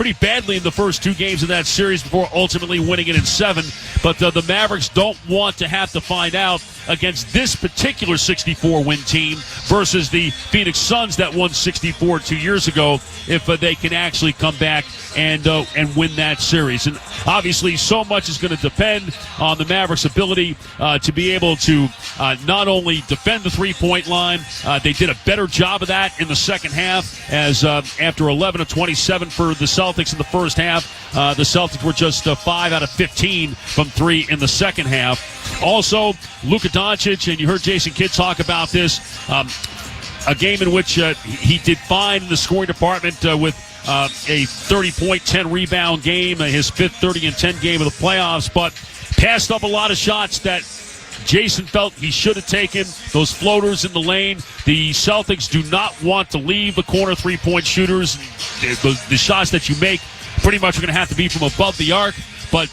pretty badly in the first two games of that series before ultimately winning it in 7. But the Mavericks don't want to have to find out against this particular 64-win team versus the Phoenix Suns that won 64 2 years ago if they can actually come back and win that series. And obviously so much is going to depend on the Mavericks' ability to be able to not only defend the three-point line, they did a better job of that in the second half as after 11 of 27 for the Celtics in the first half, the Celtics were just 5 out of 15 from 3 in the second half. Also, Luka Doncic, and you heard Jason Kidd talk about this, a game in which he did fine in the scoring department with a 30-point, 10-rebound game, his fifth 30-10 game of the playoffs, but passed up a lot of shots that Jason felt he should have taken, those floaters in the lane. The Celtics do not want to leave the corner three-point shooters. The shots that you make pretty much are going to have to be from above the arc. But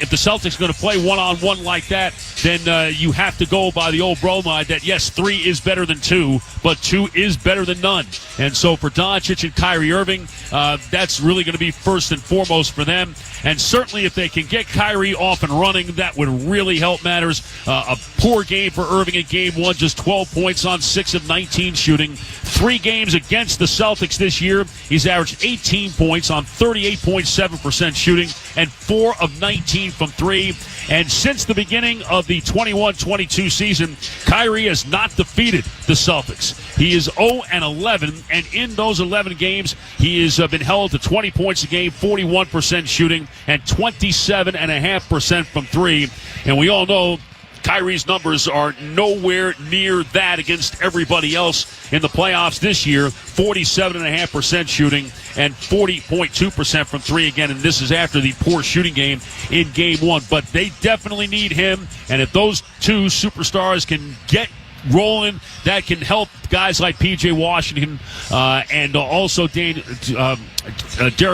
if the Celtics are going to play one-on-one like that, then you have to go by the old bromide that, yes, 3 is better than 2, but 2 is better than none. And so for Doncic and Kyrie Irving, that's really going to be first and foremost for them. And certainly if they can get Kyrie off and running, that would really help matters. A poor game for Irving in Game 1, just 12 points on 6 of 19 shooting. 3 games against the Celtics this year, he's averaged 18 points on 38.7% shooting and 4 of 19 from 3. And since the beginning of the 21-22 season, Kyrie has not defeated the Celtics. He is 0-11, and in those 11 games, he has been held to 20 points a game, 41% shooting, and 27.5% from 3. And we all know Kyrie's numbers are nowhere near that against everybody else in the playoffs this year. 47.5% shooting and 40.2% from 3 again, and this is after the poor shooting game in Game 1. But they definitely need him, and if those two superstars can get rolling, that can help guys like P.J. Washington and also Derek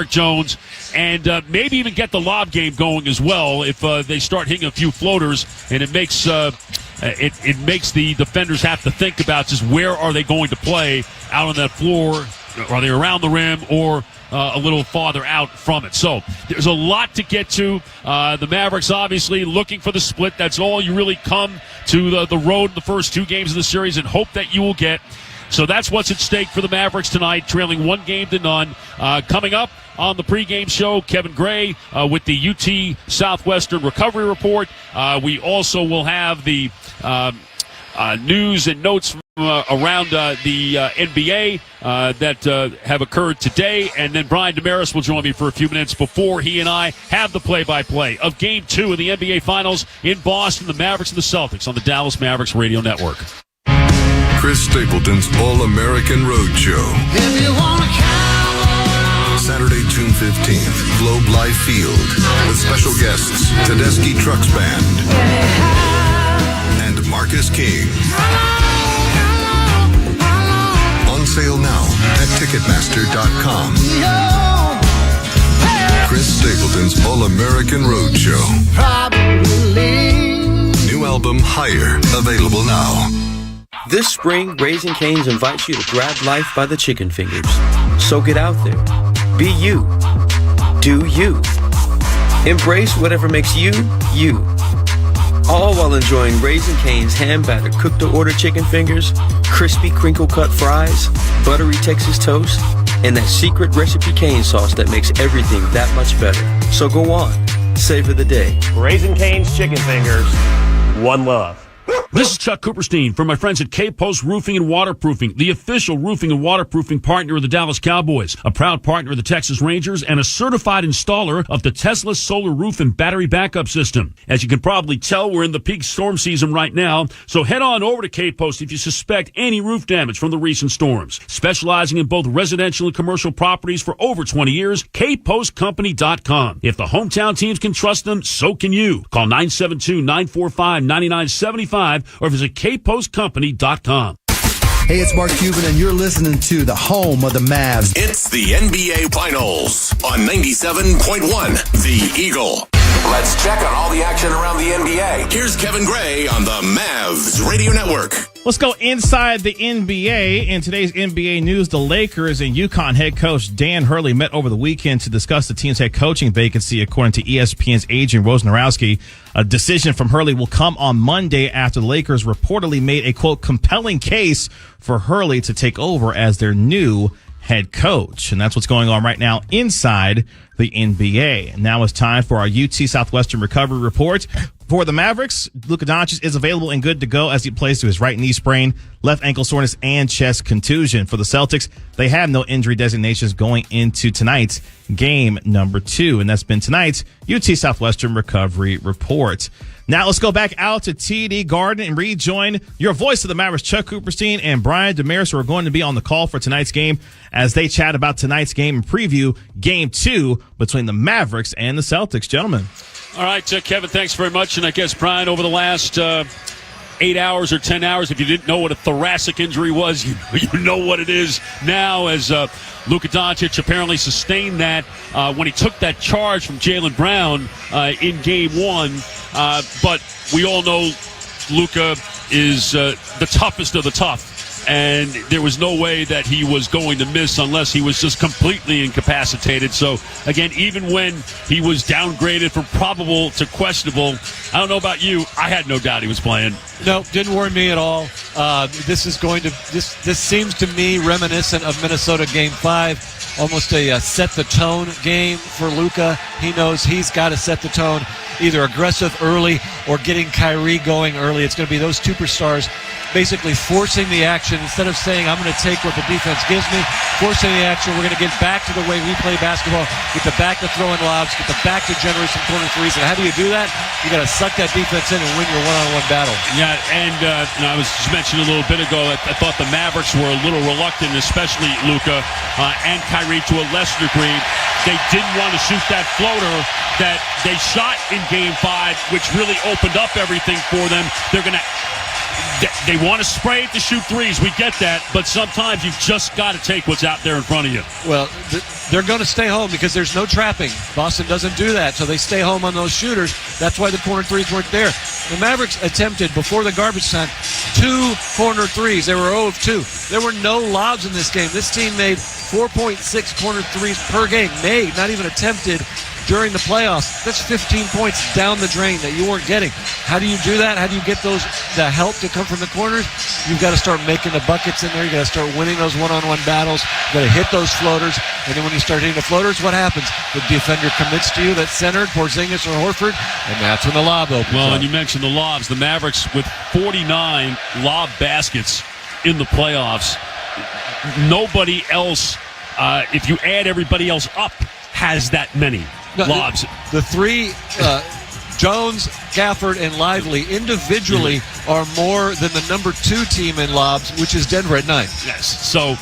Jones, and maybe even get the lob game going as well if they start hitting a few floaters, and it makes it makes the defenders have to think about just where are they going to play out on that floor. Are they around the rim or a little farther out from it? So there's a lot to get to. The Mavericks obviously looking for the split. That's all you really come to the road in the first 2 games of the series and hope that you will get. So that's what's at stake for the Mavericks tonight, trailing 1-0. Coming up on the pregame show, Kevin Gray with the UT Southwestern Recovery Report. We also will have the news and notes from around the NBA that have occurred today. And then Brian Damaris will join me for a few minutes before he and I have the play-by-play of Game 2 of the NBA Finals in Boston, the Mavericks and the Celtics on the Dallas Mavericks Radio Network. Chris Stapleton's All-American Roadshow. If you want to count. Saturday, June 15th, Globe Life Field. With special guests, Tedeschi Trucks Band. And Marcus King. On sale now at Ticketmaster.com. Chris Stapleton's All-American Roadshow. New album, Higher, available now. This spring, Raising Cane's invites you to grab life by the chicken fingers. So get out there. Be you. Do you. Embrace whatever makes you, you. All while enjoying Raising Cane's hand-battered cooked-to-order chicken fingers, crispy crinkle-cut fries, buttery Texas toast, and that secret recipe cane sauce that makes everything that much better. So go on. Savor the day. Raising Cane's chicken fingers. One love. This is Chuck Cooperstein from my friends at K-Post Roofing and Waterproofing, the official roofing and waterproofing partner of the Dallas Cowboys, a proud partner of the Texas Rangers, and a certified installer of the Tesla solar roof and battery backup system. As you can probably tell, we're in the peak storm season right now, so head on over to K-Post if you suspect any roof damage from the recent storms. Specializing in both residential and commercial properties for over 20 years, kpostcompany.com. If the hometown teams can trust them, so can you. Call 972-945-9975 or visit kpostcompany.com. Hey, it's Mark Cuban, and you're listening to the home of the Mavs. It's the NBA Finals on 97.1 The Eagle. Let's check on all the action around the NBA. Here's Kevin Gray on the Mavs Radio Network. Let's go inside the NBA. In today's NBA news, the Lakers and UConn head coach Dan Hurley met over the weekend to discuss the team's head coaching vacancy, according to ESPN's Adrian Wojnarowski. A decision from Hurley will come on Monday after the Lakers reportedly made a, quote, compelling case for Hurley to take over as their new head coach. And that's what's going on right now inside the NBA. And now it's time for our UT Southwestern recovery report. For the Mavericks, Luka Doncic is available and good to go as he plays through his right knee sprain, left ankle soreness, and chest contusion. For the Celtics, they have no injury designations going into tonight's game number 2. And that's been tonight's UT Southwestern recovery report. Now let's go back out to TD Garden and rejoin your voice of the Mavericks, Chuck Cooperstein and Brian Damaris, who are going to be on the call for tonight's game as they chat about tonight's game and preview game 2 between the Mavericks and the Celtics. Gentlemen. All right, Kevin, thanks very much. And I guess, Brian, over the last 8 hours or 10 hours, if you didn't know what a thoracic injury was, you know what it is now, as Luka Doncic apparently sustained that when he took that charge from Jaylen Brown in game 1. But we all know Luka is the toughest of the tough. And there was no way that he was going to miss unless he was just completely incapacitated. So, again, even when he was downgraded from probable to questionable, I don't know about you, I had no doubt he was playing. No, didn't worry me at all. This seems to me reminiscent of Minnesota Game 5, almost a set the tone game for Luka. He knows he's got to set the tone, either aggressive early or getting Kyrie going early. It's going to be those superstars basically forcing the action instead of saying, I'm going to take what the defense gives me, forcing the action. We're going to get back to the way we play basketball, get the back to throwing lobs, get the back to generate some corner threes. And how do you do that? You got to suck that defense in and win your one-on-one battle. Yeah, and I was just mentioning a little bit ago, I thought the Mavericks were a little reluctant, especially Luka and Kyrie to a lesser degree. They didn't want to shoot that floater that they shot in Game 5, which really opened up everything for them. They want to spray it to shoot threes. We get that, but sometimes you've just got to take what's out there in front of you. Well, they're going to stay home because there's no trapping. Boston doesn't do that, so they stay home on those shooters. That's why the corner threes weren't there. The Mavericks attempted, before the garbage time, 2 corner threes. They were 0 of 2. There were no lobs in this game. This team made 4.6 corner threes per game. Made, not even attempted, during the playoffs. That's 15 points down the drain that you weren't getting. How do you do that? How do you get the help to come from the corners? You've got to start making the buckets in there. You've got to start winning those one-on-one battles. You've got to hit those floaters. And then when you start hitting the floaters, what happens? The defender commits to you. That's centered, Porzingis or Horford, and that's when the lob opens Well, up. and you mentioned the lobs. The Mavericks with 49 lob baskets in the playoffs. Nobody else, if you add everybody else up, has that many lobs. The three, Jones, Gafford, and Lively, individually are more than the number 2 team in lobs, which is Denver at 9. Yes. So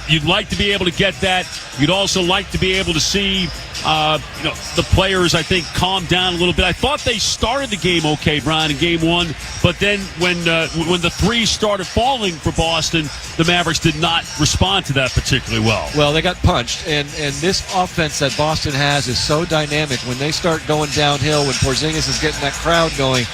you'd like to be able to get that. You'd also like to be able to see the players, I think, calm down a little bit. I thought they started the game okay, Brian, in game 1, but then when the threes started falling for Boston, the Mavericks did not respond to that particularly well. Well, they got punched, and this offense that Boston has is so dynamic. When they start going downhill, when Porzingis is getting that crowd going,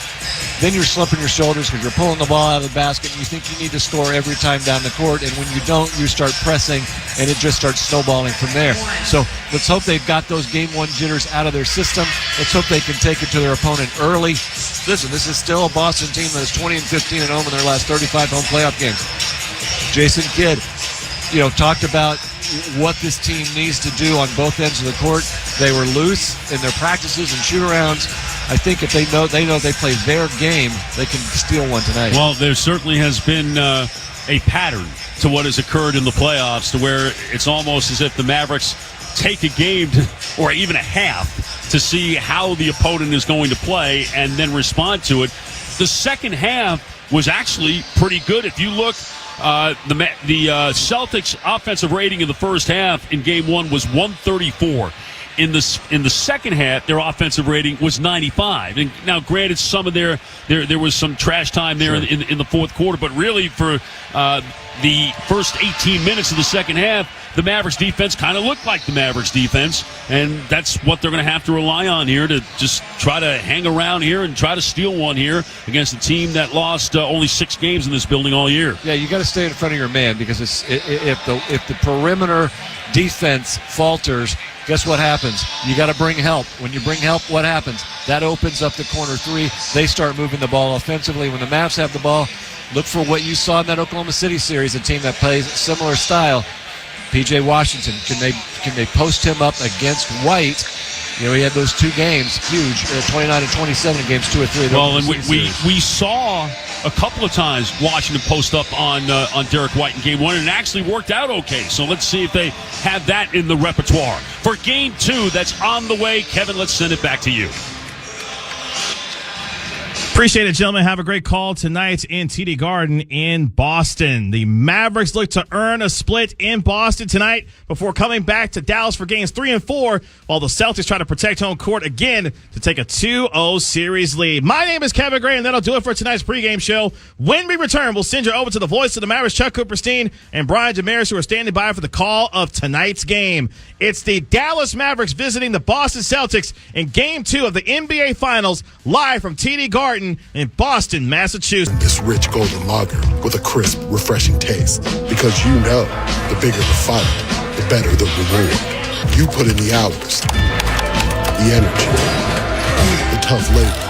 then you're slumping your shoulders because you're pulling the ball out of the basket and you think you need to score every time down the court, and when you don't, you start pressing, and it just starts snowballing from there. So let's hope they've got those game 1 jitters out of their system. Let's hope they can take it to their opponent early. Listen, this is still a Boston team that is 20-15 at home in their last 35 home playoff games. Jason Kidd, talked about what this team needs to do on both ends of the court. They were loose in their practices and shoot-arounds. I think if they know they play their game, they can steal one tonight. Well, there certainly has been a pattern to what has occurred in the playoffs, to where it's almost as if the Mavericks take a game or even a half to see how the opponent is going to play and then respond to it. The second half was actually pretty good. If you look, the Celtics' offensive rating in the first half in game 1 was 134. In the second half, their offensive rating was 95. And now, granted, some of there was some trash time there in the fourth quarter, but really for the first 18 minutes of the second half, the Mavericks defense kind of looked like the Mavericks defense, and that's what they're going to have to rely on here to just try to hang around here and try to steal one here against a team that lost only 6 games in this building all year. Yeah, you got to stay in front of your man because if the perimeter defense falters, guess what happens? You got to bring help. When you bring help, what happens? That opens up the corner 3. They start moving the ball offensively. When the Mavs have the ball, look for what you saw in that Oklahoma City series, a team that plays similar style. P.J. Washington, can they post him up against White? You know, he had those 2 games, huge, 29 and 27 in games 2 or 3. Well, and we saw a couple of times Washington post up on Derek White in game 1, and it actually worked out okay. So let's see if they have that in the repertoire. For game 2, that's on the way. Kevin, let's send it back to you. Appreciate it, gentlemen. Have a great call tonight in TD Garden in Boston. The Mavericks look to earn a split in Boston tonight before coming back to Dallas for games 3 and 4, while the Celtics try to protect home court again to take a 2-0 series lead. My name is Kevin Gray, and that'll do it for tonight's pregame show. When we return, we'll send you over to the voice of the Mavericks, Chuck Cooperstein and Brian Damaris, who are standing by for the call of tonight's game. It's the Dallas Mavericks visiting the Boston Celtics in Game 2 of the NBA Finals, live from TD Garden in Boston, Massachusetts. This rich golden lager with a crisp, refreshing taste. Because you know, the bigger the fight, the better the reward. You put in the hours, the energy, the tough labor.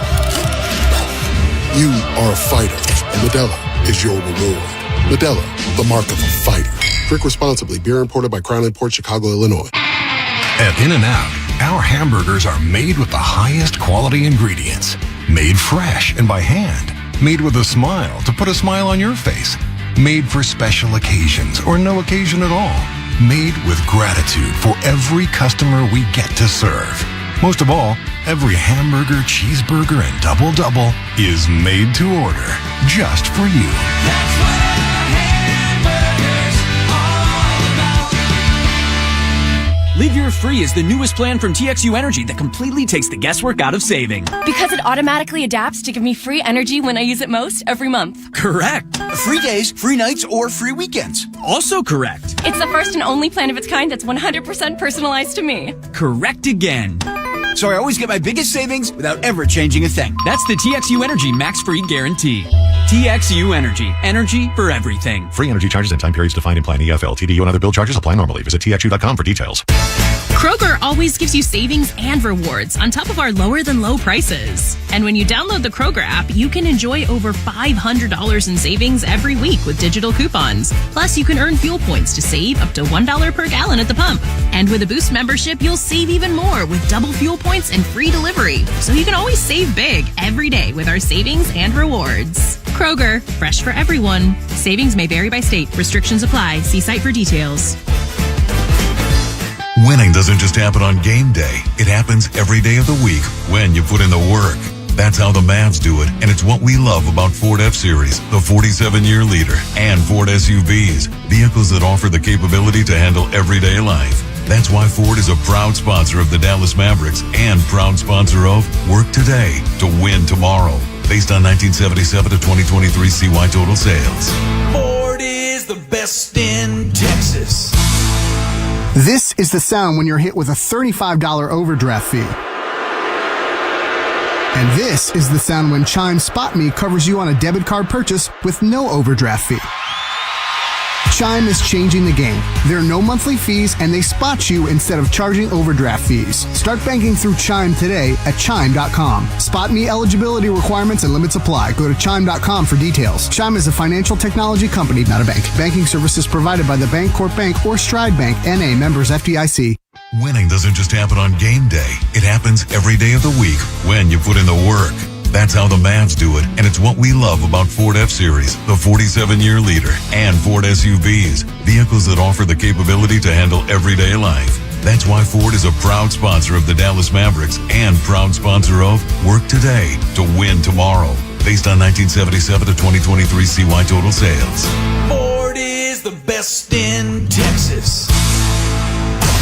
You are a fighter, and Modelo is your reward. Modelo, the mark of a fighter. Drink responsibly. Beer imported by Crown Imports, Chicago, Illinois. At In-N-Out, our hamburgers are made with the highest quality ingredients. Made fresh and by hand. Made with a smile to put a smile on your face. Made for special occasions or no occasion at all. Made with gratitude for every customer we get to serve. Most of all, every hamburger, cheeseburger, and double-double is made to order just for you. That's what a hamburger's all about. Live Your Free is the newest plan from TXU Energy that completely takes the guesswork out of saving. Because it automatically adapts to give me free energy when I use it most every month. Correct. Free days, free nights, or free weekends. Also correct. It's the first and only plan of its kind that's 100% personalized to me. Correct again. So I always get my biggest savings without ever changing a thing. That's the TXU Energy Max Free Guarantee. TXU Energy. Energy for everything. Free energy charges and time periods defined in Plan EFL. TDU and other bill charges apply normally. Visit TXU.com for details. Kroger always gives you savings and rewards on top of our lower-than-low prices. And when you download the Kroger app, you can enjoy over $500 in savings every week with digital coupons. Plus, you can earn fuel points to save up to $1 per gallon at the pump. And with a Boost membership, you'll save even more with double fuel points and free delivery. So you can always save big every day with our savings and rewards. Kroger, fresh for everyone. Savings may vary by state. Restrictions apply. See site for details. Winning doesn't just happen on game day. It happens every day of the week when you put in the work. That's how the Mavs do it, and it's what we love about Ford F-Series, the 47-year leader, and Ford SUVs, vehicles that offer the capability to handle everyday life. That's why Ford is a proud sponsor of the Dallas Mavericks and proud sponsor of Work Today to Win Tomorrow, based on 1977 to 2023 CY total sales. Ford is the best in Texas. This is the sound when you're hit with a $35 overdraft fee. And this is the sound when Chime Spot Me covers you on a debit card purchase with no overdraft fee. Chime is changing the game. There are no monthly fees, and they spot you instead of charging overdraft fees. Start banking through Chime today at Chime.com. Spot Me eligibility requirements and limits apply. Go to Chime.com for details. Chime is a financial technology company, not a bank. Banking services provided by the Bancorp Bank or Stride Bank, N.A. members FDIC. Winning doesn't just happen on game day. It happens every day of the week when you put in the work. That's how the Mavs do it, and it's what we love about Ford F-Series, the 47-year leader, and Ford SUVs, vehicles that offer the capability to handle everyday life. That's why Ford is a proud sponsor of the Dallas Mavericks and proud sponsor of Work Today to Win Tomorrow, based on 1977 to 2023 CY total sales. Ford is the best in Texas.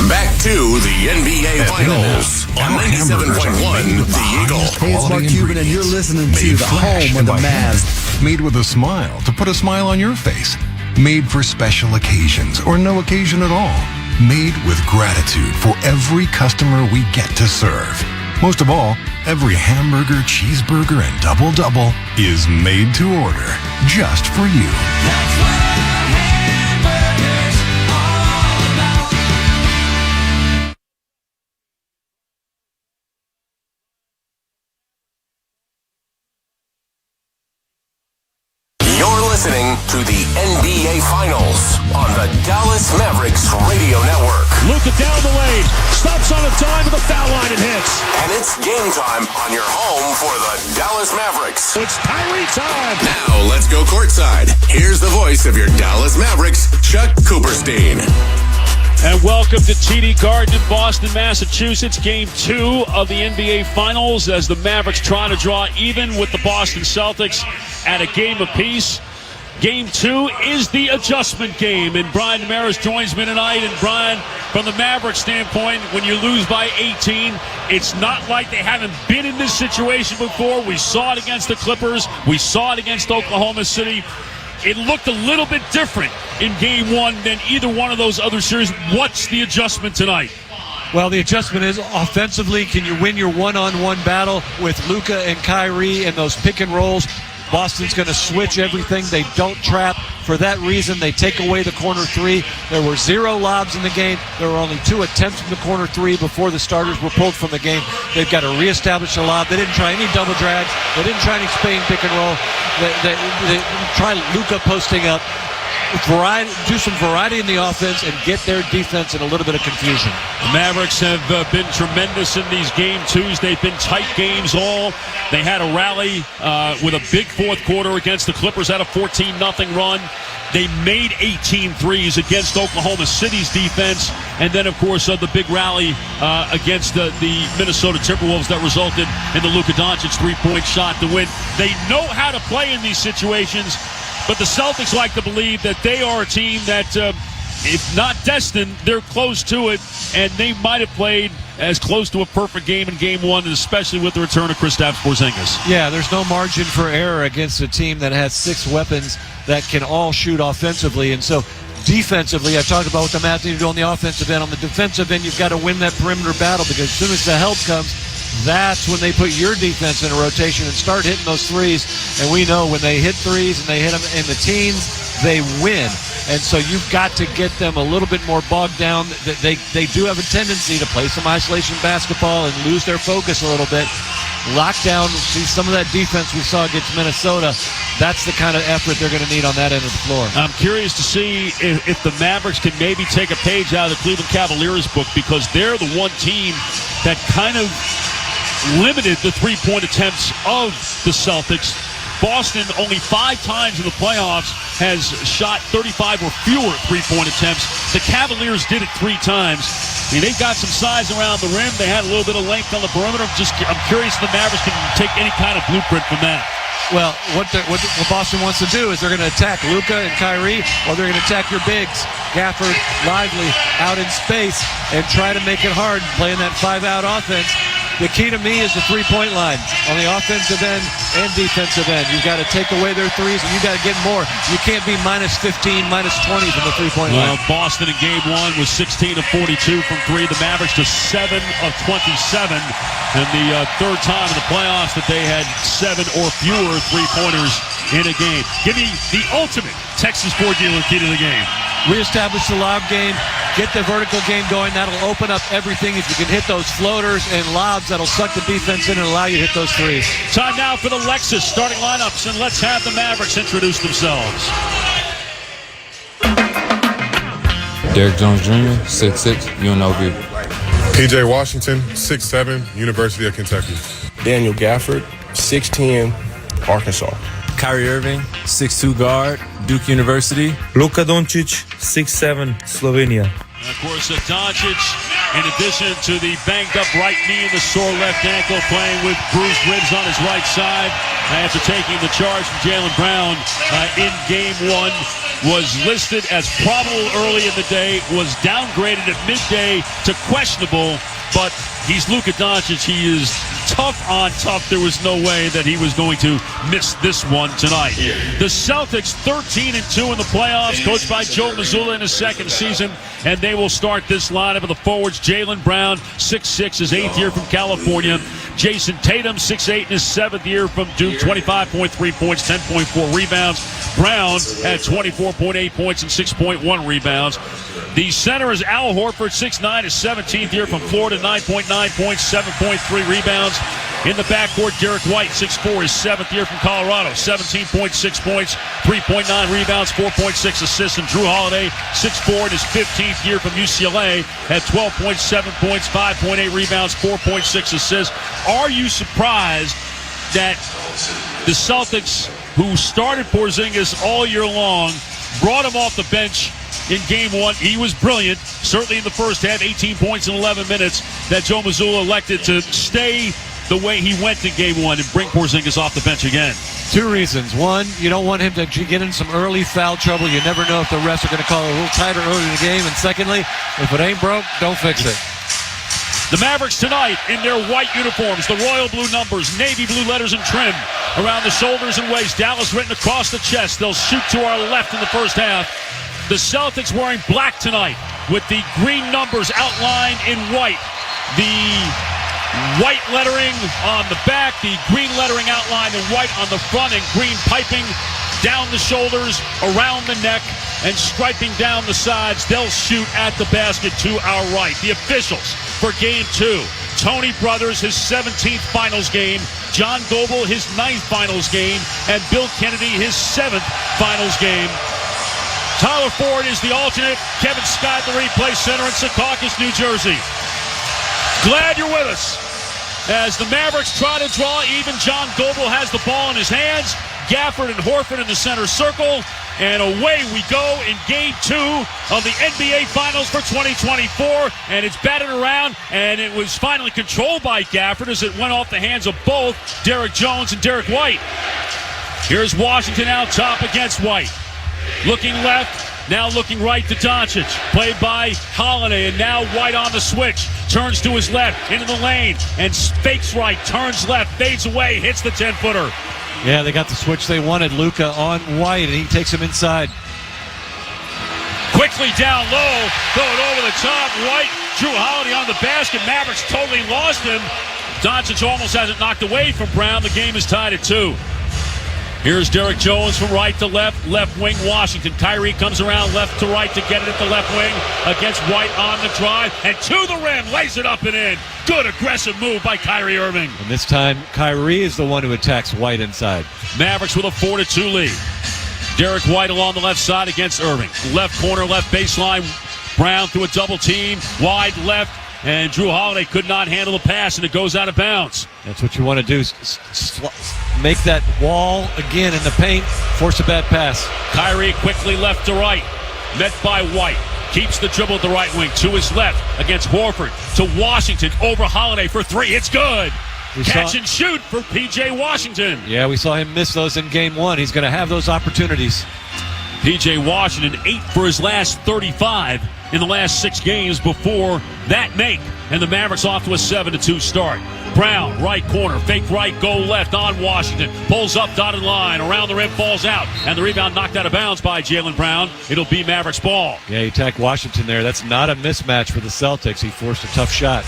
Back to the NBA Finals on 97.1 The Eagle. Hey, it's Mark Cuban, and you're listening to the home of the Mavs. Made with a smile to put a smile on your face. Made for special occasions or no occasion at all. Made with gratitude for every customer we get to serve. Most of all, every hamburger, cheeseburger, and double-double is made to order just for you. That's what a hamburger's all about. You're listening to the NBA Finals on the Dallas Mavericks Radio Network. Luka down the lane, stops on a dime with a foul line and hits. And it's game time on your home for the Dallas Mavericks. It's Kyrie time. Now let's go courtside. Here's the voice of your Dallas Mavericks, Chuck Cooperstein. And welcome to TD Garden in Boston, Massachusetts. Game 2 of the NBA Finals as the Mavericks try to draw even with the Boston Celtics at a game apiece. Game 2 is the adjustment game, and Brian Damaris joins me tonight. And Brian, from the Mavericks standpoint, when you lose by 18, it's not like they haven't been in this situation before. We saw it against the Clippers. We saw it against Oklahoma City. It looked a little bit different in Game 1 than either one of those other series. What's the adjustment tonight? Well, the adjustment is offensively, can you win your one-on-one battle with Luka and Kyrie and those pick and rolls? Boston's going to switch everything. They don't trap. For that reason, they take away the corner three. There were 0 lobs in the game. There were only 2 attempts from the corner three before the starters were pulled from the game. They've got to reestablish a lob. They didn't try any double drags. They didn't try any Spain pick and roll. They try Luka posting up. Do some variety in the offense and get their defense in a little bit of confusion. The Mavericks have been tremendous in these Game 2s. They've been tight games all. They had a rally with a big fourth quarter against the Clippers, had a 14-0 run. They made 18 threes against Oklahoma City's defense. And then, of course, the big rally against the Minnesota Timberwolves that resulted in the Luka Doncic three-point shot to win. They know how to play in these situations. But the Celtics like to believe that they are a team that, if not destined, they're close to it, and they might have played as close to a perfect game in Game 1, especially with the return of Kristaps Porzingis. Yeah, there's no margin for error against a team that has 6 weapons that can all shoot offensively. And so defensively, I talked about what the Mavs need to do on the offensive end. On the defensive end, you've got to win that perimeter battle, because as soon as the help comes, that's when they put your defense in a rotation and start hitting those threes. And we know when they hit threes and they hit them in the teens, they win. And so you've got to get them a little bit more bogged down. They do have a tendency to play some isolation basketball and lose their focus a little bit. Lockdown, see some of that defense we saw against Minnesota. That's the kind of effort they're going to need on that end of the floor. I'm curious to see if the Mavericks can maybe take a page out of the Cleveland Cavaliers book, because they're the one team that kind of limited the three-point attempts of the Celtics. Boston, only 5 times in the playoffs, has shot 35 or fewer three-point attempts. The Cavaliers did it 3 times. I mean, they've got some size around the rim. They had a little bit of length on the perimeter. I'm curious if the Mavericks can take any kind of blueprint from that. Well, what Boston wants to do is they're going to attack Luka and Kyrie, or they're going to attack your bigs, Gafford, Lively, out in space, and try to make it hard playing that 5-out offense. The key to me is the three-point line on the offensive end and defensive end. You've got to take away their threes, and you've got to get more. You can't be minus 15, minus 20 from the three-point line. Boston in Game 1 was 16 of 42 from 3. The Mavericks to 7 of 27. And the third time in the playoffs that they had 7 or fewer three-pointers in a game. Give me the ultimate Texas Ford dealer key to the game. Reestablish the lob game. Get the vertical game going. That'll open up everything. If you can hit those floaters and lobs, that'll suck the defense in and allow you to hit those threes. Time now for the Lexus starting lineups, and let's have the Mavericks introduce themselves. Derrick Jones Jr., 6'6", UNLV. PJ Washington, 6'7", University of Kentucky. Daniel Gafford, 6'10", Arkansas. Kyrie Irving, 6'2" guard, Duke University. Luka Doncic, 6'7", Slovenia. And of course, Doncic, in addition to the banged-up right knee and the sore left ankle, playing with bruised ribs on his right side after taking the charge from Jaylen Brown in Game 1. Was listed as probable early in the day, was downgraded at midday to questionable, but he's Luka Doncic. He is tough on tough. There was no way that he was going to miss this one tonight. The Celtics 13-2 in the playoffs, coached by Joe Mazzulla in his second season, and they will start this lineup of the forwards. Jaylen Brown, 6'6", his 8th year from California. Jason Tatum, 6'8", in his 7th year from Duke, 25.3 points, 10.4 rebounds. Brown had 24.8 points and 6.1 rebounds. The center is Al Horford, 6'9", his 17th year from Florida, 9.9 points, 7.3 rebounds. In the backcourt, Derek White, 6'4", his 7th year from Colorado, 17.6 points, 3.9 rebounds, 4.6 assists. And Drew Holiday, 6'4", in his 15th year from UCLA, had 12.7 points, 5.8 rebounds, 4.6 assists. Are you surprised that the Celtics, who started Porzingis all year long, brought him off the bench in Game 1? He was brilliant, certainly in the first half, 18 points in 11 minutes, that Joe Mazzulla elected to stay the way he went in Game 1 and bring Porzingis off the bench again. Two reasons. One, you don't want him to get in some early foul trouble. You never know if the refs are going to call it a little tighter early in the game. And secondly, if it ain't broke, don't fix it. The Mavericks tonight in their white uniforms, the royal blue numbers, navy blue letters and trim around the shoulders and waist, Dallas written across the chest. They'll shoot to our left in the first half. The Celtics wearing black tonight with the green numbers outlined in white. The white lettering on the back, the green lettering outlined in white on the front, and green piping down the shoulders, around the neck, and striping down the sides. They'll shoot at the basket to our right. The officials for Game 2. Tony Brothers, his 17th finals game. John Goble, his 9th finals game. And Bill Kennedy, his 7th finals game. Tyler Ford is the alternate. Kevin Scott, the replay center in Secaucus, New Jersey. Glad you're with us. As the Mavericks try to draw even, John Goble has the ball in his hands. Gafford and Horford in the center circle. And away we go in Game 2 of the NBA Finals for 2024. And it's batted around, and it was finally controlled by Gafford as it went off the hands of both Derek Jones and Derek White. Here's Washington out top against White. Looking left, now looking right to Doncic. Played by Holiday, and now White on the switch. Turns to his left, into the lane, and fakes right, turns left, fades away, hits the 10-footer. Yeah, they got the switch they wanted. Luka on White, and he takes him inside. Quickly down low, throw it over the top. White, Drew Holiday on the basket. Mavericks totally lost him. Doncic almost has it knocked away from Brown. The game is tied at 2. Here's Derek Jones from right to left, left wing Washington. Kyrie comes around left to right to get it at the left wing against White on the drive, and to the rim, lays it up and in. Good aggressive move by Kyrie Irving. And this time, Kyrie is the one who attacks White inside. Mavericks with a 4-2 lead. Derek White along the left side against Irving. Left corner, left baseline. Brown through a double team, wide left. And Drew Holiday could not handle the pass, and it goes out of bounds. That's what you want to do. Make that wall again in the paint, force a bad pass. Kyrie quickly left to right, met by White. Keeps the dribble at the right wing to his left against Horford. To Washington, over Holiday for 3. It's good. Catch and shoot for P.J. Washington. Yeah, we saw him miss those in Game 1. He's going to have those opportunities. P.J. Washington, 8 for his last 35 in the last 6 games before that make. And the Mavericks off to a 7-2 start. Brown, right corner, fake right, go left on Washington. Pulls up, dotted line, around the rim, falls out. And the rebound knocked out of bounds by Jaylen Brown. It'll be Mavericks ball. Yeah, he attacked Washington there. That's not a mismatch for the Celtics. He forced a tough shot.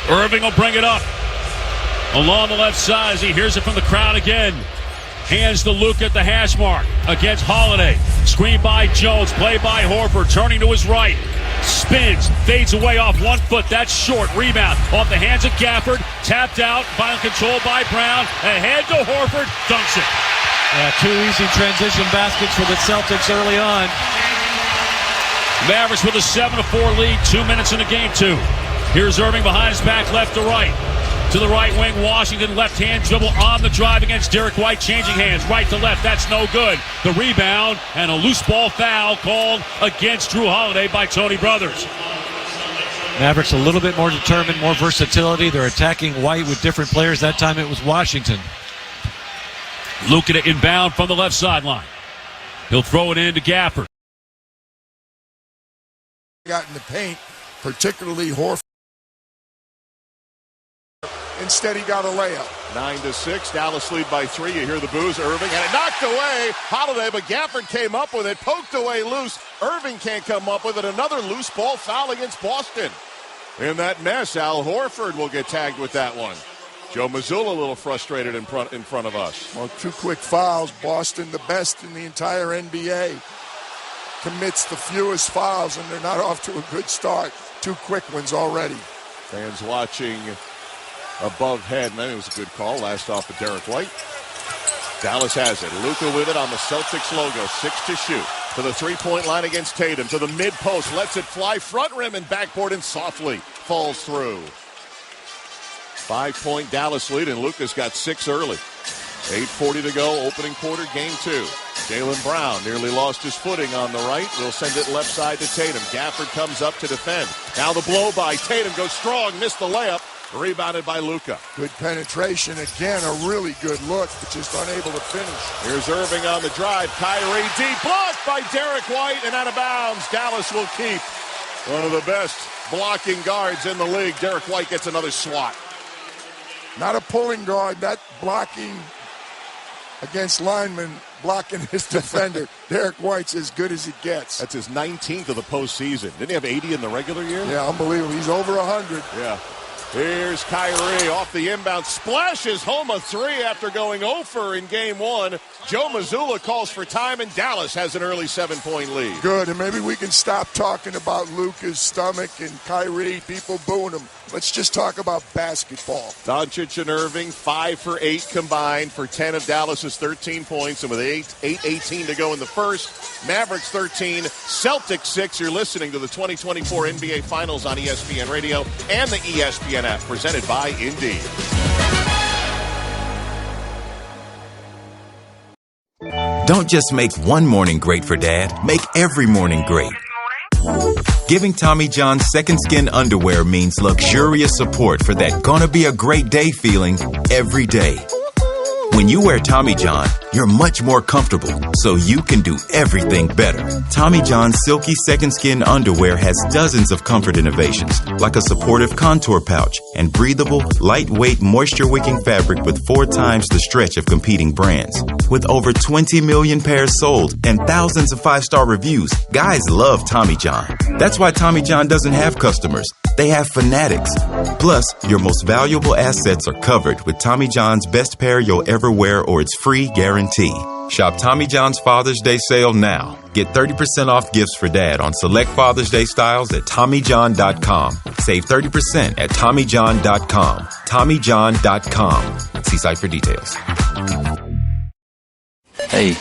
Irving will bring it up. Along the left side as he hears it from the crowd again. Hands the Luka at the hash mark against Holiday. Screen by Jones, play by Horford, turning to his right. Spins, fades away off 1 foot. That's short. Rebound off the hands of Gafford. Tapped out, final control by Brown. Ahead to Horford, dunks it. Yeah, 2 easy transition baskets for the Celtics early on. Mavericks with a 7-4 lead, 2 minutes into Game 2. Here's Irving behind his back, left to right. To the right wing, Washington, left-hand dribble on the drive against Derek White, changing hands, right to left, that's no good. The rebound, and a loose ball foul called against Drew Holiday by Tony Brothers. Mavericks a little bit more determined, more versatility. They're attacking White with different players. That time it was Washington. Luka to inbound from the left sideline. He'll throw it in to Gafford. Got in the paint, particularly Horford. Instead, he got a layup. 9-6. Dallas lead by 3. You hear the boos. Irving had it knocked away. Holiday, but Gafford came up with it. Poked away loose. Irving can't come up with it. Another loose ball foul against Boston. In that mess, Al Horford will get tagged with that one. Joe Mazzulla a little frustrated in front of us. Well, 2 quick fouls. Boston, the best in the entire NBA, commits the fewest fouls, and they're not off to a good start. 2 quick ones already. Fans watching above head. And it was a good call. Last off of Derek White. Dallas has it. Luka with it on the Celtics logo. 6 to shoot. To the three-point line against Tatum. To the mid-post. Lets it fly. Front rim and backboard and softly falls through. 5-point Dallas lead, and Luka's got 6 early. 8:40 to go. Opening quarter, game 2. Jaylen Brown nearly lost his footing on the right. Will send it left side to Tatum. Gafford comes up to defend. Now the blow by Tatum goes strong. Missed the layup. Rebounded by Luka. Good penetration. Again, a really good look, but just unable to finish. Here's Irving on the drive. Kyrie deep. Blocked by Derek White and out of bounds. Dallas will keep. One of the best blocking guards in the league. Derek White gets another swat. Not a pulling guard. That blocking against linemen, blocking his defender. Derek White's as good as it gets. That's his 19th of the postseason. Didn't he have 80 in the regular year? Yeah, unbelievable. He's over 100. Yeah. Here's Kyrie off the inbound. Splashes home a 3 after going 0 in game 1. Joe Mazzulla calls for time, and Dallas has an early 7-point lead. Good, and maybe we can stop talking about Luka's stomach and Kyrie, people booing him. Let's just talk about basketball. Doncic and Irving, 5 for 8 combined for 10 of Dallas's 13 points, and with 8:18 to go in the first, Mavericks 13, Celtics 6. You're listening to the 2024 NBA Finals on ESPN Radio and the ESPN app, presented by Indeed. Don't just make one morning great for Dad. Make every morning great. Giving Tommy John Second Skin underwear means luxurious support for that gonna be a great day feeling every day. When you wear Tommy John, you're much more comfortable, so you can do everything better. Tommy John's Silky Second Skin underwear has dozens of comfort innovations, like a supportive contour pouch and breathable, lightweight, moisture-wicking fabric with 4 times the stretch of competing brands. With over 20 million pairs sold and thousands of 5-star reviews, guys love Tommy John. That's why Tommy John doesn't have customers. They have fanatics. Plus, your most valuable assets are covered with Tommy John's best pair you'll ever wear or its free guarantee. Shop Tommy John's Father's Day sale now. Get 30% off gifts for Dad on select Father's Day styles at TommyJohn.com. Save 30% at TommyJohn.com. TommyJohn.com. See site for details. Hey,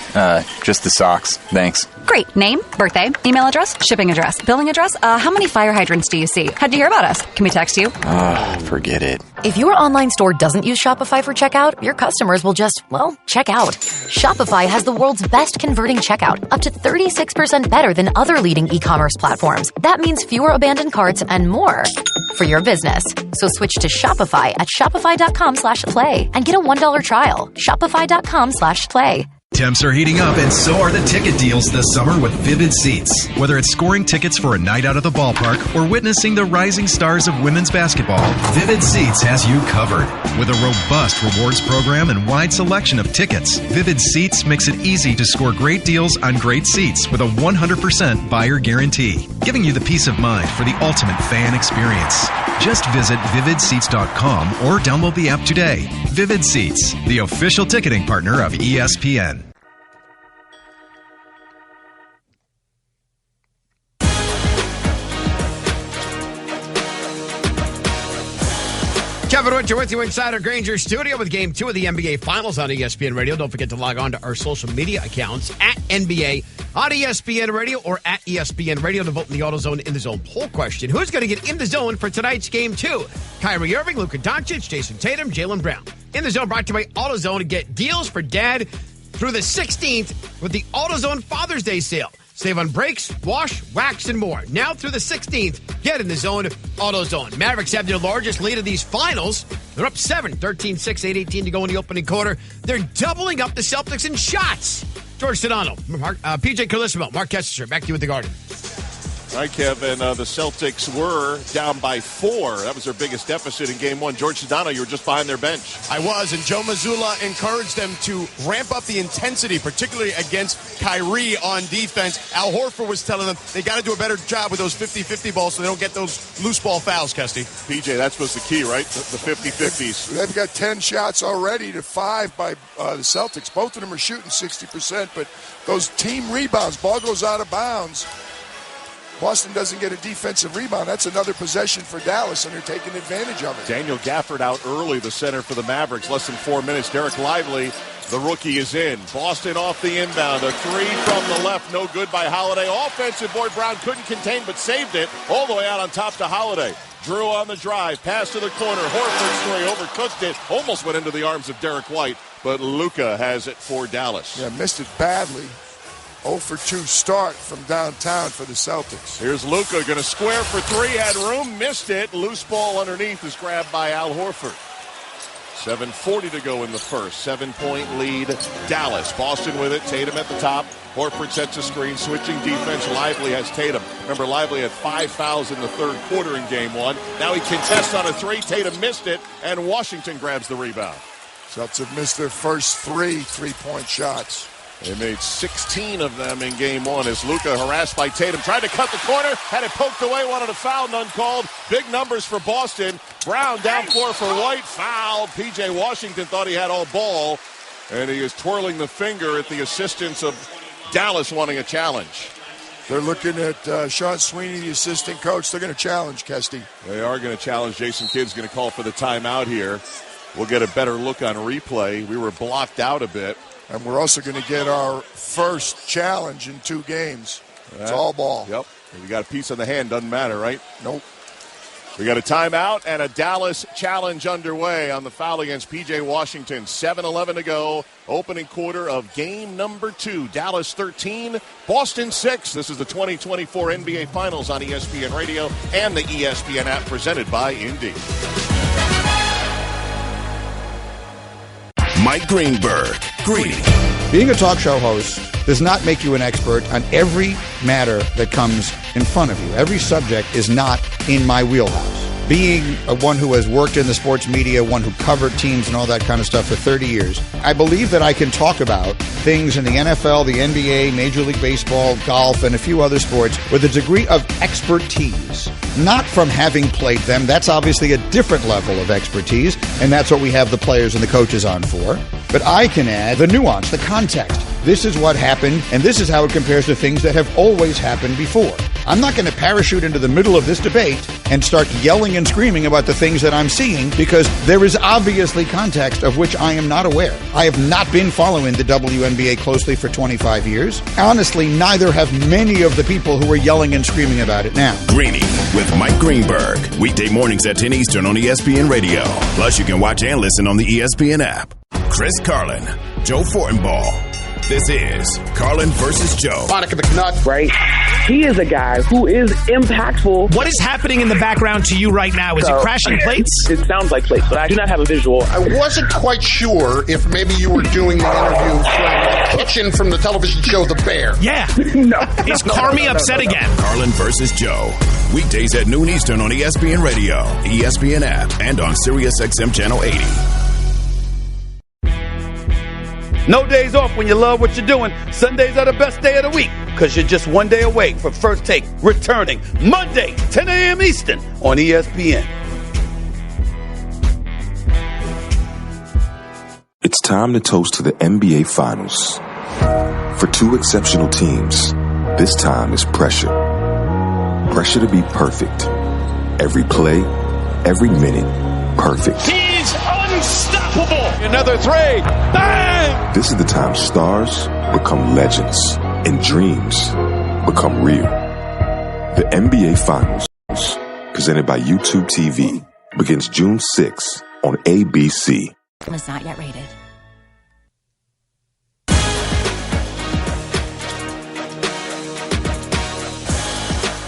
just the socks. Thanks. Great. Name, birthday, email address, shipping address, billing address. How many fire hydrants do you see? How'd you hear about us? Can we text you? Forget it. If your online store doesn't use Shopify for checkout, your customers will just, check out. Shopify has the world's best converting checkout, up to 36% better than other leading e-commerce platforms. That means fewer abandoned carts and more for your business. So switch to Shopify at shopify.com/play and get a $1 trial. Shopify.com/play. Temps are heating up, and so are the ticket deals this summer with Vivid Seats. Whether it's scoring tickets for a night out at the ballpark or witnessing the rising stars of women's basketball, Vivid Seats has you covered. With a robust rewards program and wide selection of tickets, Vivid Seats makes it easy to score great deals on great seats with a 100% buyer guarantee, giving you the peace of mind for the ultimate fan experience. Just visit vividseats.com or download the app today. Vivid Seats, the official ticketing partner of ESPN. Kevin Winter with you inside our Granger studio with Game 2 of the NBA Finals on ESPN Radio. Don't forget to log on to our social media accounts at NBA on ESPN Radio or at ESPN Radio to vote in the AutoZone In the Zone poll question. Who's going to get in the zone for tonight's Game 2? Kyrie Irving, Luka Doncic, Jason Tatum, Jaylen Brown. In the Zone brought to you by AutoZone to get deals for Dad through the 16th with the AutoZone Father's Day sale. Save on brakes, wash, wax, and more. Now through the 16th, get in the zone, AutoZone. Mavericks have their largest lead of these finals. They're up 7, 13-6, 8:18 to go in the opening quarter. They're doubling up the Celtics in shots. George Sedano, PJ Carlissimo, Mark Kessinger, back to you at the Garden. All right, Kevin, the Celtics were down by 4. That was their biggest deficit in Game 1. George Sedano, you were just behind their bench. I was, and Joe Mazzulla encouraged them to ramp up the intensity, particularly against Kyrie on defense. Al Horford was telling them they got to do a better job with those 50-50 balls so they don't get those loose ball fouls, Kesty. PJ, that's was the key, right? The 50-50s. They've got 10 shots already to 5 by the Celtics. Both of them are shooting 60%, but those team rebounds, ball goes out of bounds. Boston doesn't get a defensive rebound. That's another possession for Dallas, and they're taking advantage of it. Daniel Gafford out early, the center for the Mavericks. Less than 4 minutes. Derek Lively, the rookie, is in. Boston off the inbound. A 3 from the left. No good by Holiday. Offensive board. Brown couldn't contain, but saved it all the way out on top to Holiday. Drew on the drive. Pass to the corner. Horford's 3 overcooked it. Almost went into the arms of Derek White, but Luka has it for Dallas. Yeah, missed it badly. 0 for 2 start from downtown for the Celtics. Here's Luka, going to square for 3, had room, missed it. Loose ball underneath is grabbed by Al Horford. 7:40 to go in the first. 7-point lead, Dallas. Boston with it, Tatum at the top. Horford sets a screen, switching defense. Lively has Tatum. Remember, Lively had 5 fouls in the third quarter in Game 1. Now he contests on a 3. Tatum missed it, and Washington grabs the rebound. Celtics have missed their first 3 3-point shots. They made 16 of them in Game 1 as Luka, harassed by Tatum, tried to cut the corner, had it poked away, wanted a foul, none called. Big numbers for Boston. Brown down floor for White, foul. P.J. Washington thought he had all ball, and he is twirling the finger at the assistance of Dallas wanting a challenge. They're looking at Sean Sweeney, the assistant coach. They're going to challenge Kesty. They are going to challenge. Jason Kidd's going to call for the timeout here. We'll get a better look on replay. We were blocked out a bit. And we're also going to get our first challenge in 2 games. It's all ball. Yep. If you got a piece on the hand, doesn't matter, right? Nope. We got a timeout and a Dallas challenge underway on the foul against P.J. Washington. 7:11 to go. Opening quarter of game number 2. Dallas 13, Boston 6. This is the 2024 NBA Finals on ESPN Radio and the ESPN app presented by Indy. Mike Greenberg. Greeny. Being a talk show host does not make you an expert on every matter that comes in front of you. Every subject is not in my wheelhouse. Being one who has worked in the sports media, one who covered teams and all that kind of stuff for 30 years, I believe that I can talk about things in the NFL, the NBA, Major League Baseball, golf, and a few other sports with a degree of expertise. Not from having played them. That's obviously a different level of expertise, and that's what we have the players and the coaches on for. But I can add the nuance, the context. This is what happened, and this is how it compares to things that have always happened before. I'm not going to parachute into the middle of this debate and start yelling and screaming about the things that I'm seeing, because there is obviously context of which I am not aware. I have not been following the WNBA closely for 25 years. Honestly, neither have many of the people who are yelling and screaming about it now. Greeny with Mike Greenberg. Weekday mornings at 10 Eastern on ESPN Radio. Plus, you can watch and listen on the ESPN app. Chris Carlin, Joe Fortenbaugh. This is Carlin versus Joe. Monica the Canuck, right? He is a guy who is impactful. What is happening in the background to you right now? Is it crashing plates? It sounds like plates, but I do not have a visual. I wasn't quite sure if maybe you were doing the interview from the kitchen from the television show The Bear. Yeah. No. Is Carmi upset again? Carlin versus Joe. Weekdays at noon Eastern on ESPN Radio, ESPN app, and on SiriusXM Channel 80. No days off when you love what you're doing. Sundays are the best day of the week because you're just one day away from First Take returning Monday, 10 a.m. Eastern on ESPN. It's time to toast to the NBA Finals. For 2 exceptional teams, this time is pressure. Pressure to be perfect. Every play, every minute, perfect. He's unstoppable. Another 3. Bang! This is the time stars become legends and dreams become real. The NBA Finals, presented by YouTube TV, begins June 6th on ABC. Was not yet rated.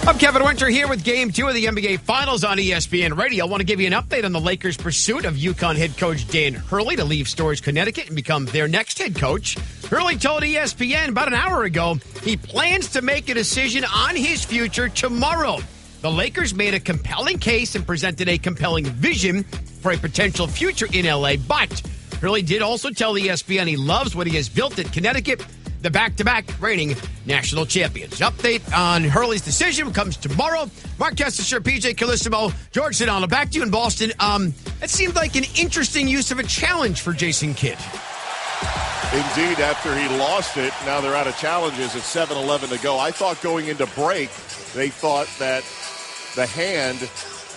I'm Kevin Winter here with Game 2 of the NBA Finals on ESPN Radio. I want to give you an update on the Lakers' pursuit of UConn head coach Dan Hurley to leave Storrs, Connecticut and become their next head coach. Hurley told ESPN about an hour ago he plans to make a decision on his future tomorrow. The Lakers made a compelling case and presented a compelling vision for a potential future in L.A., but Hurley did also tell ESPN he loves what he has built at Connecticut, the back-to-back reigning national champions. Update on Hurley's decision comes tomorrow. Mark Kessler, PJ Carlissimo, George Sedano. Back to you in Boston. It seemed like an interesting use of a challenge for Jason Kidd. Indeed, after he lost it, now they're out of challenges at 7:11 to go. I thought going into break, they thought that the hand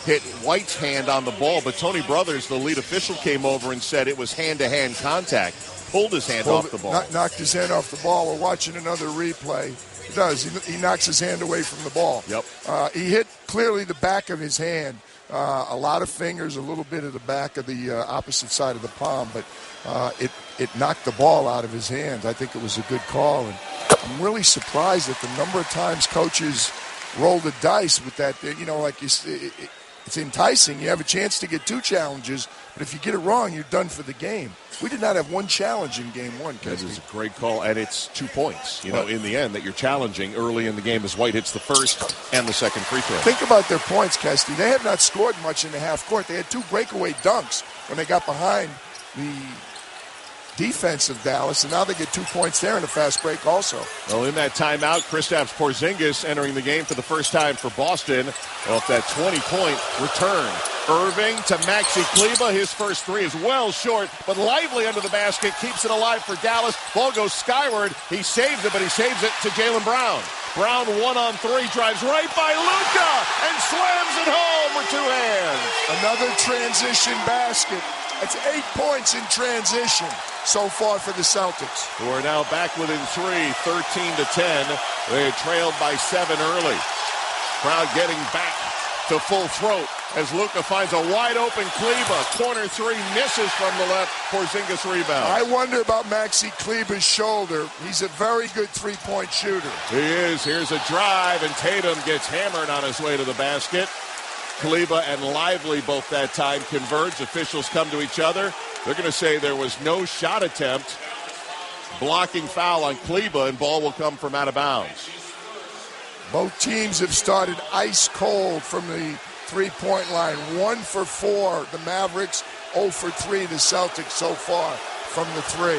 hit White's hand on the ball, but Tony Brothers, the lead official, came over and said it was hand-to-hand contact. Pulled his hand off the ball. Knocked his hand off the ball. We're watching another replay. He does. He knocks his hand away from the ball. Yep. He hit clearly the back of his hand. A lot of fingers, a little bit of the back of the opposite side of the palm, but it knocked the ball out of his hands. I think it was a good call, and I'm really surprised at the number of times coaches roll the dice with that. You know, like it's enticing. You have a chance to get 2 challenges, but if you get it wrong, you're done for the game. We did not have 1 challenge in game 1. That is a great call, and it's 2 points, in the end, that you're challenging early in the game as White hits the first and the second free throw. Think about their points, Kesty. They have not scored much in the half court. They had 2 breakaway dunks when they got behind the defense of Dallas, and now they get 2 points there in a fast break also. Well, in that timeout, Kristaps Porzingis entering the game for the first time for Boston off that 20-point return. Irving to Maxi Kleber. His first 3 is well short, but lively under the basket. Keeps it alive for Dallas. Ball goes skyward. He saves it, but he saves it to Jaylen Brown. Brown 1-on-3, drives right by Luka and slams it home with 2 hands. Another transition basket. That's 8 points in transition so far for the Celtics, who are now back within 3, 13-10. They had trailed by 7 early. Crowd getting back to full throat as Luka finds a wide-open Kleber. Corner 3 misses from the left. Porzingis rebound. I wonder about Maxi Kleber's shoulder. He's a very good 3-point shooter. He is. Here's a drive, and Tatum gets hammered on his way to the basket. Kleber and Lively both that time converge. Officials come to each other. They're going to say there was no shot attempt. Blocking foul on Kleber, and ball will come from out of bounds. Both teams have started ice cold from the 3-point line. 1 for 4, the Mavericks. 0 for 3, the Celtics so far from the 3.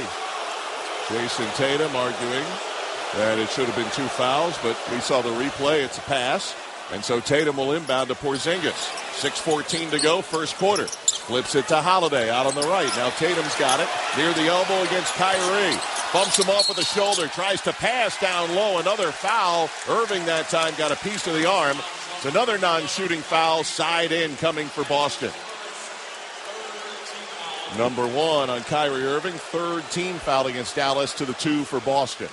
Jason Tatum arguing that it should have been 2 fouls, but we saw the replay. It's a pass. And so Tatum will inbound to Porzingis. 6:14 to go, first quarter. Flips it to Holiday out on the right. Now Tatum's got it near the elbow against Kyrie. Bumps him off with the shoulder. Tries to pass down low. Another foul. Irving that time got a piece of the arm. It's another non-shooting foul. Side in coming for Boston. Number 1 on Kyrie Irving. 3rd team foul against Dallas to the 2 for Boston.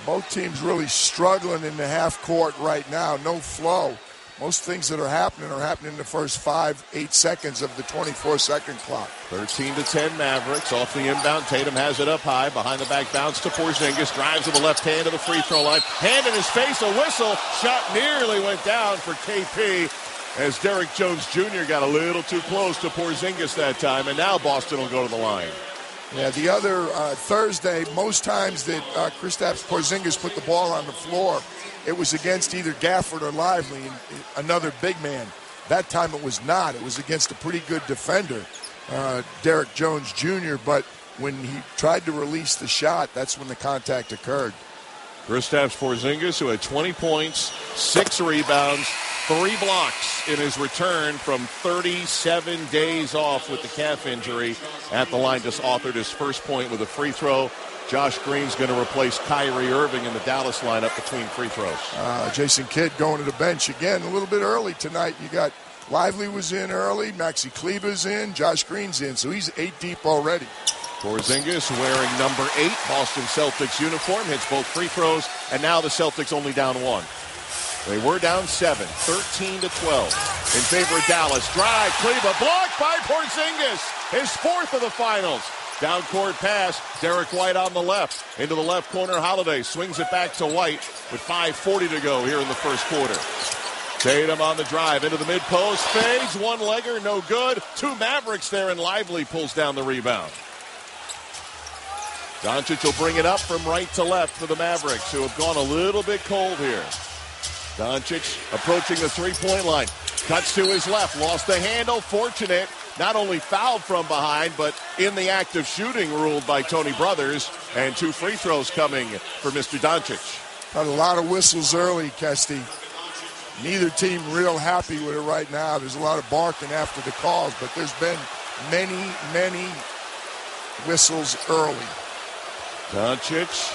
Both teams really struggling in the half court right now. No flow. Most things that are happening in the first 5-8 seconds of the 24-second clock. 13-10 Mavericks off the inbound. Tatum has it up high. Behind the back bounce to Porzingis. Drives with the left hand to the free throw line. Hand in his face, a whistle. Shot nearly went down for KP as Derek Jones Jr. got a little too close to Porzingis that time. And now Boston will go to the line. Yeah, the other Thursday, most times that Kristaps Porzingis put the ball on the floor, it was against either Gafford or Lively, another big man. That time it was not. It was against a pretty good defender, Derek Jones Jr., but when he tried to release the shot, that's when the contact occurred. Kristaps Porzingis, who had 20 points, 6 rebounds, 3 blocks in his return from 37 days off with the calf injury. At the line, just authored his first point with a free throw. Josh Green's going to replace Kyrie Irving in the Dallas lineup between free throws. Jason Kidd going to the bench again a little bit early tonight. You got Lively was in early, Maxi Kleber's in, Josh Green's in, so he's 8 deep already. Porzingis wearing number 8 Boston Celtics uniform, hits both free throws, and now the Celtics only down 1. They were down 7, 13-12 in favor of Dallas. Drive, Kleber blocked by Porzingis, his 4th of the finals. Down court pass, Derek White on the left. Into the left corner, Holiday swings it back to White with 5:40 to go here in the first quarter. Tatum on the drive into the mid-post, fades, 1-legger, no good. 2 Mavericks there, and Lively pulls down the rebound. Doncic will bring it up from right to left for the Mavericks, who have gone a little bit cold here. Doncic approaching the three-point line. Cuts to his left, lost the handle, fortunate. Not only fouled from behind, but in the act of shooting, ruled by Tony Brothers. And 2 free throws coming for Mr. Doncic. Got a lot of whistles early, Kesty. Neither team real happy with it right now. There's a lot of barking after the calls, but there's been many whistles early. Doncic,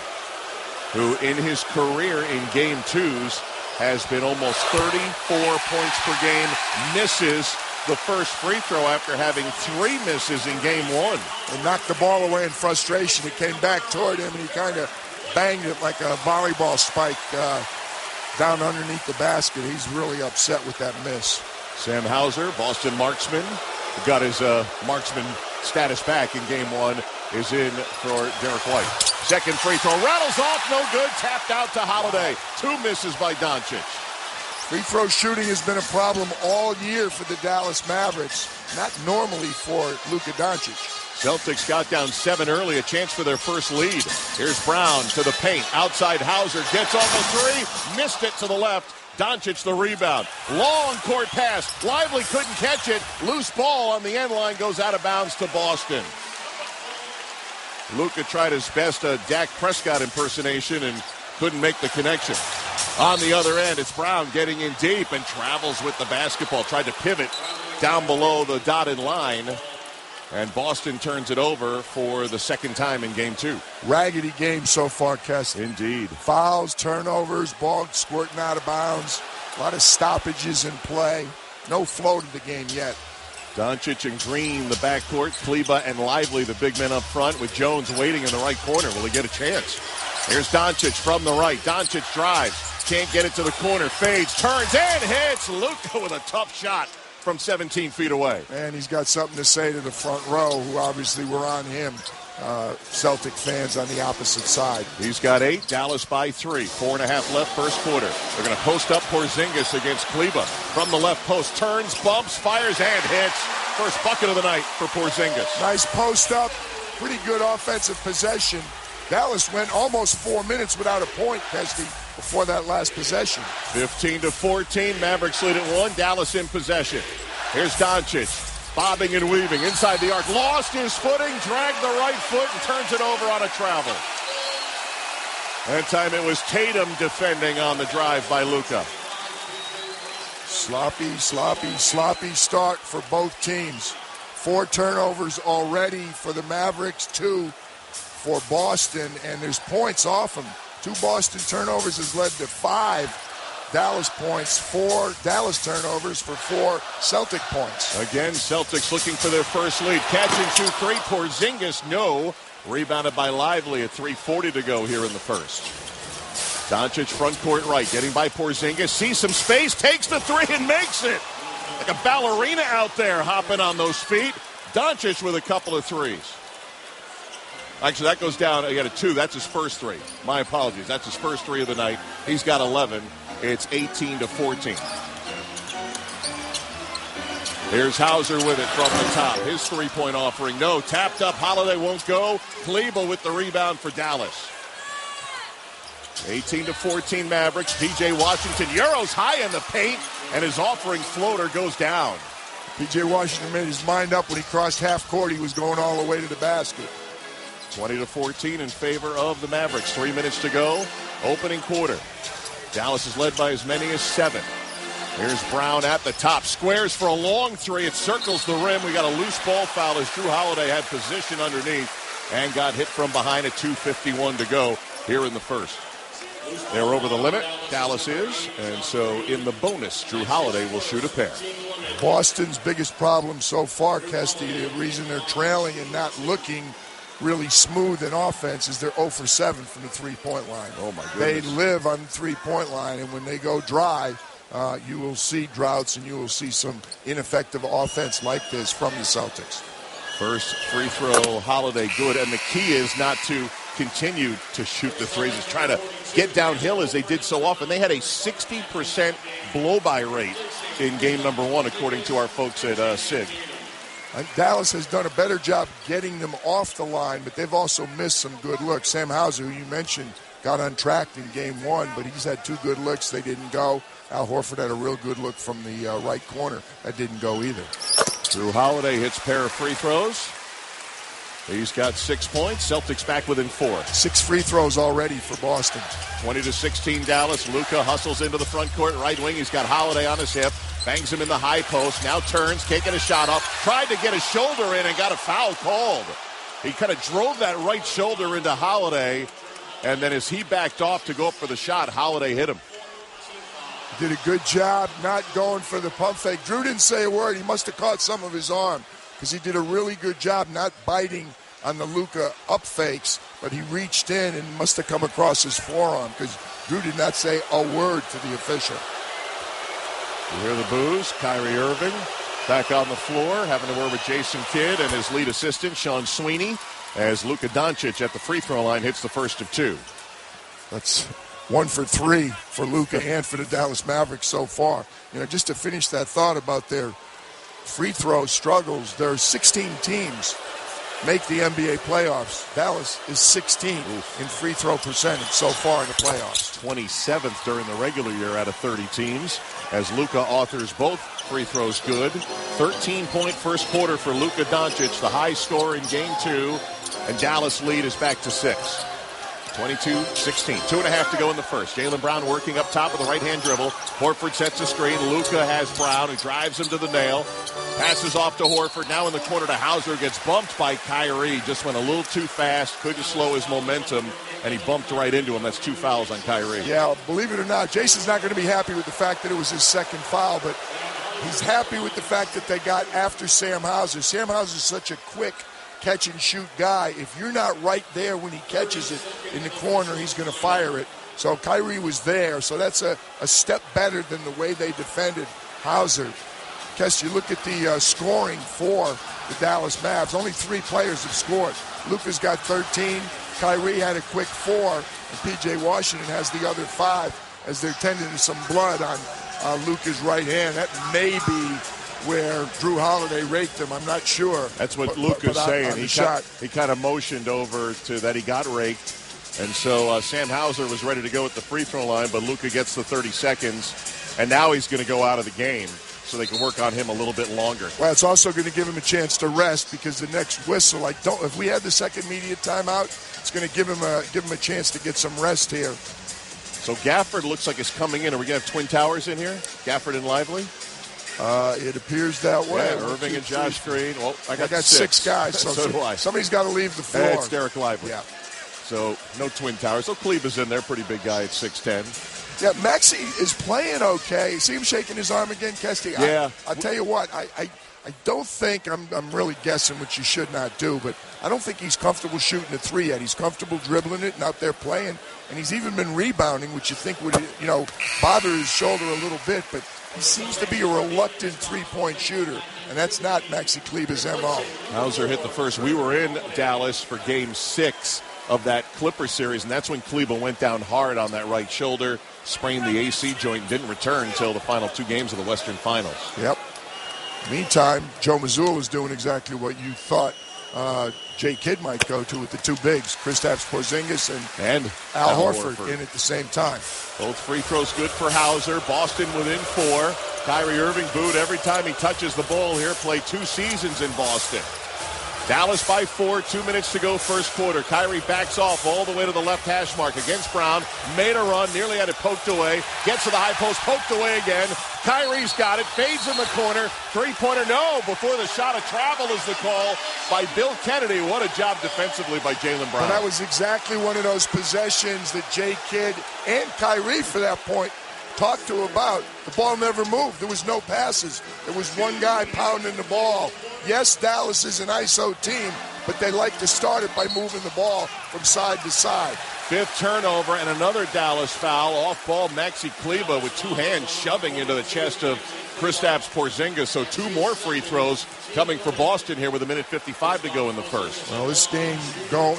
who in his career in game 2s has been almost 34 points per game, misses the first free throw after having 3 misses in game 1. And knocked the ball away in frustration. It came back toward him, and he kind of banged it like a volleyball spike down underneath the basket. He's really upset with that miss. Sam Hauser, Boston marksman, got his marksman status back in game 1, is in for Derek White. Second free throw, rattles off, no good, tapped out to Holiday. 2 misses by Doncic. Free throw shooting has been a problem all year for the Dallas Mavericks, not normally for Luka Doncic. Celtics got down 7 early, a chance for their first lead. Here's Brown to the paint, outside Hauser, gets on the 3, missed it to the left. Doncic the rebound. Long court pass, Lively couldn't catch it. Loose ball on the end line, goes out of bounds to Boston. Luka tried his best Dak Prescott impersonation and couldn't make the connection. On the other end, it's Brown getting in deep and travels with the basketball. Tried to pivot down below the dotted line. And Boston turns it over for the second time in game 2. Raggedy game so far, Kess. Indeed. Fouls, turnovers, ball squirting out of bounds. A lot of stoppages in play. No flow to the game yet. Doncic and Green, the backcourt. Kleba and Lively, the big men up front, with Jones waiting in the right corner. Will he get a chance? Here's Doncic from the right. Doncic drives. Can't get it to the corner. Fades, turns, and hits. Luka with a tough shot from 17 feet away. And he's got something to say to the front row, who obviously were on him. Celtic fans on the opposite side. He's got 8. Dallas by 3. 4.5 left first quarter. They're going to post up Porzingis against Kleba. From the left post, turns, bumps, fires, and hits. First bucket of the night for Porzingis. Nice post up. Pretty good offensive possession. Dallas went almost 4 minutes without a point, Kesty, before that last possession. 15-14. Mavericks lead at 1. Dallas in possession. Here's Doncic. Bobbing and weaving inside the arc. Lost his footing, dragged the right foot, and turns it over on a travel. That time it was Tatum defending on the drive by Luka. Sloppy start for both teams. 4 turnovers already for the Mavericks, 2 for Boston, and there's points off them. 2 Boston turnovers has led to 5 Dallas points, 4 Dallas turnovers for 4 Celtic points. Again, Celtics looking for their first lead. Catch and shoot 3. Porzingis, no. Rebounded by Lively at 3:40 to go here in the first. Doncic front court right, getting by Porzingis. Sees some space, takes the 3 and makes it. Like a ballerina out there hopping on those feet. Doncic with a couple of 3s. Actually, that goes down. He got a 2. That's his first 3. My apologies. That's his first 3 of the night. He's got 11. It's 18-14. Here's Hauser with it from the top. His 3-point offering. No. Tapped up. Holiday won't go. Kleba with the rebound for Dallas. 18-14 Mavericks. P.J. Washington. Euros high in the paint. And his offering floater goes down. P.J. Washington made his mind up when he crossed half court. He was going all the way to the basket. 20-14 in favor of the Mavericks. 3 minutes to go. Opening quarter. Dallas is led by as many as 7. Here's Brown at the top. Squares for a long 3. It circles the rim. We got a loose ball foul as Drew Holiday had position underneath and got hit from behind at 2:51 to go here in the first. They're over the limit. Dallas is. And so in the bonus, Drew Holiday will shoot a pair. Boston's biggest problem so far, Kesty, the reason they're trailing and not looking really smooth in offense is they're 0 for 7 from the 3-point line. Oh, my goodness. They live on the 3-point line, and when they go dry, you will see droughts and you will see some ineffective offense like this from the Celtics. First free throw, Holiday good, and the key is not to continue to shoot the 3s. It's trying to get downhill as they did so often. They had a 60% blow-by rate in game number 1, according to our folks at SIG. Dallas has done a better job getting them off the line, but they've also missed some good looks. Sam Hauser, who you mentioned, got untracked in game one, but he's had 2 good looks. They didn't go. Al Horford had a real good look from the right corner. That didn't go either. Drew Holiday hits pair of free throws. He's got 6 points. Celtics back within 4. 6 free throws already for Boston. 20-16 Dallas. Luka hustles into the front court. Right wing. He's got Holiday on his hip. Bangs him in the high post. Now turns. Can't get a shot up. Tried to get a shoulder in and got a foul called. He kind of drove that right shoulder into Holiday. And then as he backed off to go up for the shot, Holiday hit him. Did a good job not going for the pump fake. Drew didn't say a word. He must have caught some of his arm because he did a really good job not biting on the Luka up fakes, but he reached in and must have come across his forearm because Drew did not say a word to the official. You hear the boos. Kyrie Irving back on the floor, having a word with Jason Kidd and his lead assistant, Sean Sweeney, as Luka Doncic at the free throw line hits the first of 2. That's 1 for 3 for Luka and for the Dallas Mavericks so far. Just to finish that thought about their free throw struggles, there are 16 teams make the NBA playoffs. Dallas is 16 in free throw percentage so far in the playoffs. 27th during the regular year out of 30 teams, as Luka authors both free throws good. 13-point first quarter for Luka Doncic, the high score in game 2, and Dallas lead is back to 6. 22-16. 2.5 to go in the first. Jaylen Brown working up top with a right-hand dribble. Horford sets a screen. Luka has Brown, who drives him to the nail. Passes off to Horford. Now in the corner to Hauser. Gets bumped by Kyrie. Just went a little too fast. Couldn't slow his momentum, and he bumped right into him. That's 2 fouls on Kyrie. Yeah, believe it or not, Jason's not going to be happy with the fact that it was his second foul, but he's happy with the fact that they got after Sam Hauser. Sam Hauser is such a quick catch-and-shoot guy. If you're not right there when he catches it in the corner, he's going to fire it. So Kyrie was there. So that's a step better than the way they defended Hauser. Kess, you look at the scoring for the Dallas Mavs. Only 3 players have scored. Luka's got 13. Kyrie had a quick 4. And P.J. Washington has the other 5 as they're tending to some blood on Luka's right hand. That may be where Drew Holiday raked him. I'm not sure. That's what Luka's saying. He kind of motioned over to that he got raked. And so Sam Hauser was ready to go at the free throw line, but Luka gets the 30 seconds. And now he's going to go out of the game so they can work on him a little bit longer. Well, it's also going to give him a chance to rest because the next whistle, if we had the second media timeout, it's going to give him a chance to get some rest here. So Gafford looks like it's coming in. Are we going to have Twin Towers in here? Gafford and Lively? It appears that way. Yeah, Irving and Josh Green. Well, I got 6 guys. So do I. Somebody's got to leave the floor. It's Derek Lively. Yeah. So no Twin Towers. So Kleber's in there, pretty big guy at 6'10". Yeah, Maxey is playing okay. See him shaking his arm again, Kesty? Yeah. I'll tell you what, I don't think, I'm really guessing, which you should not do, but I don't think he's comfortable shooting a 3 yet. He's comfortable dribbling it and out there playing, and he's even been rebounding, which you think would, bother his shoulder a little bit, but he seems to be a reluctant 3-point shooter, and that's not Maxey Kleber's MO. Hauser hit the first. We were in Dallas for Game 6 of that Clipper series, and that's when Kleber went down hard on that right shoulder, sprained the AC joint, and didn't return until the final 2 games of the Western Finals. Yep. Meantime, Joe Mazzulla is doing exactly what you thought Jay Kidd might go to with the 2 bigs, Kristaps Porzingis and Al Horford in at the same time. Both free throws good for Hauser. Boston within 4. Kyrie Irving booed every time he touches the ball here. Played 2 seasons in Boston. Dallas by 4, 2 minutes to go first quarter. Kyrie backs off all the way to the left hash mark against Brown. Made a run, nearly had it poked away. Gets to the high post, poked away again. Kyrie's got it, fades in the corner. 3-pointer, no, before the shot of travel is the call by Bill Kennedy. What a job defensively by Jaylen Brown. And that was exactly one of those possessions that Jay Kidd and Kyrie, for that point, talked to about. The ball never moved. There was no passes. There was one guy pounding the ball. Yes, Dallas is an ISO team, but they like to start it by moving the ball from side to side. 5th turnover and another Dallas foul. Off ball, Maxey Kleber with 2 hands shoving into the chest of Kristaps Porzingis. So 2 more free throws coming for Boston here with 1:55 to go in the first. Well, this game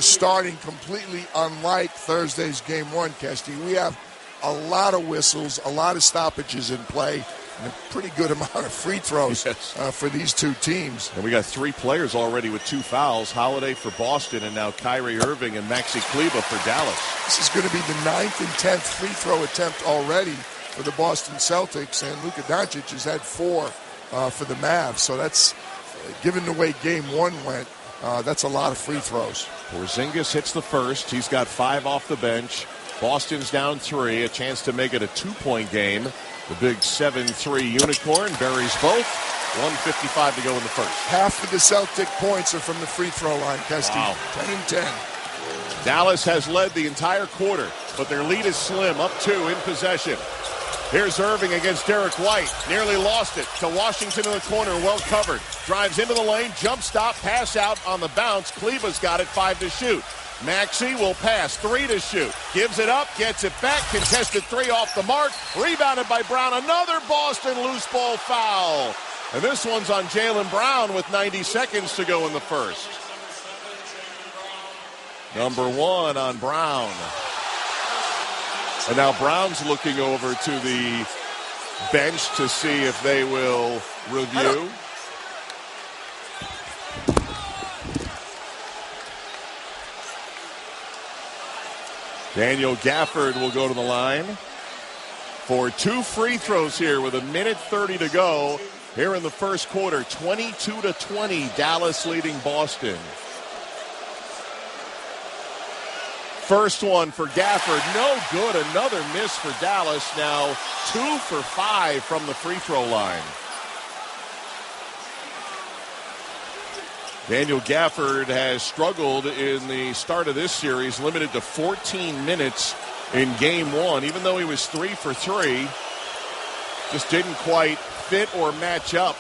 starting completely unlike Thursday's Game 1, Kesty. We have a lot of whistles, a lot of stoppages in play. and a pretty good amount of free throws for these two teams. And we got 3 players already with 2 fouls. Holiday for Boston, and now Kyrie Irving and Maxi Kleber for Dallas. This is going to be the 9th and 10th free throw attempt already for the Boston Celtics, and Luka Doncic has had 4 for the Mavs. So that's, given the way Game 1 went, that's a lot of free throws. Porzingis hits the first. He's got 5 off the bench. Boston's down 3, a chance to make it a 2-point game. The big 7-3 unicorn buries both. 1:55 to go in the first. Half of the Celtic points are from the free throw line, Kesty. Wow. 10 and 10. Dallas has led the entire quarter, but their lead is slim, up 2 in possession. Here's Irving against Derek White. Nearly lost it to Washington in the corner, well covered. Drives into the lane, jump stop, pass out on the bounce. Kleber's got it, 5 to shoot. Maxey will pass, 3 to shoot. Gives it up, gets it back, contested 3 off the mark. Rebounded by Brown, another Boston loose ball foul. And this one's on Jaylen Brown with 90 seconds to go in the first. Number 1 on Brown. And now Brown's looking over to the bench to see if they will review. Daniel Gafford will go to the line for 2 free throws here with 1:30 to go here in the first quarter. 22-20, Dallas leading Boston. First one for Gafford, no good. Another miss for Dallas. Now 2 for 5 from the free throw line. Daniel Gafford has struggled in the start of this series, limited to 14 minutes in Game 1. Even though he was 3 for 3, just didn't quite fit or match up,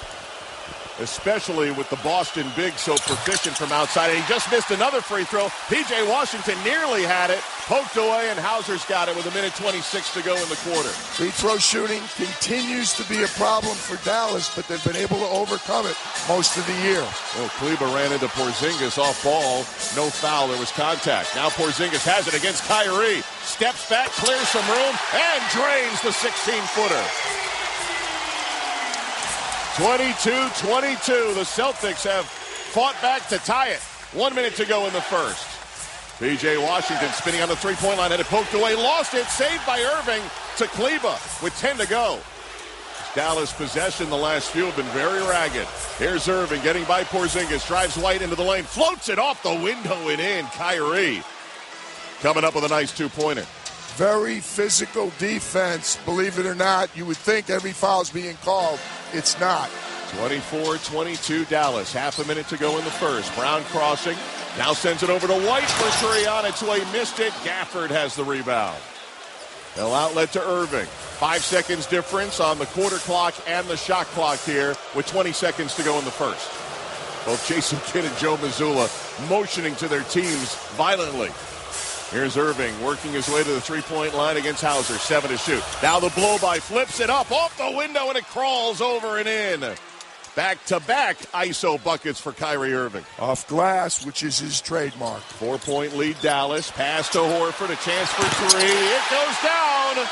especially with the Boston big so proficient from outside. And he just missed another free throw. P.J. Washington nearly had it, poked away, and Hauser's got it with 1:26 to go in the quarter. Free throw shooting continues to be a problem for Dallas, but they've been able to overcome it most of the year. Well, Kleber ran into Porzingis off ball. No foul. There was contact. Now Porzingis has it against Kyrie. Steps back, clears some room, and drains the 16-footer. 22-22. The Celtics have fought back to tie it. 1 minute to go in the first. P.J. Washington spinning on the three-point line, had it poked away, lost it, saved by Irving to Kleber with 10 to go. Dallas possession the last few have been very ragged. Here's Irving getting by Porzingis, drives White into the lane, floats it off the window and in. Kyrie coming up with a nice 2-pointer. Very physical defense, believe it or not. You would think every foul's being called. It's not. 24-22 Dallas. Half a minute to go in the first. Brown crossing. Now sends it over to White for 3 on its way. Missed it. Gafford has the rebound. They'll outlet to Irving. 5 seconds difference on the quarter clock and the shot clock here with 20 seconds to go in the first. Both Jason Kidd and Joe Mazzulla motioning to their teams violently. Here's Irving working his way to the three-point line against Hauser. 7 to shoot. Now the blow-by flips it up off the window and it crawls over and in. Back-to-back ISO buckets for Kyrie Irving. Off glass, which is his trademark. 4-point lead Dallas. Pass to Horford. A chance for 3. It goes down.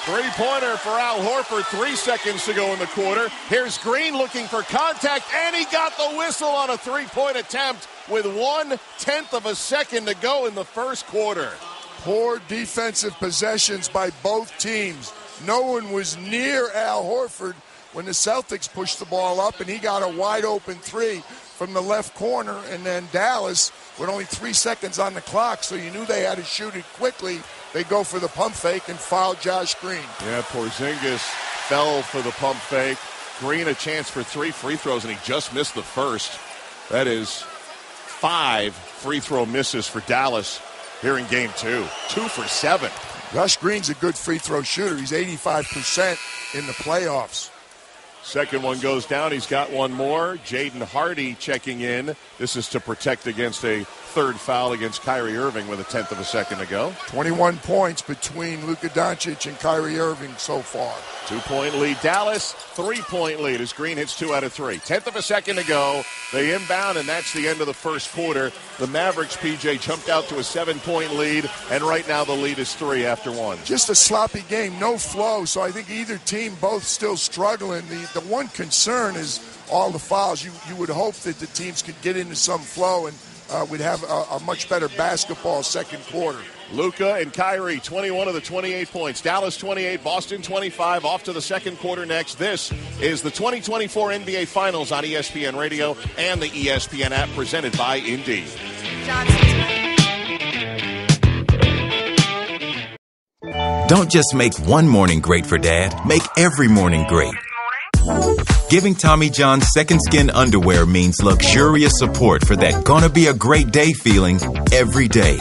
Three-pointer for Al Horford. 3 seconds to go in the quarter. Here's Green looking for contact, and he got the whistle on a three-point attempt with 1/10 of a second to go in the first quarter. Poor defensive possessions by both teams. No one was near Al Horford when the Celtics pushed the ball up, and he got a wide-open 3 from the left corner. And then Dallas, with only 3 seconds on the clock, so you knew they had to shoot it quickly. They go for the pump fake and foul Josh Green. Yeah, Porzingis fell for the pump fake. Green a chance for 3 free throws, and he just missed the first. That is 5 free throw misses for Dallas here in Game 2. 2 for 7. Josh Green's a good free throw shooter. He's 85% in the playoffs. Second one goes down. He's got one more. Jaden Hardy checking in. This is to protect against a third foul against Kyrie Irving with a tenth of a second to go. 21 points between Luka Doncic and Kyrie Irving so far. 2-point lead Dallas, 3-point lead as Green hits 2 out of 3. Tenth of a second to go. They inbound, and that's the end of the first quarter. The Mavericks, PJ, jumped out to a 7-point lead, and right now the lead is 3 after 1. Just a sloppy game, no flow, so I think either team both still struggling. The one concern is all the fouls. You would hope that the teams could get into some flow and we'd have a much better basketball second quarter. Luka and Kyrie, 21 of the 28 points. Dallas 28, Boston 25. Off to the second quarter next. This is the 2024 NBA Finals on ESPN Radio and the ESPN app, presented by Indeed. Don't just make one morning great for Dad. Make every morning great. Giving Tommy John Second Skin underwear means luxurious support for that gonna be a great day feeling every day.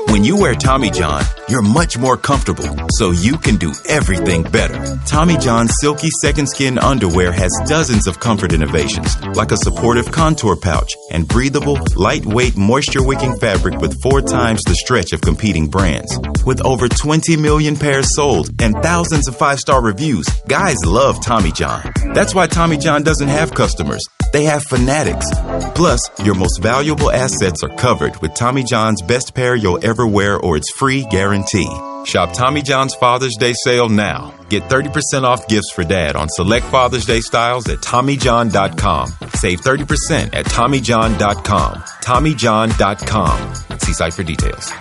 When you wear Tommy John, you're much more comfortable, so you can do everything better. Tommy John Silky Second Skin underwear has dozens of comfort innovations, like a supportive contour pouch and breathable, lightweight, moisture-wicking fabric with 4 times the stretch of competing brands. With over 20 million pairs sold and thousands of 5-star reviews, guys love Tommy John. That's why Tommy John doesn't have customers. They have fanatics. Plus, your most valuable assets are covered with Tommy John's best pair you'll ever wear or its free guarantee. Shop Tommy John's Father's Day sale now. Get 30% off gifts for Dad on select Father's Day styles at TommyJohn.com. Save 30% at TommyJohn.com. TommyJohn.com. See site for details.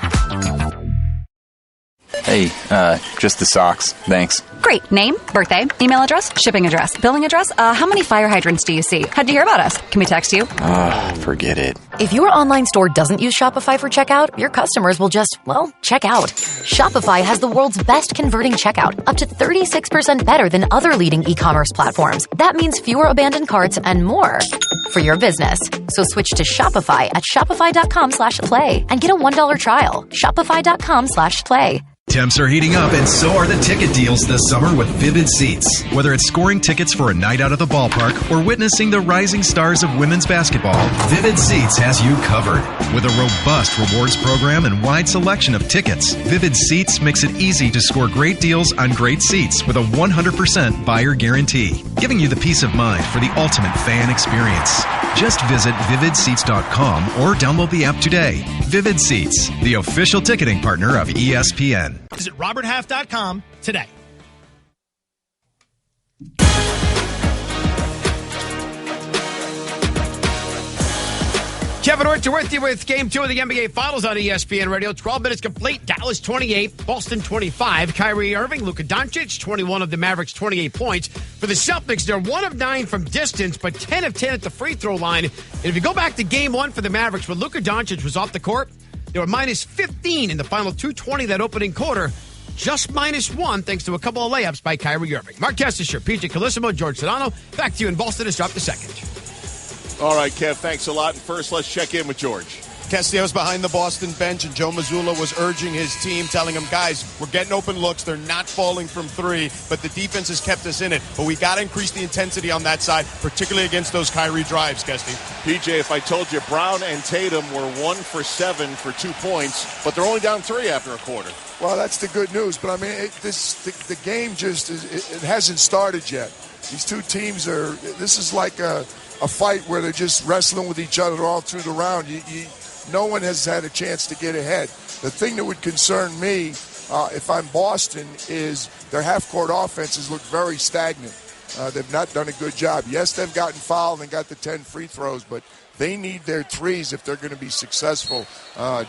Hey, just the socks. Thanks. Great. Name, birthday, email address, shipping address, billing address. How many fire hydrants do you see? How'd you hear about us? Can we text you? Forget it. If your online store doesn't use Shopify for checkout, your customers will just, check out. Shopify has the world's best converting checkout, up to 36% better than other leading e-commerce platforms. That means fewer abandoned carts and more for your business. So switch to Shopify at shopify.com/play and get a $1 trial. Shopify.com/play. Temps are heating up, and so are the ticket deals this summer with Vivid Seats. Whether it's scoring tickets for a night out at the ballpark or witnessing the rising stars of women's basketball, Vivid Seats has you covered. With a robust rewards program and wide selection of tickets, Vivid Seats makes it easy to score great deals on great seats with a 100% buyer guarantee, giving you the peace of mind for the ultimate fan experience. Just visit vividseats.com or download the app today. Vivid Seats, the official ticketing partner of ESPN. Visit roberthalf.com today. Kevin Richard with you with Game 2 of the NBA Finals on ESPN Radio. 12 minutes complete. Dallas 28, Boston 25. Kyrie Irving, Luka Doncic, 21 of the Mavericks, 28 points. For the Celtics, they're 1 of 9 from distance, but 10 of 10 at the free throw line. And if you go back to Game 1 for the Mavericks, when Luka Doncic was off the court, they were minus 15 in the final 2:20 that opening quarter. Just minus 1 thanks to a couple of layups by Kyrie Irving. Mark Kessler, PJ Calissimo, George Sedano. Back to you in Boston to start the second. All right, Kev, thanks a lot. And first, let's check in with George. Castillo's behind the Boston bench, and Joe Mazzulla was urging his team, telling them, guys, we're getting open looks. They're not falling from 3, but the defense has kept us in it. But we got to increase the intensity on that side, particularly against those Kyrie drives, Kesty. PJ, if I told you Brown and Tatum were 1 for 7 for 2 points, but they're only down 3 after a quarter. Well, that's the good news. But, I mean, the game just it hasn't started yet. These two teams this is like a fight where they're just wrestling with each other all through the round. No one has had a chance to get ahead. The thing that would concern me, if I'm Boston, is their half-court offenses look very stagnant. They've not done a good job. Yes, they've gotten fouled and got the 10 free throws, but they need their threes if they're going to be successful.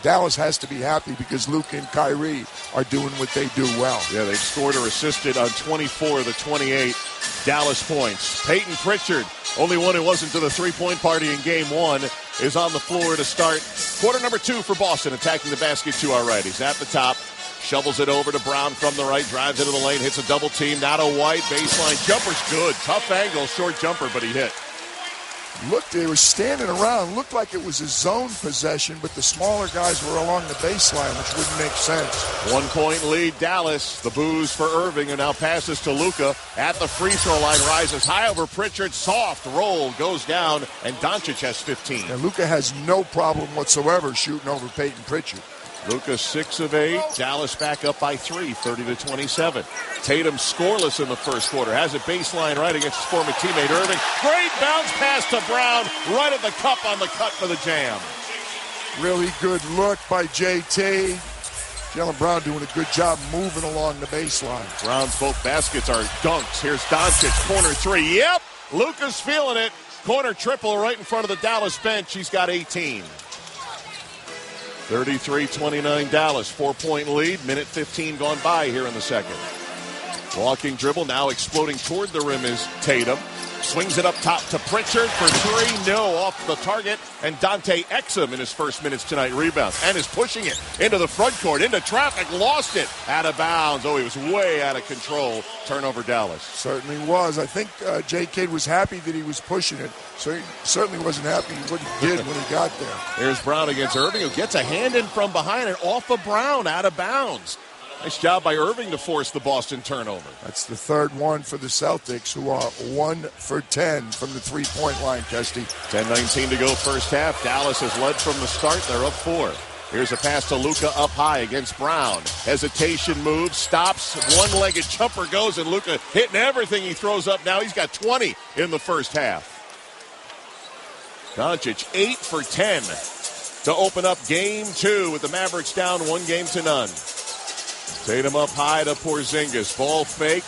Dallas has to be happy because Luka and Kyrie are doing what they do well. Yeah, they've scored or assisted on 24 of the 28 Dallas points. Peyton Pritchard, only one who wasn't to the three-point party in Game 1, is on the floor to start quarter number 2 for Boston, attacking the basket to our right. He's at the top, shovels it over to Brown from the right, drives into the lane, hits a double team. Now to White, baseline jumper's good. Tough angle, short jumper, but he hit. Looked, they were standing around. Looked like it was a zone possession, but the smaller guys were along the baseline, which wouldn't make sense. 1 point lead, Dallas. The booze for Irving, and now passes to Luka at the free throw line. Rises high over Pritchard. Soft roll goes down, and Doncic has 15. And Luka has no problem whatsoever shooting over Peyton Pritchard. Luka 6 of 8. Dallas back up by 3, 30-27. Tatum scoreless in the first quarter. Has it baseline right against his former teammate Irving. Great bounce pass to Brown. Right at the cup on the cut for the jam. Really good look by JT. Jaylen Brown doing a good job moving along the baseline. Brown's both baskets are dunks. Here's Doncic, corner 3. Yep, Luka's feeling it. Corner triple right in front of the Dallas bench. He's got 18. 33-29 Dallas, 4-point lead. Minute 15 gone by here in the second. Walking dribble, now exploding toward the rim is Tatum. Swings it up top to Pritchard for 3. No, off the target. And Dante Exum in his first minutes tonight rebounds. And is pushing it into the front court, into traffic, lost it. Out of bounds. Oh, he was way out of control. Turnover Dallas. Certainly was. I think J.K. was happy that he was pushing it. So he certainly wasn't happy with what he did when he got there. Here's Brown against Irving, who gets a hand in from behind and off of Brown, out of bounds. Nice job by Irving to force the Boston turnover. That's the third one for the Celtics, who are 1 for 10 from the three-point line, Kesty. 10:19 to go first half. Dallas has led from the start. They're up 4. Here's a pass to Luka up high against Brown. Hesitation move, stops, one-legged jumper goes, and Luka hitting everything he throws up now. He's got 20 in the first half. Doncic 8 for 10 to open up game 2 with the Mavericks down 1-0. Tatum up high to Porzingis. Ball fake.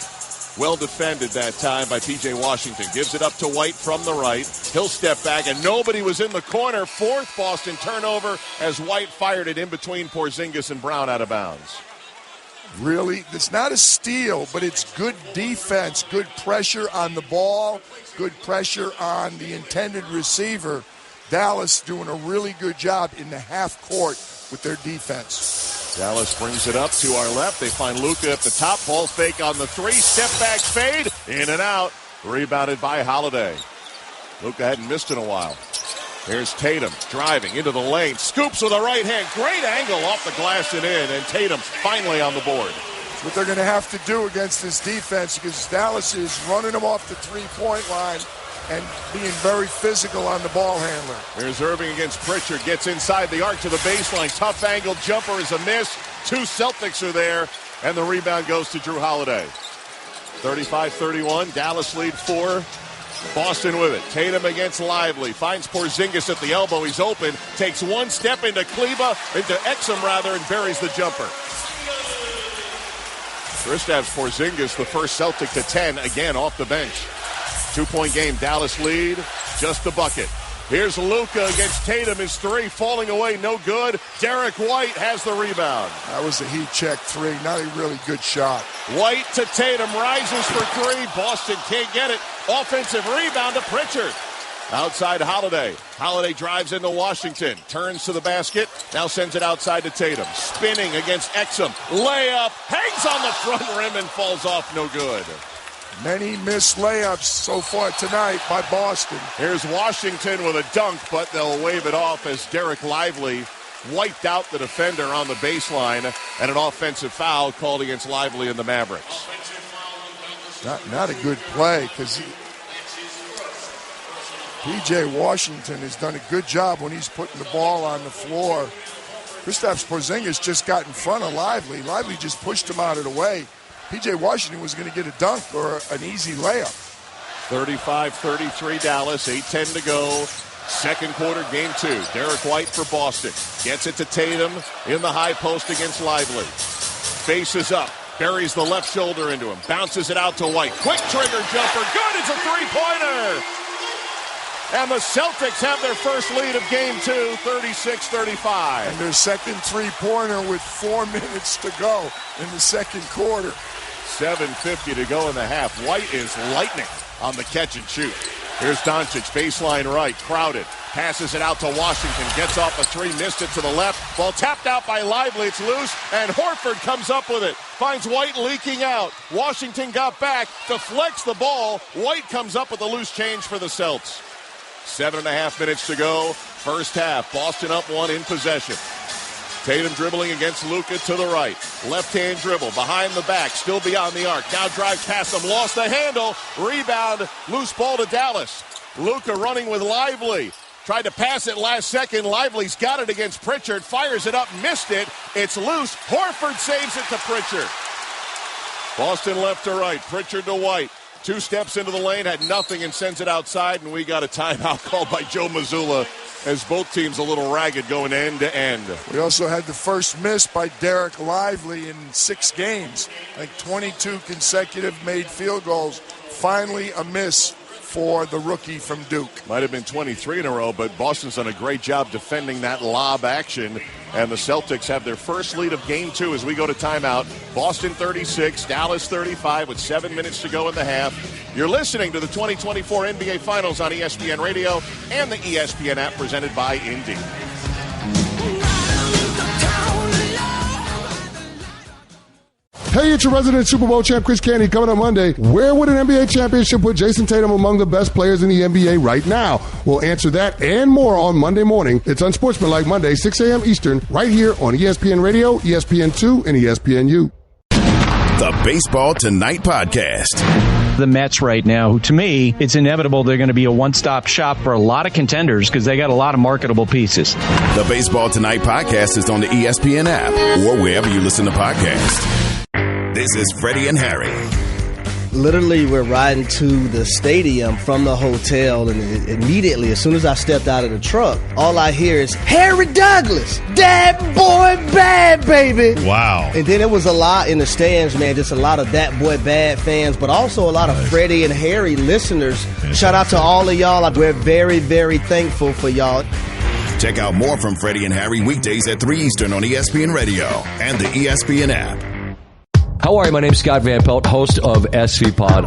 Well defended that time by P.J. Washington. Gives it up to White from the right. He'll step back, and nobody was in the corner. 4th Boston turnover as White fired it in between Porzingis and Brown out of bounds. Really, it's not a steal, but it's good defense, good pressure on the ball, good pressure on the intended receiver. Dallas doing a really good job in the half court with their defense. Dallas brings it up to our left. They find Luka at the top. Ball fake on the 3. Step back fade. In and out. Rebounded by Holiday. Luka hadn't missed in a while. Here's Tatum driving into the lane. Scoops with a right hand. Great angle off the glass and in. And Tatum finally on the board. That's what they're going to have to do against this defense, because Dallas is running them off the three-point line and being very physical on the ball handler. Here's Irving against Pritchard. Gets inside the arc to the baseline. Tough angle jumper is a miss. 2 Celtics are there, and the rebound goes to Drew Holiday. 35-31. Dallas lead 4. Boston with it. Tatum against Lively. Finds Porzingis at the elbow. He's open. Takes one step into Exum and buries the jumper. Kristaps Porzingis, the first Celtic to 10, again off the bench. 2-point game, Dallas lead, just a bucket. Here's Luka against Tatum, his 3 falling away, no good. Derek White has the rebound. That was a heat check 3, not a really good shot. White to Tatum, rises for 3. Boston can't get it. Offensive rebound to Pritchard. Outside Holiday. Holiday drives into Washington, turns to the basket, now sends it outside to Tatum. Spinning against Exum, layup, hangs on the front rim and falls off, no good. Many missed layups so far tonight by Boston. Here's Washington with a dunk, but they'll wave it off as Derek Lively wiped out the defender on the baseline, and an offensive foul called against Lively and the Mavericks. Not a good play, because P.J. Washington has done a good job when he's putting the ball on the floor. Kristaps Porzingis just got in front of Lively. Lively just pushed him out of the way. P.J. Washington was going to get a dunk or an easy layup. 35-33 Dallas, 8:10 to go. Second quarter, game 2. Derek White for Boston. Gets it to Tatum in the high post against Lively. Faces up, buries the left shoulder into him. Bounces it out to White. Quick trigger jumper. Good, it's a 3-pointer. And the Celtics have their first lead of game 2, 36-35. And their second 3-pointer with 4 minutes to go in the second quarter. 7:50 to go in the half. White is lightning on the catch and shoot. Here's Doncic, baseline right, crowded. Passes it out to Washington, gets off a 3, missed it to the left. Ball tapped out by Lively, it's loose, and Horford comes up with it. Finds White leaking out. Washington got back, deflects the ball. White comes up with a loose change for the Celts. 7.5 minutes to go. First half. Boston up 1 in possession. Tatum dribbling against Luka to the right. Left-hand dribble. Behind the back. Still beyond the arc. Now drives past him. Lost the handle. Rebound. Loose ball to Dallas. Luka running with Lively. Tried to pass it last second. Lively's got it against Pritchard. Fires it up. Missed it. It's loose. Horford saves it to Pritchard. Boston left to right. Pritchard to White. 2 steps into the lane. Had nothing and sends it outside. And we got a timeout called by Joe Mazzulla as both teams a little ragged going end to end. We also had the first miss by Derek Lively in 6 games. Like 22 consecutive made field goals. Finally a miss for the rookie from Duke. Might have been 23 in a row, but Boston's done a great job defending that lob action. And the Celtics have their first lead of Game 2 as we go to timeout. Boston 36, Dallas 35 with 7 minutes to go in the half. You're listening to the 2024 NBA Finals on ESPN Radio and the ESPN app presented by Indy. Hey, it's your resident Super Bowl champ, Chris Candy, coming up Monday. Where would an NBA championship put Jason Tatum among the best players in the NBA right now? We'll answer that and more on Monday morning. It's Unsportsmanlike Monday, 6 a.m. Eastern, right here on ESPN Radio, ESPN2, and ESPNU. The Baseball Tonight Podcast. The Mets right now, to me, it's inevitable they're going to be a one-stop shop for a lot of contenders because they got a lot of marketable pieces. The Baseball Tonight Podcast is on the ESPN app or wherever you listen to podcasts. This is Freddie and Harry. Literally, we're riding to the stadium from the hotel, and immediately, as soon as I stepped out of the truck, all I hear is, Harry Douglas, that boy bad, baby. Wow. And then it was a lot in the stands, man, just a lot of that boy bad fans, but also a lot of Freddie and Harry listeners. Shout out to all of y'all. We're very, very thankful for y'all. Check out more from Freddie and Harry weekdays at 3 Eastern on ESPN Radio and the ESPN app. How are you? My name's Scott Van Pelt, host of SV Pod,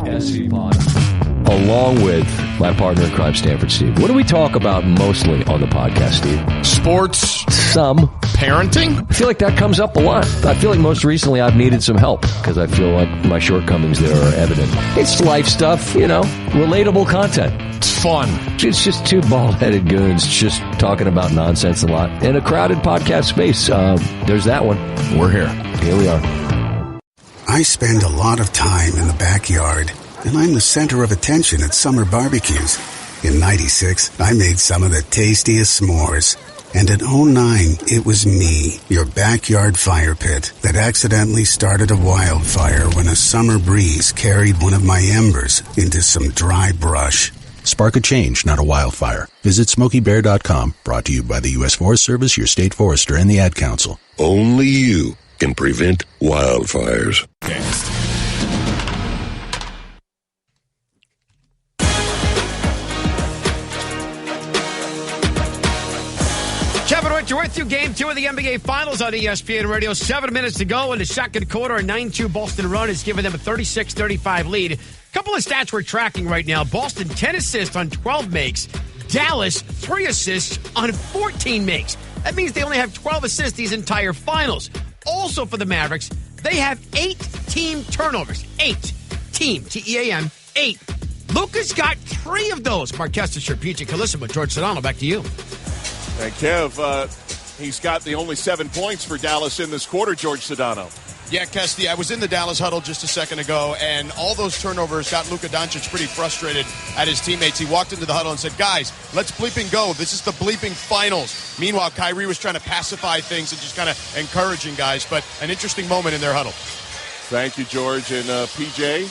along with my partner in crime, Stanford Steve. What do we talk about mostly on the podcast, Steve? Sports. Some. Parenting? I feel like that comes up a lot. I feel like most recently I've needed some help because I feel like my shortcomings there are evident. It's life stuff, relatable content. It's fun. It's just 2 bald-headed goons just talking about nonsense a lot. In a crowded podcast space, there's that one. We're here. Here we are. I spend a lot of time in the backyard, and I'm the center of attention at summer barbecues. In '96, I made some of the tastiest s'mores. And in '09, it was me, your backyard fire pit, that accidentally started a wildfire when a summer breeze carried one of my embers into some dry brush. Spark a change, not a wildfire. Visit SmokeyBear.com, brought to you by the U.S. Forest Service, your state forester, and the Ad Council. Only you can prevent wildfires. Kevin Richard with you. Game 2 of the NBA Finals on ESPN Radio. 7 minutes to go in the second quarter. A 9-2 Boston run has given them a 36-35 lead. Couple of stats we're tracking right now. Boston, 10 assists on 12 makes. Dallas, 3 assists on 14 makes. That means they only have 12 assists these entire finals. Also for the Mavericks, they have 8 team turnovers. 8. Team, T-E-A-M, 8. Luka's got 3 of those. Marquez to PJ Carlissimo, George Sedano, back to you. And Kev, he's got the only 7 points for Dallas in this quarter, George Sedano. Yeah, Kesty, I was in the Dallas huddle just a second ago, and all those turnovers got Luka Doncic pretty frustrated at his teammates. He walked into the huddle and said, guys, let's bleeping go. This is the bleeping finals. Meanwhile, Kyrie was trying to pacify things and just kind of encouraging guys, but an interesting moment in their huddle. Thank you, George. And PJ,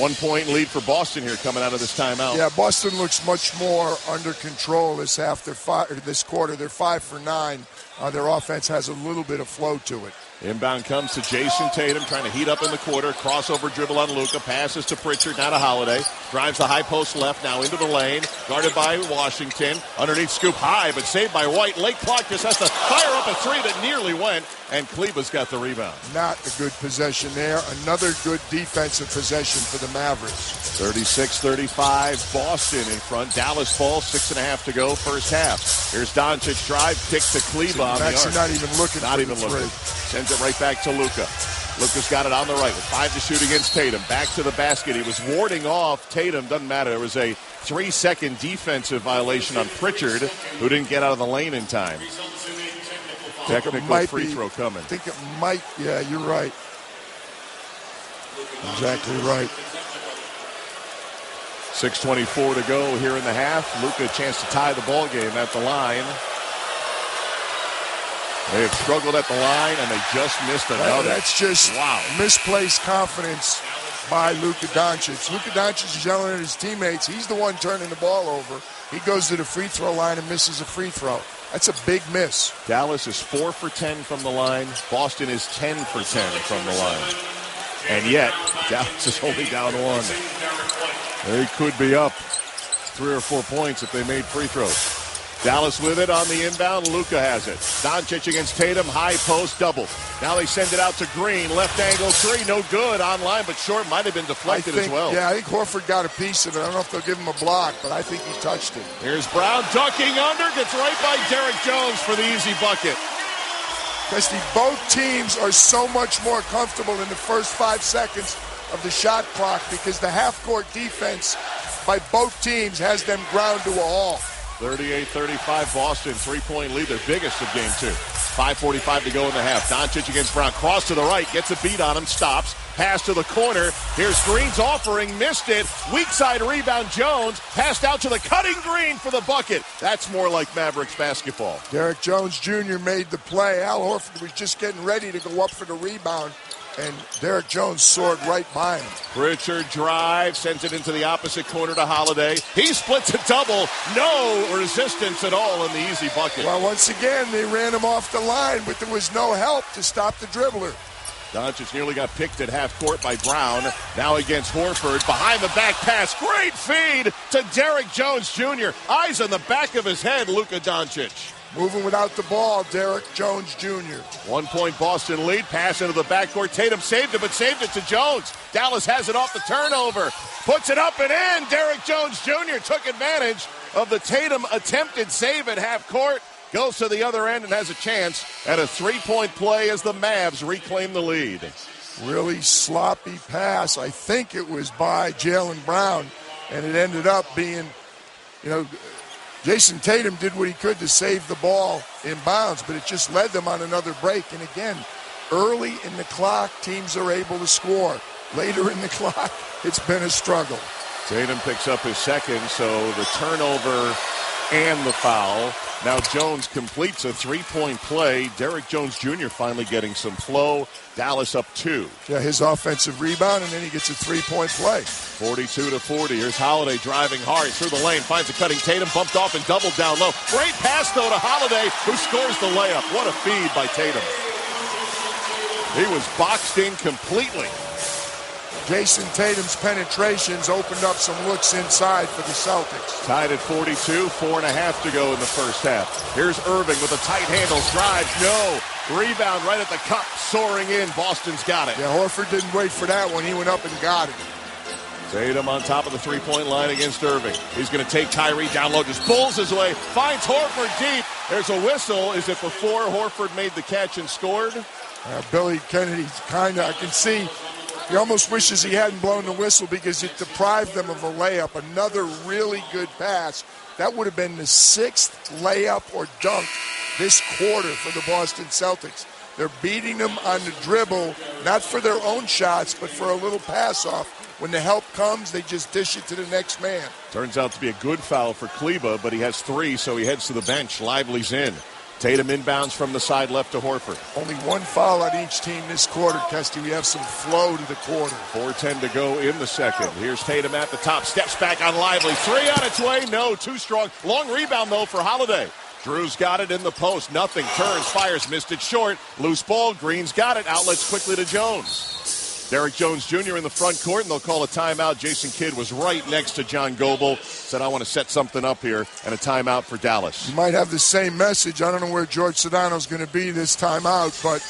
1 point lead for Boston here coming out of this timeout. Yeah, Boston looks much more under control this this quarter. They're 5 for 9. Their offense has a little bit of flow to it. Inbound comes to Jason Tatum, trying to heat up in the quarter. Crossover dribble on Luka. Passes to Pritchard, now to Holiday. Drives the high post left, now into the lane. Guarded by Washington. Underneath, scoop high, but saved by White. Lake Clark just has to fire up a 3 that nearly went, and Kleba's got the rebound. Not a good possession there. Another good defensive possession for the Mavericks. 36-35, Boston in front. Dallas falls, 6.5 to go, first half. Here's Doncic drive, kick to Kleba on the arc. Not even looking. Not even looking. Sends it right back to Luka. Luka's got it on the right with 5 to shoot against Tatum. Back to the basket. He was warding off Tatum. Doesn't matter. There was a 3-second defensive violation on Pritchard, who didn't get out of the lane in time. Technical free throw coming. I think it might. Yeah, you're right. Exactly right. 6:24 to go here in the half. Luka a chance to tie the ball game at the line. They have struggled at the line, and they just missed another. That's just misplaced confidence by Luka Doncic. Luka Doncic is yelling at his teammates. He's the one turning the ball over. He goes to the free throw line and misses a free throw. That's a big miss. Dallas is 4 for 10 from the line. Boston is 10 for 10 from the line. And yet, Dallas is only down 1. They could be up 3 or 4 points if they made free throws. Dallas with it on the inbound. Luka has it. Doncic against Tatum. High post double. Now they send it out to Green. Left angle three. No good online, but short might have been deflected as well. Yeah, I think Horford got a piece of it. I don't know if they'll give him a block, but I think he touched it. Here's Brown ducking under. Gets right by Derek Jones for the easy bucket. Christy, both teams are so much more comfortable in the first 5 seconds of the shot clock because the half-court defense by both teams has them ground to a halt. 38-35 Boston, 3-point lead, their biggest of game 2. 5:45 to go in the half. Doncic against Brown, cross to the right, gets a beat on him, stops, pass to the corner. Here's Green's offering, missed it. Weak side rebound, Jones, passed out to the cutting Green for the bucket. That's more like Mavericks basketball. Derek Jones Jr. made the play. Al Horford was just getting ready to go up for the rebound, and Derek Jones soared right by him. Pritchard drives, sends it into the opposite corner to Holiday. He splits a double. No resistance at all in the easy bucket. Well, once again, they ran him off the line, but there was no help to stop the dribbler. Doncic nearly got picked at half court by Brown. Now against Horford. Behind the back pass. Great feed to Derek Jones Jr. Eyes on the back of his head, Luka Doncic. Moving without the ball, Derek Jones Jr. 1 point Boston lead. Pass into the backcourt. Tatum saved it, but saved it to Jones. Dallas has it off the turnover. Puts it up and in. Derek Jones Jr. took advantage of the Tatum attempted save at half court. Goes to the other end and has a chance at a 3-point play as the Mavs reclaim the lead. Really sloppy pass. I think it was by Jaylen Brown, and it ended up being, Jason Tatum did what he could to save the ball in bounds, but it just led them on another break. And again, early in the clock, teams are able to score. Later in the clock, it's been a struggle. Tatum picks up his second, so the turnover and the foul. Now Jones completes a 3-point play. Derek Jones Jr. finally getting some flow. Dallas up 2. Yeah, his offensive rebound, and then he gets a 3-point play. 42-40. Here's Holiday driving hard through the lane. Finds a cutting Tatum. Bumped off and doubled down low. Great pass, though, to Holiday, who scores the layup. What a feed by Tatum. He was boxed in completely. Jason Tatum's penetrations opened up some looks inside for the Celtics. Tied at 42, 4.5 to go in the first half. Here's Irving with a tight handle drive. No. Rebound right at the cup, soaring in. Boston's got it. Yeah, Horford didn't wait for that one. He went up and got it. Tatum on top of the 3-point line against Irving. He's going to take Tyree down low, just pulls his way, finds Horford deep. There's a whistle. Is it before Horford made the catch and scored? Billy Kennedy I can see, he almost wishes he hadn't blown the whistle because it deprived them of a layup. Another really good pass. That would have been the 6th layup or dunk this quarter for the Boston Celtics. They're beating them on the dribble, not for their own shots, but for a little pass-off. When the help comes, they just dish it to the next man. Turns out to be a good foul for Kleba, but he has 3, so he heads to the bench. Lively's in. Tatum inbounds from the side left to Horford. Only 1 foul on each team this quarter, Kesty. We have some flow to the quarter. 4:10 to go in the second. Here's Tatum at the top, steps back on Lively. 3 on its way, no, too strong. Long rebound, though, for Holiday. Drew's got it in the post, nothing, turns, fires, missed it short. Loose ball, Green's got it, outlets quickly to Jones. Derek Jones Jr. in the front court, and they'll call a timeout. Jason Kidd was right next to John Goebel, said, I want to set something up here, and a timeout for Dallas. You might have the same message. I don't know where George Sedano's going to be this timeout, but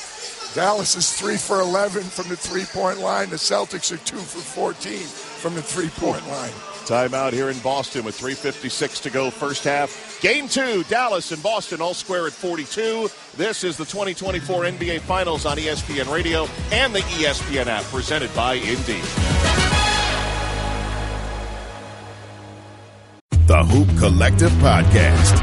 Dallas is 3 for 11 from the 3-point line. The Celtics are 2 for 14 from the 3-point line. Timeout here in Boston with 3:56 to go first half. Game 2, Dallas and Boston all square at 42. This is the 2024 NBA Finals on ESPN Radio and the ESPN app, presented by Indeed. The Hoop Collective Podcast.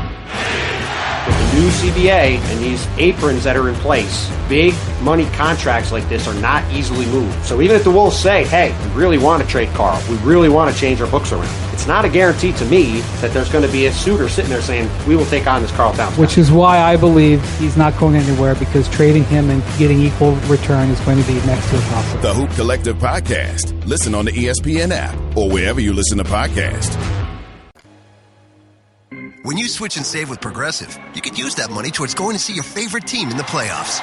With the new CBA and these aprons that are in place, big money contracts like this are not easily moved. So even if the Wolves say, hey, we really want to trade Carl, we really want to change our books around, it's not a guarantee to me that there's going to be a suitor sitting there saying, we will take on this Karl Towns. Which is why I believe he's not going anywhere, because trading him and getting equal return is going to be next to impossible. The Hoop Collective Podcast. Listen on the ESPN app or wherever you listen to podcasts. When you switch and save with Progressive, you could use that money towards going to see your favorite team in the playoffs.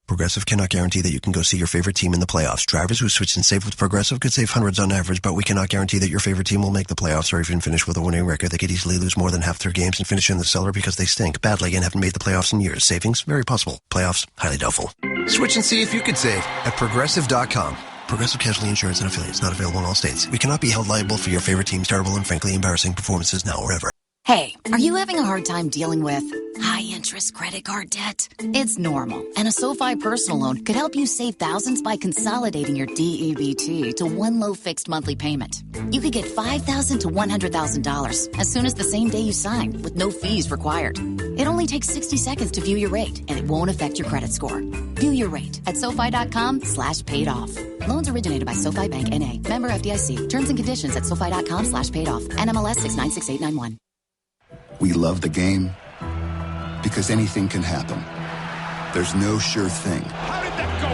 Progressive cannot guarantee that you can go see your favorite team in the playoffs. Drivers who switch and save with Progressive could save hundreds on average, but we cannot guarantee that your favorite team will make the playoffs or even finish with a winning record. They could easily lose more than half their games and finish in the cellar because they stink badly and haven't made the playoffs in years. Savings? Very possible. Playoffs? Highly doubtful. Switch and see if you could save at Progressive.com. Progressive Casualty Insurance and Affiliates. Not available in all states. We cannot be held liable for your favorite team's terrible and frankly embarrassing performances now or ever. Hey, are you having a hard time dealing with high-interest credit card debt? It's normal, and a SoFi personal loan could help you save thousands by consolidating your DEBT to one low fixed monthly payment. You could get $5,000 to $100,000 as soon as the same day you sign, with no fees required. It only takes 60 seconds to view your rate, and it won't affect your credit score. View your rate at SoFi.com/paid-off. Loans originated by SoFi Bank N.A. Member FDIC. Terms and conditions at SoFi.com/paid-off. NMLS 696891. We love the game because anything can happen. There's no sure thing. How did that go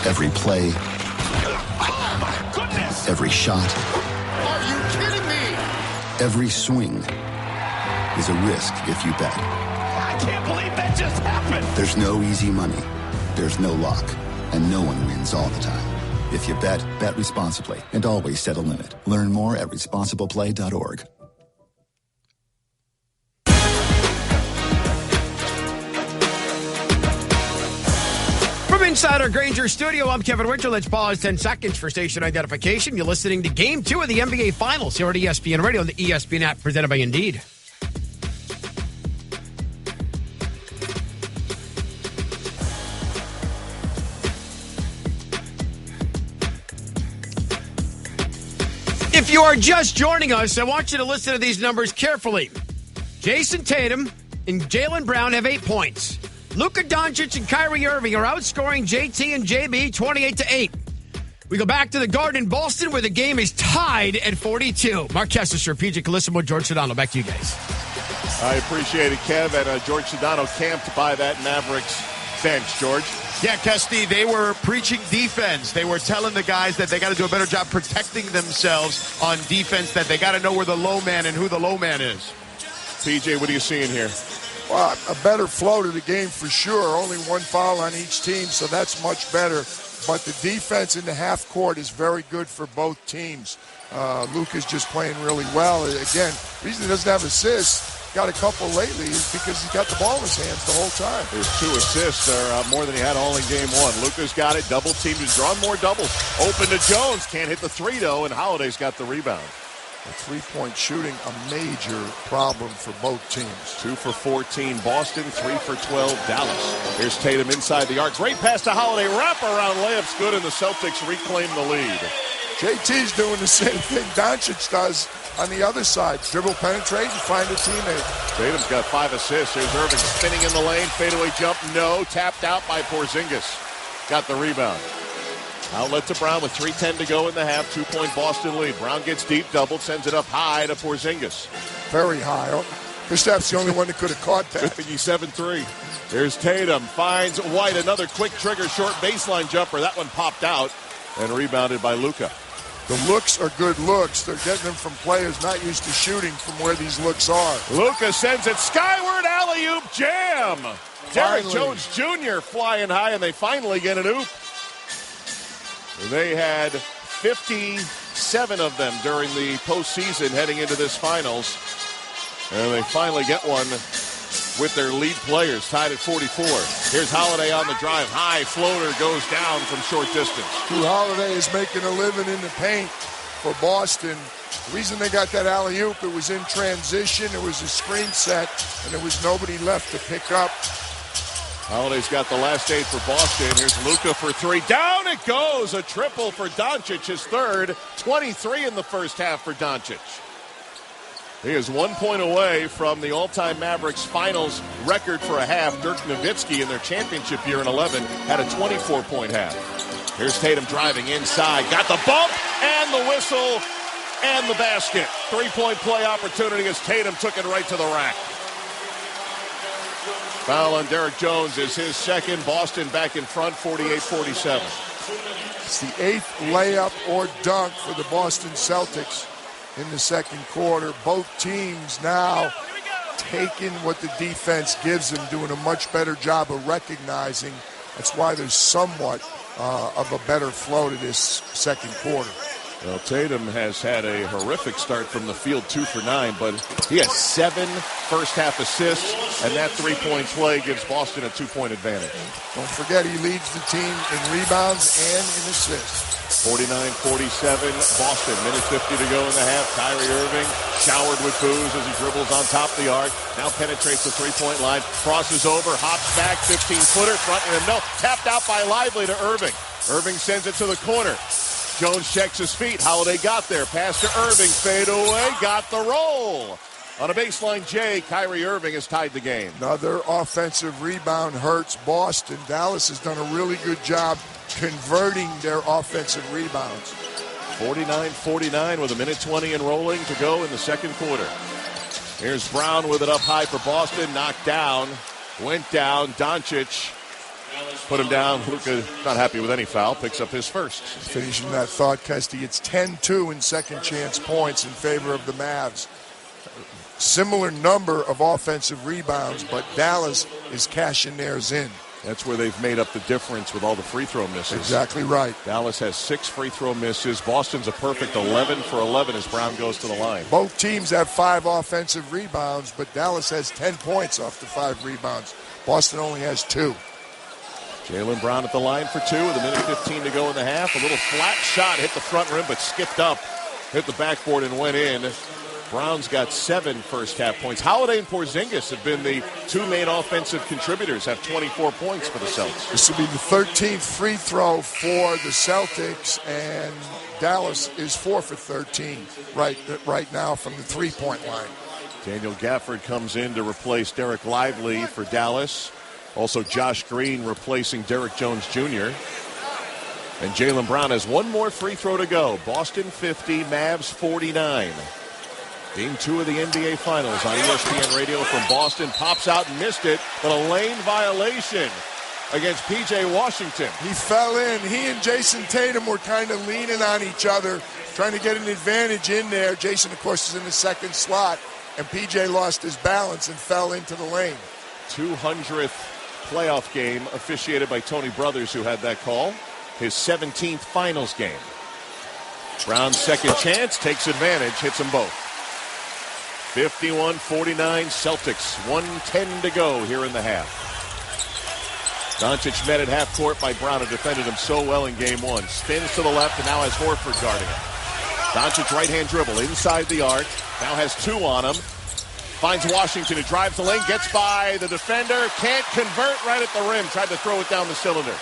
in? Every play, Oh, my goodness! every shot, Are you kidding me? every swing is a risk if you bet. I can't believe that just happened. There's no easy money. There's no luck. And no one wins all the time. If you bet, bet responsibly and always set a limit. Learn more at responsibleplay.org. From inside our Granger studio, I'm Kevin Winter. Let's pause 10 seconds for station identification. You're listening to Game 2 of the NBA Finals here at ESPN Radio and the ESPN app presented by Indeed. If you are just joining us, I want you to listen to these numbers carefully. Jason Tatum and Jaylen Brown have 8 points. Luka Doncic and Kyrie Irving are outscoring JT and JB 28-8. We go back to the Garden in Boston where the game is tied at 42. Mark Kessler, PJ Carlissimo, George Sedano. Back to you guys. I appreciate it, Kev. And George Sedano camped by that Mavericks bench, George. Yeah, Kesty, they were preaching defense. They were telling the guys that they got to do a better job protecting themselves on defense, that they got to know where the low man and who the low man is. PJ, what are you seeing here? Well, a better flow to the game for sure. Only one foul on each team, so that's much better. But the defense in the half court is very good for both teams. Luka's just playing really well. Again, the reason he doesn't have assists, got a couple lately, is because he's got the ball in his hands the whole time. His 2 assists are more than he had all in game 1. Luka's got it, double teamed, and drawn more doubles. Open to Jones, can't hit the 3 though, and Holiday's got the rebound. The three-point shooting, a major problem for both teams. 2 for 14, Boston, 3 for 12, Dallas. Here's Tatum inside the arc. Great pass to Holiday, wraparound layup's good, and the Celtics reclaim the lead. JT's doing the same thing Doncic does on the other side. Dribble, penetrate, and find a teammate. Tatum's got 5 assists. Here's Irving spinning in the lane. Fadeaway jump, no. Tapped out by Porzingis. Got the rebound. Outlet to Brown with 3:10 to go in the half. 2-point Boston lead. Brown gets deep, doubled, sends it up high to Porzingis. Very high. Kristaps the only one that could have caught that. Good thing he's 7-3. Here's Tatum. Finds White. Another quick trigger, short baseline jumper. That one popped out and rebounded by Luka. The looks are good looks. They're getting them from players not used to shooting from where these looks are. Luka sends it skyward. Alley-oop jam. Derrick Jones Jr. flying high, and they finally get an oop. They had 57 of them during the postseason heading into this finals. And they finally get one with their lead players, tied at 44. Here's Holiday on the drive. High floater goes down from short distance. Drew Holiday is making a living in the paint for Boston. The reason they got that alley-oop, it was in transition, it was a screen set, and there was nobody left to pick up. Holiday's got the last 8 for Boston. Here's Luka for 3. Down it goes. A triple for Doncic, his third. 23 in the first half for Doncic. He is 1 point away from the all-time Mavericks finals record for a half. Dirk Nowitzki in their championship year in 11 had a 24-point half. Here's Tatum driving inside. Got the bump and the whistle and the basket. 3-point play opportunity as Tatum took it right to the rack. Foul on Derek Jones is his second. Boston back in front, 48-47. It's the 8th layup or dunk for the Boston Celtics in the second quarter. Both teams now taking what the defense gives them, doing a much better job of recognizing. That's why there's somewhat of a better flow to this second quarter. Well, Tatum has had a horrific start from the field, 2 for 9, but he has 7 first-half assists, and that 3-point play gives Boston a 2-point advantage. Don't forget, he leads the team in rebounds and in assists. 49-47, Boston, minute 50 to go in the half. Kyrie Irving showered with boos as he dribbles on top of the arc. Now penetrates the 3-point line, crosses over, hops back, 15-footer, front and no, tapped out by Lively to Irving. Irving sends it to the corner. Jones checks his feet. Holiday got there. Pass to Irving. Fade away. Got the roll. On a baseline J, Kyrie Irving has tied the game. Another offensive rebound hurts Boston. Dallas has done a really good job converting their offensive rebounds. 49-49 with a minute 20 and rolling to go in the second quarter. Here's Brown with it up high for Boston. Knocked down. Went down. Doncic put him down. Luka not happy with any foul. Picks up his first. Finishing that thought, Kesty, it's 10-2 in second chance points in favor of the Mavs. Similar number of offensive rebounds, but Dallas is cashing theirs in. That's where they've made up the difference with all the free throw misses. Exactly right. Dallas has 6 free throw misses. Boston's a perfect 11 for 11 as Brown goes to the line. Both teams have 5 offensive rebounds, but Dallas has 10 points off the 5 rebounds. Boston only has 2. Jaylen Brown at the line for 2 with a minute 15 to go in the half. A little flat shot hit the front rim but skipped up, hit the backboard and went in. Brown's got 7 first-half points. Holiday and Porzingis have been the 2 main offensive contributors, have 24 points for the Celtics. This will be the 13th free throw for the Celtics, and Dallas is 4 for 13 right now from the 3-point line. Daniel Gafford comes in to replace Derek Lively for Dallas. Also Josh Green replacing Derek Jones Jr. And Jaylen Brown has 1 more free throw to go. Boston 50, Mavs 49. Game 2 of the NBA Finals on ESPN Radio from Boston. Pops out and missed it, but a lane violation against P.J. Washington. He fell in. He and Jason Tatum were kind of leaning on each other, trying to get an advantage in there. Jason, of course, is in the second slot, and P.J. lost his balance and fell into the lane. 200th playoff game officiated by Tony Brothers, who had that call. His 17th finals game. Brown's second chance, takes advantage, hits them both. 51-49 Celtics, 1:10 to go here in the half. Doncic met at half court by Brown, who defended him so well in game 1. Spins to the left and now has Horford guarding him. Doncic right-hand dribble inside the arc, now has 2 on him. Finds Washington, who drives the lane, gets by the defender, can't convert right at the rim, tried to throw it down the cylinder.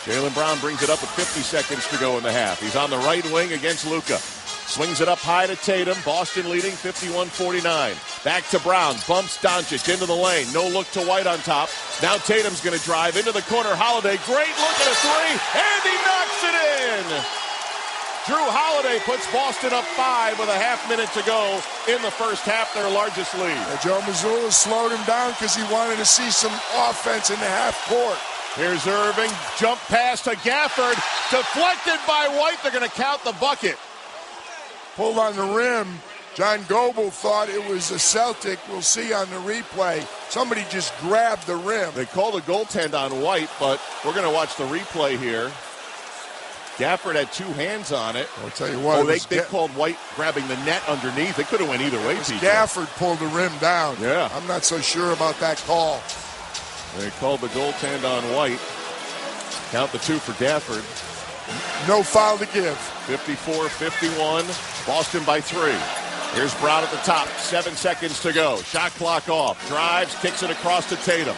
Jaylen Brown brings it up with 50 seconds to go in the half. He's on the right wing against Luka. Swings it up high to Tatum. Boston leading 51-49. Back to Brown. Bumps Doncic into the lane. No look to White on top. Now Tatum's going to drive into the corner. Holiday, great look at a 3, and he knocks it in. Drew Holiday puts Boston up 5 with a half minute to go in the first half, their largest lead. Joe Mazzulla slowed him down because he wanted to see some offense in the half court. Here's Irving. Jump pass to Gafford. Deflected by White. They're going to count the bucket. Pulled on the rim. John Goebel thought it was a Celtic. We'll see on the replay. Somebody just grabbed the rim. They called a goaltend on White, but we're going to watch the replay here. Gafford had 2 hands on it. I'll tell you what. They called White grabbing the net underneath. It could have went either way, PJ. Gafford pulled the rim down. Yeah. I'm not so sure about that call. They called the goaltend on White. Count the 2 for Gafford. No foul to give. 54-51. Boston by 3. Here's Brown at the top. 7 seconds to go. Shot clock off. Drives, kicks it across to Tatum.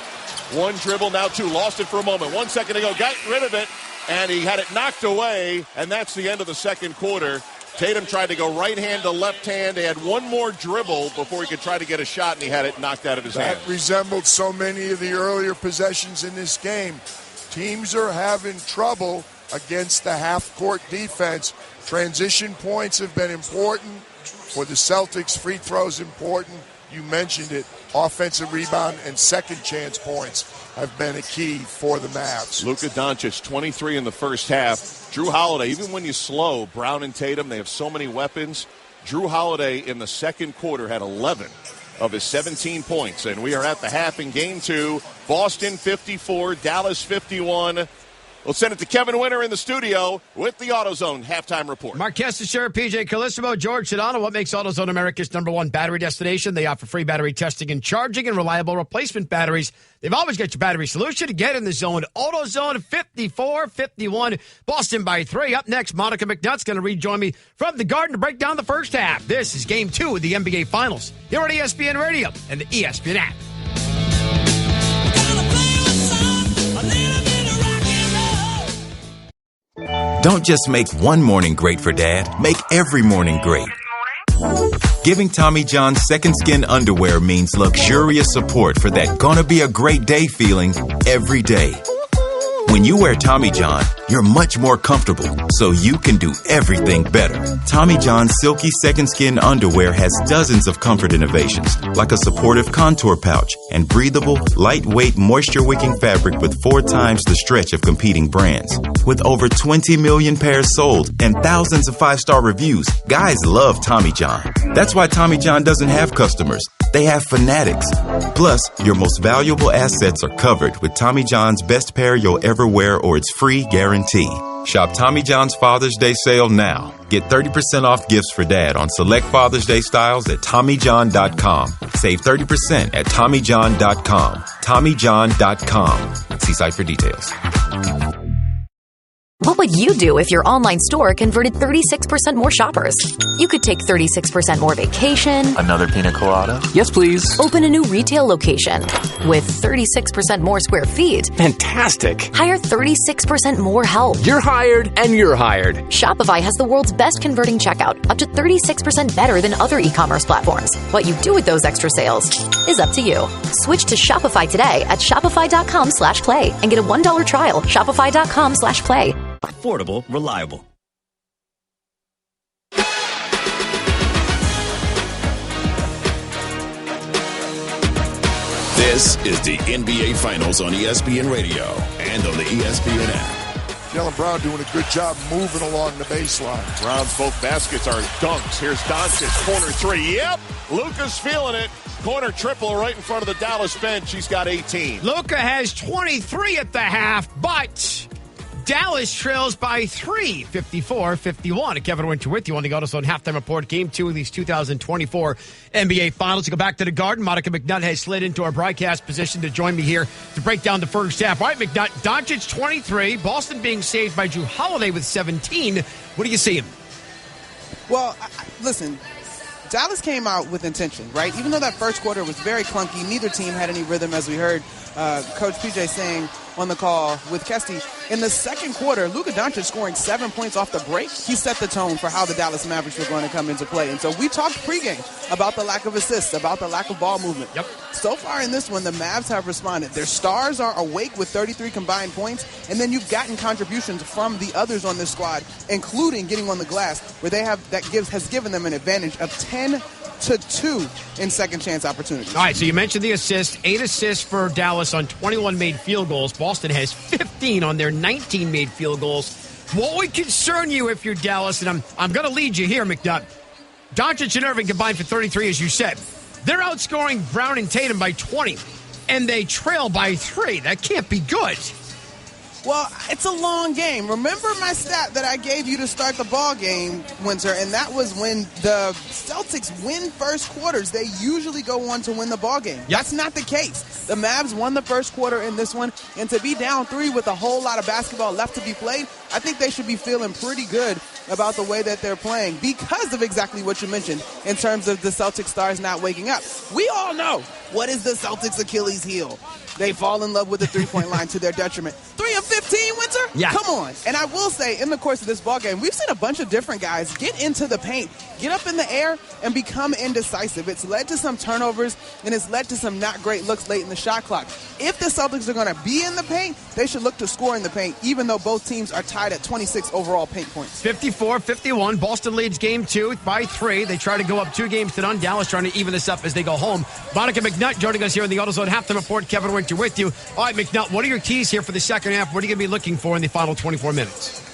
1 dribble, now 2. Lost it for a moment. 1 second to go. Got rid of it, and he had it knocked away, and that's the end of the second quarter. Tatum tried to go right hand to left hand. He had one more dribble before he could try to get a shot, and he had it knocked out of his hand. That resembled so many of the earlier possessions in this game. Teams are having trouble against the half-court defense. Transition points have been important. For the Celtics, free throws important. You mentioned it. Offensive rebound and second chance points have been a key for the Mavs. Luka Doncic, 23 in the first half. Drew Holiday, even when you slow Brown and Tatum, they have so many weapons. Drew Holiday in the second quarter had 11 of his 17 points. And we are at the half in game 2. Boston 54, Dallas 51. We'll send it to Kevin Winter in the studio with the AutoZone halftime report. Marquez Teixeira, PJ Calissimo, George Sedano. What makes AutoZone America's #1 battery destination? They offer free battery testing and charging and reliable replacement batteries. They've always got your battery solution. Get in the zone. AutoZone 54-51. Boston by 3. Up next, Monica McNutt's going to rejoin me from the Garden to break down the first half. This is Game 2 of the NBA Finals here on ESPN Radio and the ESPN app. Don't just make one morning great for Dad. Make every morning great. Giving Tommy John Second Skin underwear means luxurious support for that gonna be a great day feeling every day. When you wear Tommy John, you're much more comfortable, so you can do everything better. Tommy John's Silky Second Skin underwear has dozens of comfort innovations, like a supportive contour pouch and breathable, lightweight, moisture-wicking fabric with 4 times the stretch of competing brands. With over 20 million pairs sold and thousands of 5-star reviews, guys love Tommy John. That's why Tommy John doesn't have customers. They have fanatics. Plus, your most valuable assets are covered with Tommy John's best pair you'll ever wear or its free guarantee. Shop Tommy John's Father's Day sale now. Get 30% off gifts for Dad on select Father's Day styles at TommyJohn.com. Save 30% at TommyJohn.com. TommyJohn.com. See site for details. What would you do if your online store converted 36% more shoppers? You could take 36% more vacation. Another pina colada? Yes, please. Open a new retail location with 36% more square feet. Fantastic. Hire 36% more help. You're hired and you're hired. Shopify has the world's best converting checkout, up to 36% better than other e-commerce platforms. What you do with those extra sales is up to you. Switch to Shopify today at shopify.com/play and get a $1 trial. Shopify.com/play. Affordable, reliable. This is the NBA Finals on ESPN Radio and on the ESPN app. Jaylen Brown doing a good job moving along the baseline. Brown's both baskets are dunks. Here's Doncic, corner 3. Yep, Luka's feeling it. Corner triple right in front of the Dallas bench. He's got 18. Luka has 23 at the half, but Dallas trails by 3, 54-51. Kevin Winter with you on the AutoZone halftime report. Game 2 of these 2024 NBA Finals. To go back to the Garden, Monica McNutt has slid into our broadcast position to join me here to break down the first half. All right, McNutt, Doncic 23, Boston being saved by Drew Holiday with 17. What do you see him? Well, listen, Dallas came out with intention, right? Even though that first quarter was very clunky, neither team had any rhythm, as we heard Coach PJ saying on the call with Kesty. In the second quarter, Luka Doncic scoring 7 points off the break, he set the tone for how the Dallas Mavericks were going to come into play. And so we talked pregame about the lack of assists, about the lack of ball movement. Yep. So far in this one, the Mavs have responded. Their stars are awake with 33 combined points, and then you've gotten contributions from the others on this squad, including getting on the glass, where they have has given them an advantage of 10-2 in second chance opportunities. All right, so you mentioned the assists. 8 assists for Dallas on 21 made field goals. Boston has 15 on their 19 made field goals. What would concern you if you're Dallas? And I'm going to lead you here, McNutt. Doncic and Irving combined for 33, as you said. They're outscoring Brown and Tatum by 20, and they trail by 3. That can't be good. Well, it's a long game. Remember my stat that I gave you to start the ball game, Winter, and that was when the Celtics win first quarters, they usually go on to win the ball game. Yep. That's not the case. The Mavs won the first quarter in this one, and to be down 3 with a whole lot of basketball left to be played, I think they should be feeling pretty good about the way that they're playing because of exactly what you mentioned in terms of the Celtics stars not waking up. We all know what is the Celtics' Achilles heel. They fall in love with the three-point line to their detriment. 3 of 15 15, Winter? Yeah. Come on. And I will say, in the course of this ballgame, we've seen a bunch of different guys get into the paint, get up in the air, and become indecisive. It's led to some turnovers, and it's led to some not great looks late in the shot clock. If the Celtics are going to be in the paint, they should look to score in the paint, even though both teams are tied at 26 overall paint points. 54-51. Boston leads game 2 by 3. They try to go up 2 games to none. Dallas trying to even this up as they go home. Monica McNutt joining us here in the AutoZone Halftime Report. Kevin Winter with you. All right, McNutt, what are your keys here for the second half? What are you going to be looking for in the final 24 minutes?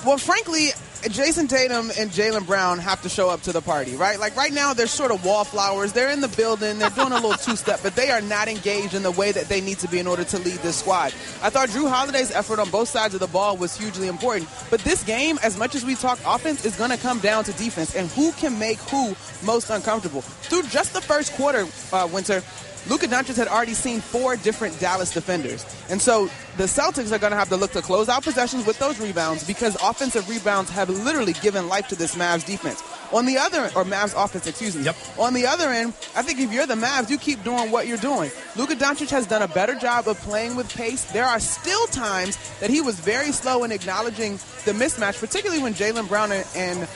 Well, frankly, Jason Tatum and Jaylen Brown have to show up to the party, right? Like right now, they're sort of wallflowers. They're in the building. They're doing a little two-step, but they are not engaged in the way that they need to be in order to lead this squad. I thought Drew Holiday's effort on both sides of the ball was hugely important. But this game, as much as we talk offense, is going to come down to defense and who can make who most uncomfortable. Through just the first quarter, Winter, Luka Doncic had already seen 4 different Dallas defenders. And so the Celtics are going to have to look to close out possessions with those rebounds because offensive rebounds have literally given life to this Mavs defense. On the other, or Mavs offense, excuse me. Yep. On the other end, I think if you're the Mavs, you keep doing what you're doing. Luka Doncic has done a better job of playing with pace. There are still times that he was very slow in acknowledging the mismatch, particularly when Jaylen Brown and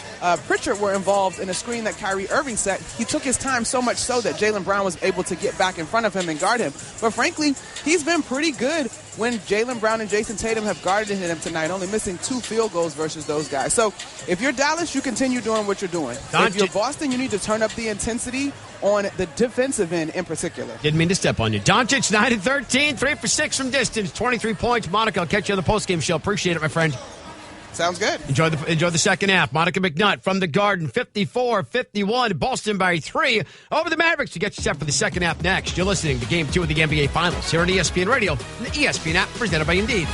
Pritchard were involved in a screen that Kyrie Irving set. He took his time so much so that Jaylen Brown was able to get back in front of him and guard him. But frankly, he's been pretty good when Jaylen Brown and Jason Tatum have guarded him tonight, only missing 2 field goals versus those guys. So if you're Dallas, you continue doing what you're doing. If you're Boston, you need to turn up the intensity on the defensive end in particular. Didn't mean to step on you. Doncic, 9-13, 3 for 6 from distance, 23 points. Monica, I'll catch you on the postgame show. Appreciate it, my friend. Sounds good. Enjoy the second half. Monica McNutt from the Garden, 54-51. Boston by 3 over the Mavericks to get you set for the second half next. You're listening to Game 2 of the NBA Finals here on ESPN Radio and the ESPN app presented by Indeed.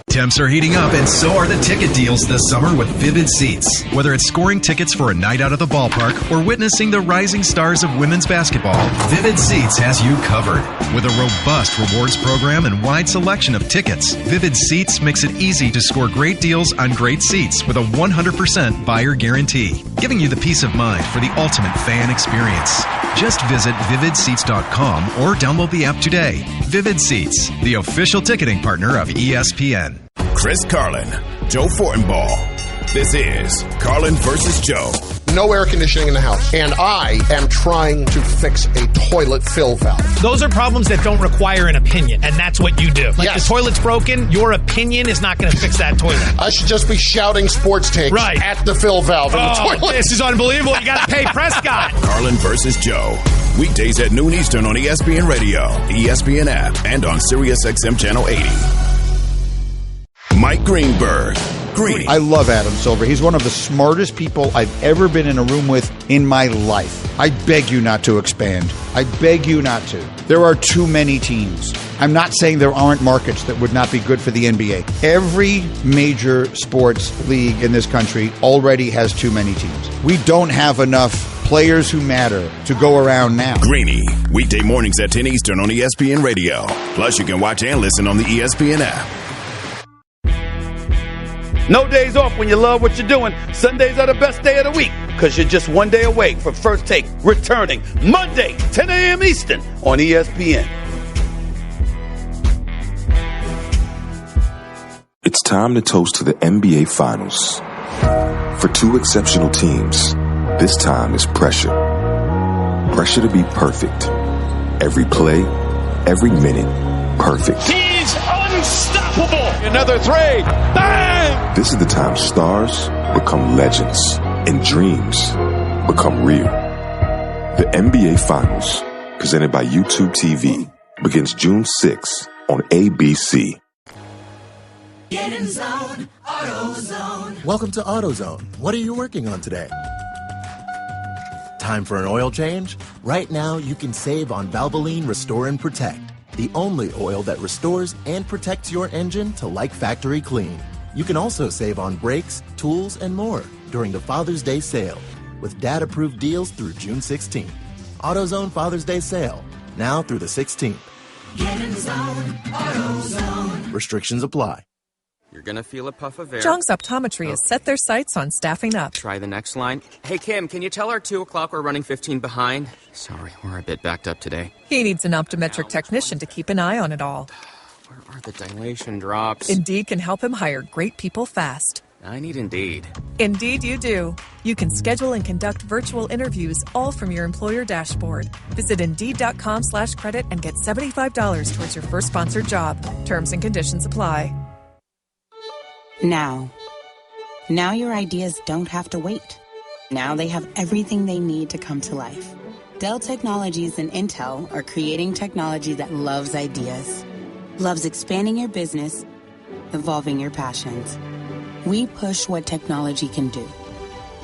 Temps are heating up, and so are the ticket deals this summer with Vivid Seats. Whether it's scoring tickets for a night out at the ballpark or witnessing the rising stars of women's basketball, Vivid Seats has you covered. With a robust rewards program and wide selection of tickets, Vivid Seats makes it easy to score great deals on great seats with a 100% buyer guarantee, giving you the peace of mind for the ultimate fan experience. Just visit vividseats.com or download the app today. Vivid Seats, the official ticketing partner of ESPN. Chris Carlin, Joe Fortenbaugh. This is Carlin versus Joe. No air conditioning in the house, and I am trying to fix a toilet fill valve. Those are problems that don't require an opinion, and that's what you do. Like Yes. the toilet's broken, your opinion is not going to fix that toilet. I should just be shouting sports takes at the fill valve in the toilet. This is unbelievable. You got to pay Prescott. Carlin versus Joe. Weekdays at noon Eastern on ESPN Radio, the ESPN app, and on SiriusXM Channel 80. Mike Greenberg. Green. I love Adam Silver. He's one of the smartest people I've ever been in a room with in my life. I beg you not to expand. I beg you not to. There are too many teams. I'm not saying there aren't markets that would not be good for the NBA. Every major sports league in this country already has too many teams. We don't have enough players who matter to go around now. Greeny. Weekday mornings at 10 Eastern on ESPN Radio. Plus, you can watch and listen on the ESPN app. No days off when you love what you're doing. Sundays are the best day of the week because you're just one day away from First Take returning Monday, 10 a.m. Eastern on ESPN. It's time to toast to the NBA Finals. For 2 exceptional teams, this time is pressure. Pressure to be perfect. Every play, every minute, perfect. He's unstoppable. Another 3. Bang! This is the time stars become legends and dreams become real. The NBA Finals, presented by YouTube TV, begins June 6th on ABC. Get in zone, AutoZone. Welcome to AutoZone. What are you working on today? Time for an oil change? Right now, you can save on Valvoline Restore and Protect, the only oil that restores and protects your engine to like factory clean. You can also save on brakes, tools, and more during the Father's Day sale with dad-approved deals through June 16th. AutoZone Father's Day sale, now through the 16th. Get in zone, AutoZone. Restrictions apply. You're going to feel a puff of air. Jung's Optometry has set their sights on staffing up. Try the next line. Hey, Kim, can you tell our 2 o'clock we're running 15 behind? Sorry, we're a bit backed up today. He needs an optometric technician to keep an eye on it all. Where are the dilation drops? Indeed can help him hire great people fast. I need Indeed. Indeed you do. You can schedule and conduct virtual interviews all from your employer dashboard. Visit Indeed.com/credit and get $75 towards your first sponsored job. Terms and conditions apply. Now your ideas don't have to wait. Now they have everything they need to come to life. Dell Technologies and Intel are creating technology that loves ideas, loves expanding your business, evolving your passions. We push what technology can do,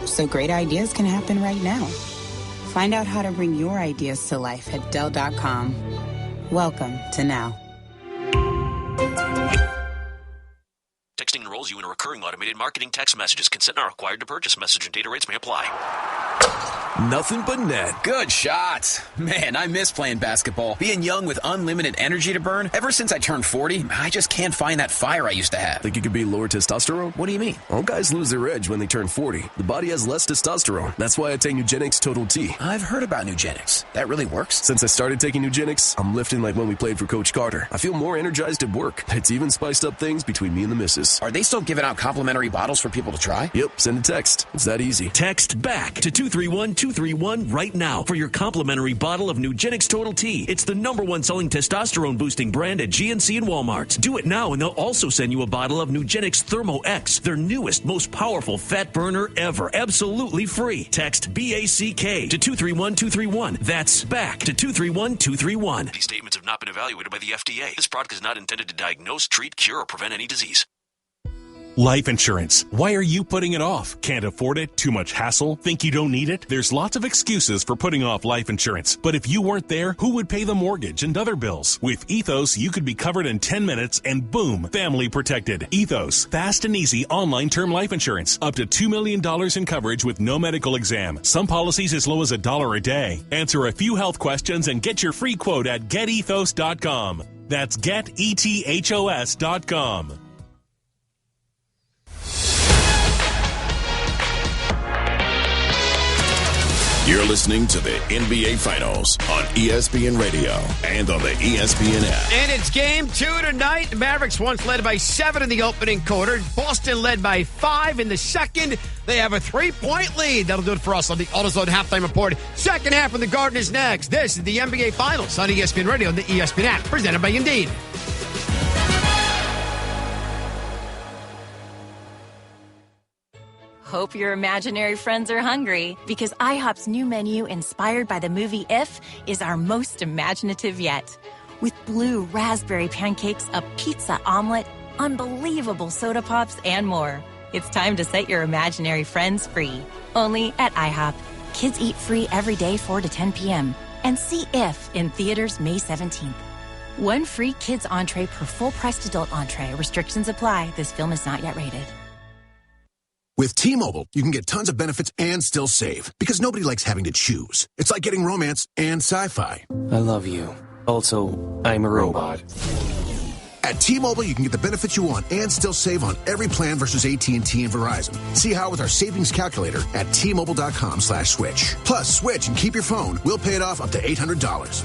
so great ideas can happen right now. Find out how to bring your ideas to life at Dell.com. Welcome to now. Texting enrolls you in a recurring automated marketing text messages. Consent not required to purchase. Message and data rates may apply. Nothing but net. Good shots. Man, I miss playing basketball. Being young with unlimited energy to burn. Ever since I turned 40, I just can't find that fire I used to have. Think it could be lower testosterone? What do you mean? All guys lose their edge when they turn 40. The body has less testosterone. That's why I take Nugenix Total T. I've heard about Nugenix. That really works? Since I started taking Nugenix, I'm lifting like when we played for Coach Carter. I feel more energized at work. It's even spiced up things between me and the missus. Are they still giving out complimentary bottles for people to try? Yep, send a text. It's that easy. Text BACK to 231-231 right now for your complimentary bottle of Nugenix Total T. It's the #1 selling testosterone boosting brand at GNC and Walmart. Do it now and they'll also send you a bottle of Nugenix Thermo X, their newest, most powerful fat burner ever. Absolutely free. Text BACK to 231-231. That's BACK to 231-231. These statements have not been evaluated by the FDA. This product is not intended to diagnose, treat, cure, or prevent any disease. Life insurance. Why are you putting it off? Can't afford it? Too much hassle? Think you don't need it? There's lots of excuses for putting off life insurance. But if you weren't there, who would pay the mortgage and other bills? With Ethos, you could be covered in 10 minutes and boom, family protected. Ethos, fast and easy online term life insurance. Up to $2 million in coverage with no medical exam. Some policies as low as $1 a day. Answer a few health questions and get your free quote at getethos.com. That's getethos.com. You're listening to the NBA Finals on ESPN Radio and on the ESPN app. And it's game 2 tonight. The Mavericks once led by 7 in the opening quarter. Boston led by 5 in the second. They have a 3-point lead. That'll do it for us on the AutoZone Halftime Report. Second half of the Garden is next. This is the NBA Finals on ESPN Radio and the ESPN app, presented by Indeed. Hope your imaginary friends are hungry, because IHOP's new menu, inspired by the movie If, is our most imaginative yet. With blue raspberry pancakes, a pizza omelet, unbelievable soda pops, and more. It's time to set your imaginary friends free. Only at IHOP. Kids eat free every day 4 to 10 p.m. And see If in theaters May 17th. One free kids entree per full-priced adult entree. Restrictions apply. This film is not yet rated. With T-Mobile, you can get tons of benefits and still save, because nobody likes having to choose. It's like getting romance and sci-fi. I love you. Also, I'm a robot. At T-Mobile, you can get the benefits you want and still save on every plan versus AT&T and Verizon. See how with our savings calculator at T-Mobile.com/switch. Plus, switch and keep your phone. We'll pay it off up to $800.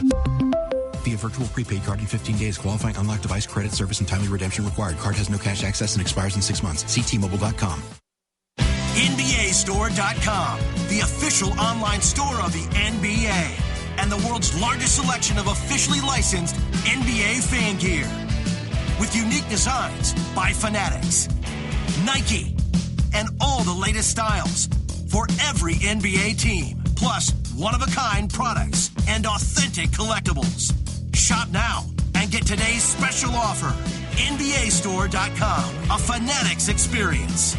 Via virtual prepaid card in 15 days. Qualifying unlocked device credit service and timely redemption required. Card has no cash access and expires in 6 months. See T-Mobile.com. NBAstore.com, the official online store of the NBA, and the world's largest selection of officially licensed NBA fan gear. With unique designs by Fanatics, Nike, and all the latest styles for every NBA team, plus one-of-a-kind products and authentic collectibles. Shop now and get today's special offer. NBAstore.com, a Fanatics experience.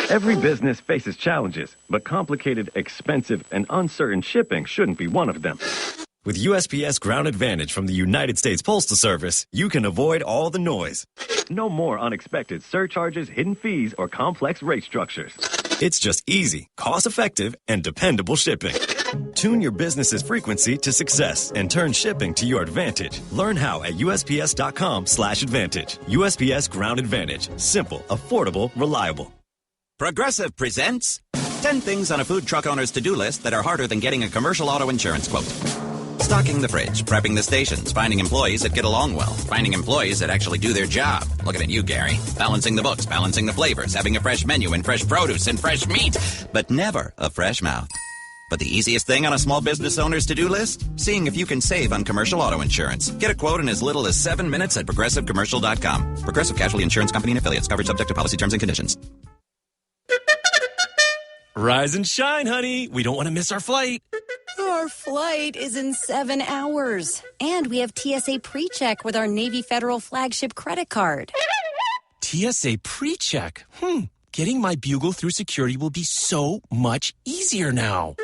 Every business faces challenges, but complicated, expensive, and uncertain shipping shouldn't be one of them. With USPS Ground Advantage from the United States Postal Service, you can avoid all the noise. No more unexpected surcharges, hidden fees, or complex rate structures. It's just easy, cost-effective, and dependable shipping. Tune your business's frequency to success and turn shipping to your advantage. Learn how at USPS.com/advantage. USPS Ground Advantage. Simple, affordable, reliable. Progressive presents 10 things on a food truck owner's to-do list that are harder than getting a commercial auto insurance quote. Stocking the fridge, prepping the stations, finding employees that get along well, finding employees that actually do their job. Looking at you, Gary. Balancing the books, balancing the flavors, having a fresh menu and fresh produce and fresh meat, but never a fresh mouth. But the easiest thing on a small business owner's to-do list? Seeing if you can save on commercial auto insurance. Get a quote in as little as 7 minutes at ProgressiveCommercial.com. Progressive Casualty Insurance Company and Affiliates. Coverage subject to policy terms and conditions. Rise and shine, honey. We don't want to miss our flight. Our flight is in 7 hours. And we have TSA PreCheck with our Navy Federal flagship credit card. TSA PreCheck? Getting my bugle through security will be so much easier now.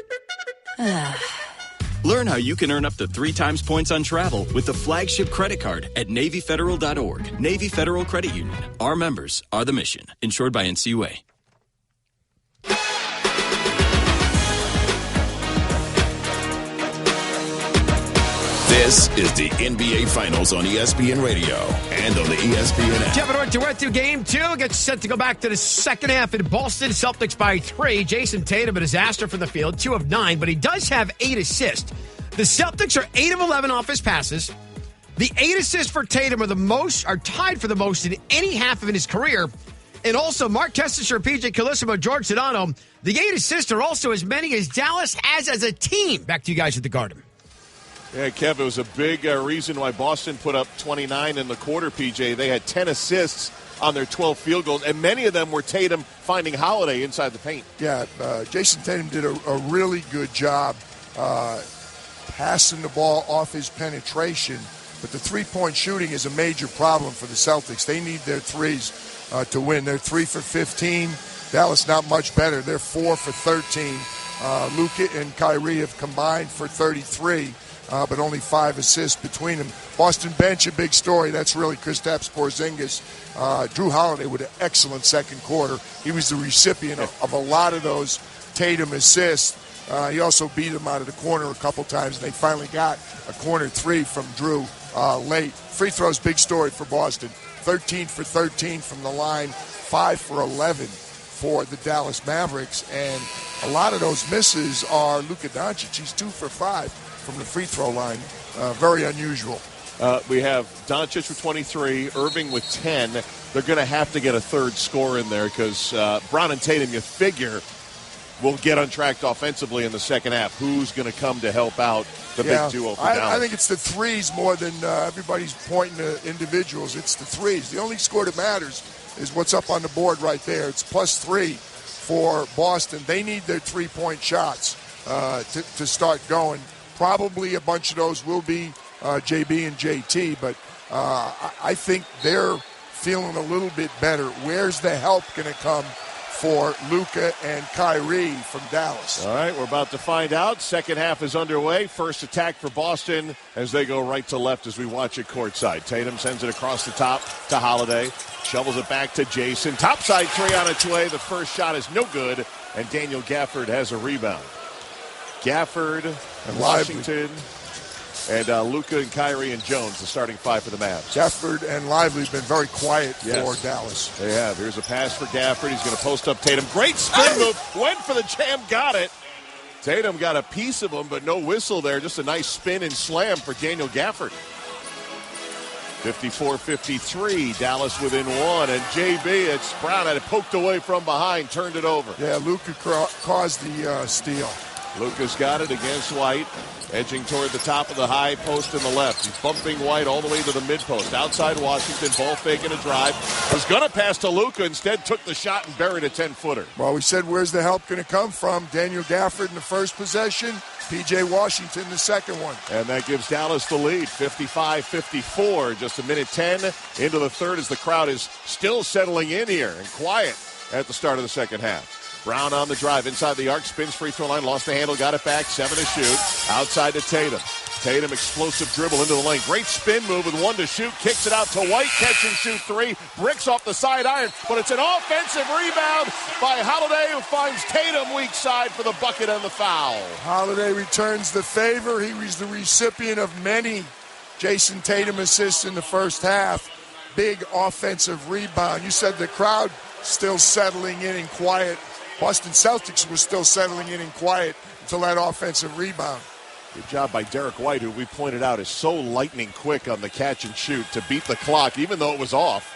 Learn how you can earn up to 3 times points on travel with the flagship credit card at NavyFederal.org. Navy Federal Credit Union. Our members are the mission. Insured by NCUA. This is the NBA Finals on ESPN Radio and on the ESPN app. Kevin Hart, we're through game 2. Gets set to go back to the second half in Boston. Celtics by 3. Jason Tatum, a disaster from the field, 2 of 9, but he does have 8 assists. The Celtics are 8 of 11 off his passes. The 8 assists for Tatum are tied for the most in any half of his career. And also, Mark Kestecher, P.J. Carlesimo, George Sedano, the 8 assists are also as many as Dallas has as a team. Back to you guys at the Garden. Yeah, Kev, it was a big reason why Boston put up 29 in the quarter, PJ. They had 10 assists on their 12 field goals, and many of them were Tatum finding Holiday inside the paint. Yeah, Jason Tatum did a really good job passing the ball off his penetration, but the three-point shooting is a major problem for the Celtics. They need their threes to win. They're 3 for 15. Dallas not much better. They're 4 for 13. Luka and Kyrie have combined for 33. But only 5 assists between them. Boston bench, a big story. That's really Kristaps Porzingis. Drew Holiday with an excellent second quarter. He was the recipient of a lot of those Tatum assists. He also beat him out of the corner a couple times, and they finally got a corner 3 from Drew late. Free throws, big story for Boston. 13 for 13 from the line, 5 for 11 for the Dallas Mavericks. And a lot of those misses are Luka Doncic. He's 2 for 5. From the free throw line. Very unusual. We have Doncic with 23, Irving with 10. They're going to have to get a third score in there because Brown and Tatum, you figure, will get untracked offensively in the second half. Who's going to come to help out the big duo for Dallas? I think it's the threes more than everybody's pointing to individuals. It's the threes. The only score that matters is what's up on the board right there. It's +3 for Boston. They need their three-point shots to start going. Probably a bunch of those will be JB and JT, but I think they're feeling a little bit better. Where's the help going to come for Luka and Kyrie from Dallas? All right, we're about to find out. Second half is underway. First attack for Boston as they go right to left as we watch it courtside. Tatum sends it across the top to Holiday. Shovels it back to Jason. Topside 3 on its way. The first shot is no good, and Daniel Gafford has a rebound. Gafford, and Washington, and Luka and Kyrie and Jones, the starting 5 for the Mavs. Gafford and Lively have been very quiet for Dallas. They have. Here's a pass for Gafford. He's going to post up Tatum. Great spin move. Went for the jam. Got it. Tatum got a piece of him, but no whistle there. Just a nice spin and slam for Daniel Gafford. 54-53. Dallas within 1. And JB, it's Brown had it poked away from behind. Turned it over. Yeah, Luka caused the steal. Luka's got it against White, edging toward the top of the high post in the left. He's bumping White all the way to the mid-post. Outside Washington, ball faking a drive. Was going to pass to Luka, instead took the shot and buried a 10-footer. Well, we said where's the help going to come from? Daniel Gafford in the first possession, P.J. Washington the second one. And that gives Dallas the lead, 55-54. Just a minute 10 into the third as the crowd is still settling in here and quiet at the start of the second half. Brown on the drive, inside the arc, spins free throw line, lost the handle, got it back, 7 to shoot, outside to Tatum. Tatum, explosive dribble into the lane, great spin move with 1 to shoot, kicks it out to White, catch and shoot 3, bricks off the side iron, but it's an offensive rebound by Holiday, who finds Tatum weak side for the bucket and the foul. Holiday returns the favor. He was the recipient of many Jason Tatum assists in the first half. Big offensive rebound. You said the crowd still settling in and quiet. Boston Celtics was still settling in and quiet until that offensive rebound. Good job by Derek White, who we pointed out is so lightning quick on the catch and shoot to beat the clock, even though it was off.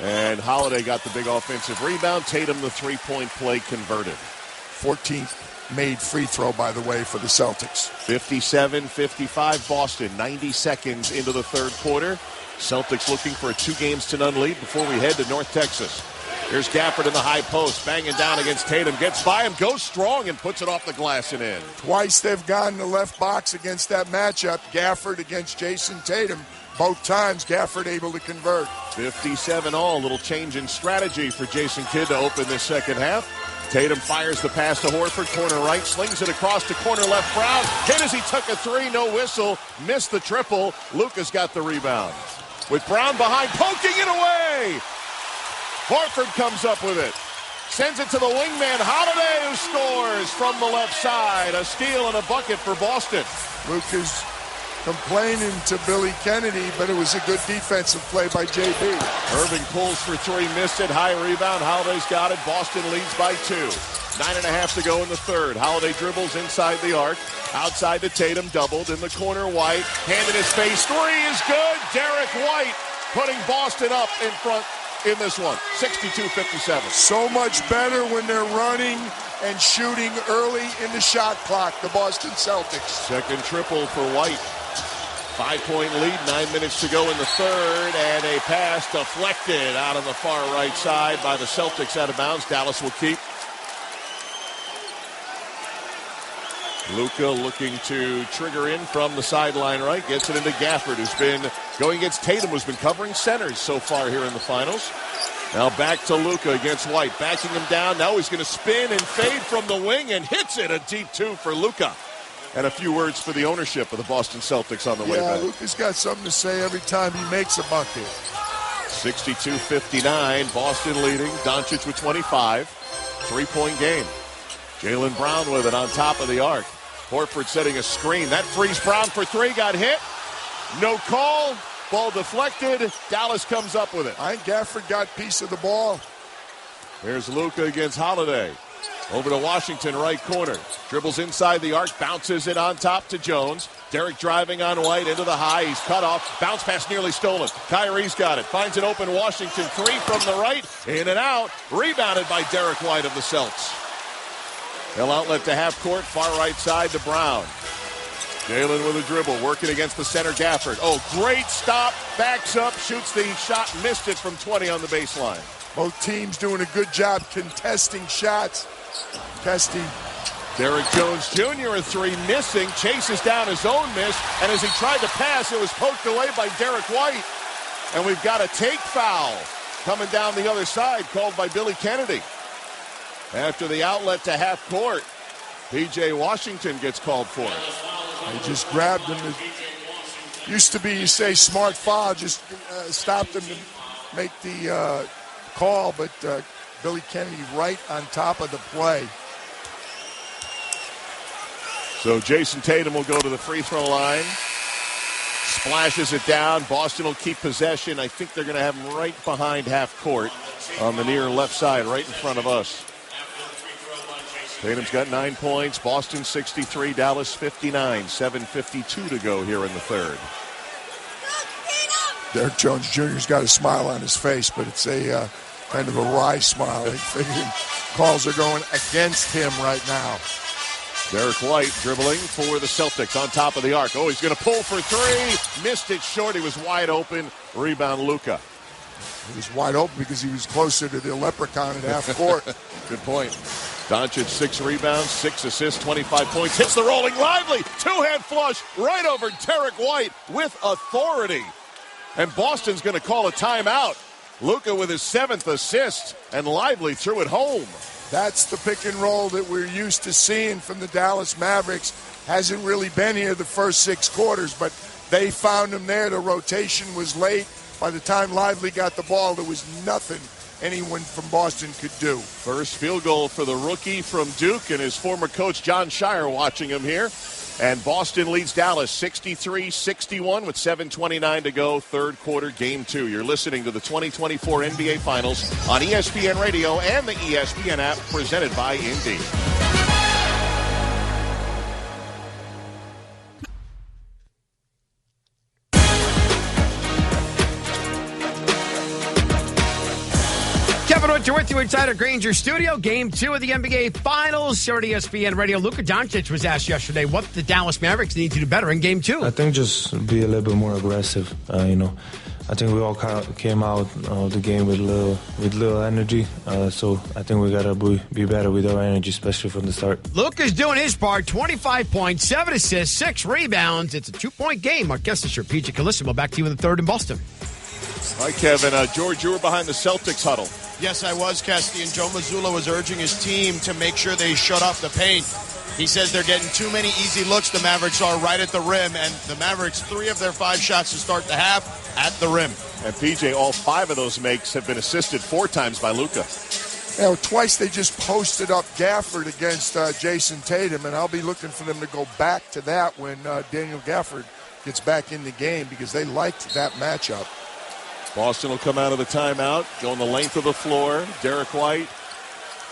And Holiday got the big offensive rebound. Tatum, the three-point play converted. 14th made free throw, by the way, for the Celtics. 57-55 Boston, 90 seconds into the third quarter. Celtics looking for a 2-0 lead before we head to North Texas. Here's Gafford in the high post, banging down against Tatum. Gets by him, goes strong, and puts it off the glass and in. Twice they've gone in the left box against that matchup. Gafford against Jason Tatum. Both times, Gafford able to convert. 57-all. A little change in strategy for Jason Kidd to open this second half. Tatum fires the pass to Horford, corner right, slings it across to corner left. Brown hit as he took a three, no whistle, missed the triple. Luka's got the rebound. With Brown behind, poking it away. Horford comes up with it. Sends it to the wingman, Holiday, who scores from the left side. A steal and a bucket for Boston. Luka's complaining to Billy Kennedy, but it was a good defensive play by JB. Irving pulls for three, missed it. High rebound. Holiday's got it. Boston leads by 2. 9.5 to go in the third. Holiday dribbles inside the arc. Outside to Tatum, doubled in the corner. White, hand in his face. Three is good. Derek White putting Boston up in front in this one. 62-57. So much better when they're running and shooting early in the shot clock, the Boston Celtics. Second triple for White. 5-point lead, 9 minutes to go in the third, and a pass deflected out on the far right side by the Celtics out of bounds. Dallas will keep. Luka looking to trigger in from the sideline right, gets it into Gafford, who's been going against Tatum, who's been covering centers so far here in the finals. Now back to Luka against White, backing him down. Now he's going to spin and fade from the wing and hits it. A deep two for Luka. And a few words for the ownership of the Boston Celtics on the way back. Yeah, Luka's got something to say every time he makes a bucket. 62-59, Boston leading. Doncic with 25. 3-point game. Jaylen Brown with it on top of the arc. Horford setting a screen. That frees Brown for three. Got hit. No call. Ball deflected. Dallas comes up with it. I think Gafford got piece of the ball. Here's Luka against Holiday. Over to Washington, right corner. Dribbles inside the arc, bounces it on top to Jones. Derek driving on White into the high. He's cut off. Bounce pass nearly stolen. Kyrie's got it. Finds an open Washington. Three from the right. In and out. Rebounded by Derek White of the Celts. They'll outlet to half court. Far right side to Brown. Jalen with a dribble. Working against the center, Gafford. Oh, great stop. Backs up. Shoots the shot. Missed it from 20 on the baseline. Both teams doing a good job contesting shots. Testing. Derek Jones Jr. a three, missing, chases down his own miss, and as he tried to pass, it was poked away by Derek White. And we've got a take foul coming down the other side, called by Billy Kennedy. After the outlet to half court, P.J. Washington gets called for it. They just grabbed him. It used to be, you say, smart foul, just stopped him to make the call, but Billy Kennedy right on top of the play. So Jason Tatum will go to the free throw line. Splashes it down. Boston will keep possession. I think they're going to have him right behind half court on the near left side, right in front of us. Tatum's got 9 points. Boston 63, Dallas 59. 7:52 to go here in the third. Derek Jones Jr.'s got a smile on his face, but it's a kind of a wry smile. Calls are going against him right now. Derek White dribbling for the Celtics on top of the arc. Oh, he's going to pull for three. Missed it short. He was wide open. Rebound, Luka. He was wide open because he was closer to the leprechaun at half court. Good point. Doncic, 6 rebounds, 6 assists, 25 points. Hits the rolling Lively. Two-hand flush right over Derek White with authority. And Boston's going to call a timeout. Luka with his 7th assist, and Lively threw it home. That's the pick and roll that we're used to seeing from the Dallas Mavericks. Hasn't really been here the first 6 quarters, but they found him there. The rotation was late. By the time Lively got the ball, there was nothing anyone from Boston could do. First field goal for the rookie from Duke, and his former coach John Shire watching him here. And Boston leads Dallas 63-61 with 7:29 to go, third quarter, game 2. You're listening to the 2024 NBA Finals on ESPN Radio and the ESPN app, presented by Indeed. Kevin Winter with you inside our Granger studio. Game 2 of the NBA Finals. Here at ESPN Radio, Luka Doncic was asked yesterday what the Dallas Mavericks need to do better in Game 2. I think just be a little bit more aggressive. I think we all came out of the game with little energy. So I think we got to be better with our energy, especially from the start. Luka's doing his part. 25 points, 7 assists, 6 rebounds. It's a 2-point game. Our guest is your PJ Calissimo. Back to you in the third in Boston. All right, Kevin. George, you were behind the Celtics huddle. Yes, I was, Kesty, and Joe Mazzulla was urging his team to make sure they shut off the paint. He says they're getting too many easy looks, the Mavericks are, right at the rim, and the Mavericks, 3 of their 5 shots to start the half at the rim. And, PJ, all 5 of those makes have been assisted 4 times by Luka. Twice they just posted up Gafford against Jason Tatum, and I'll be looking for them to go back to that when Daniel Gafford gets back in the game because they liked that matchup. Boston will come out of the timeout, going the length of the floor. Derek White,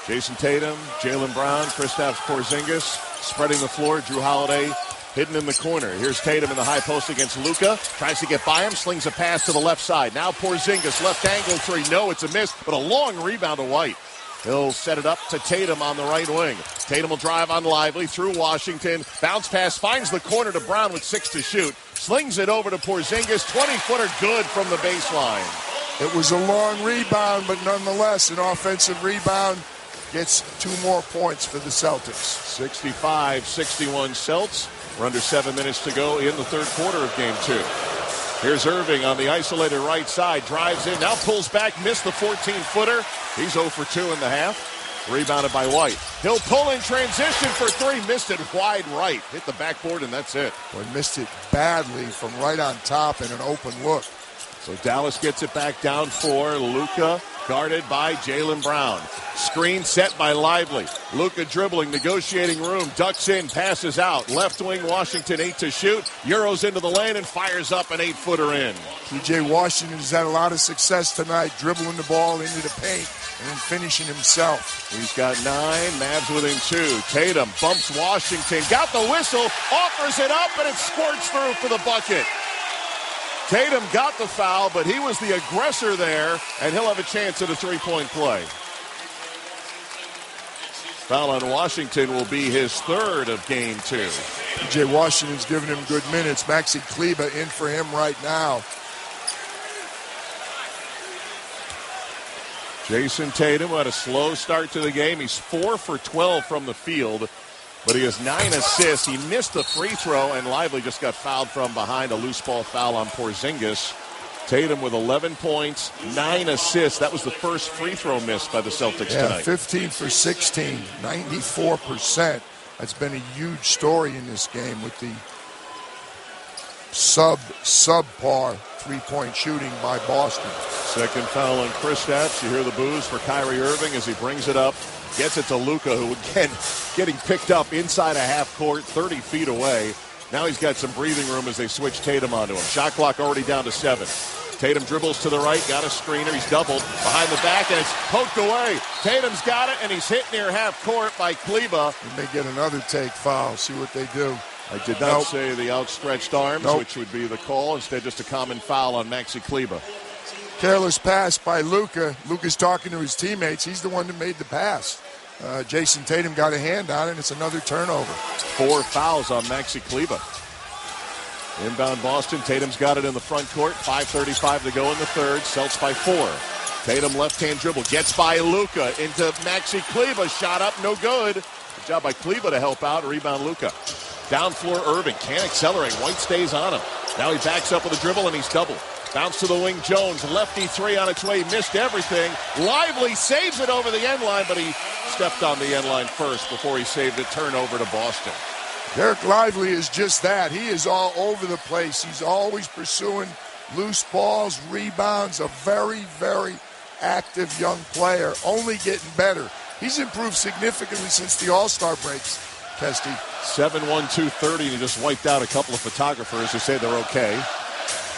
Jason Tatum, Jaylen Brown, Kristaps Porzingis spreading the floor. Drew Holiday hidden in the corner. Here's Tatum in the high post against Luka. Tries to get by him, slings a pass to the left side. Now Porzingis, left angle 3. No, it's a miss, but a long rebound to White. He'll set it up to Tatum on the right wing. Tatum will drive on Lively through Washington. Bounce pass, finds the corner to Brown with 6 to shoot. Slings it over to Porzingis. 20-footer good from the baseline. It was a long rebound, but nonetheless, an offensive rebound gets 2 more points for the Celtics. 65-61 Celts. We're under 7 minutes to go in the third quarter of Game 2. Here's Irving on the isolated right side. Drives in, now pulls back, missed the 14-footer. He's 0 for 2 in the half. Rebounded by White. He'll pull in transition for 3. Missed it wide right. Hit the backboard, and that's it. Well, missed it badly from right on top in an open look. So Dallas gets it back down 4. Luka guarded by Jaylen Brown. Screen set by Lively. Luka dribbling, negotiating room, ducks in, passes out. Left wing, Washington 8 to shoot. Euros into the lane and fires up an 8-footer in. P.J. Washington has had a lot of success tonight, dribbling the ball into the paint and then finishing himself. He's got 9, Mavs within 2. Tatum bumps Washington, got the whistle, offers it up, and it squirts through for the bucket. Tatum got the foul, but he was the aggressor there, and he'll have a chance at a 3-point play. Foul on Washington will be his 3rd of Game 2. P.J. Washington's giving him good minutes. Maxi Kleber in for him right now. Jason Tatum had a slow start to the game. He's 4 for 12 from the field, but he has 9 assists. He missed the free throw, and Lively just got fouled from behind. A loose ball foul on Porzingis. Tatum with 11 points, 9 assists. That was the first free throw missed by the Celtics tonight. 15 for 16, 94%. That's been a huge story in this game with the subpar three-point shooting by Boston. Second foul on Kristaps. You hear the boos for Kyrie Irving as he brings it up. Gets it to Luka, who again getting picked up inside a half court, 30 feet away. Now he's got some breathing room as they switch Tatum onto him. Shot clock already down to 7. Tatum dribbles to the right, got a screener. He's doubled behind the back, and it's poked away. Tatum's got it, and he's hit near half court by Kleber. And they get another take foul. See what they do. I did not say the outstretched arms, which would be the call. Instead, just a common foul on Maxi Kleber. Careless pass by Luka. Luka's talking to his teammates. He's the one that made the pass. Jason Tatum got a hand on it. It's another turnover. 4 fouls on Maxi Kleber. Inbound Boston. Tatum's got it in the front court. 5:35 to go in the third. Celts by 4. Tatum left-hand dribble. Gets by Luka into Maxi Kleber. Shot up, no good. Good job by Kleber to help out. Rebound Luka. Down floor Irving. Can't accelerate. White stays on him. Now he backs up with a dribble and he's doubled. Bounce to the wing, Jones. Lefty 3 on its way. Missed everything. Lively saves it over the end line, but he stepped on the end line first before he saved it. Turnover to Boston. Derek Lively is just that. He is all over the place. He's always pursuing loose balls, rebounds. A very, very active young player. Only getting better. He's improved significantly since the All-Star breaks, Kesty. 7-1-2-30, and he just wiped out a couple of photographers who say they're okay.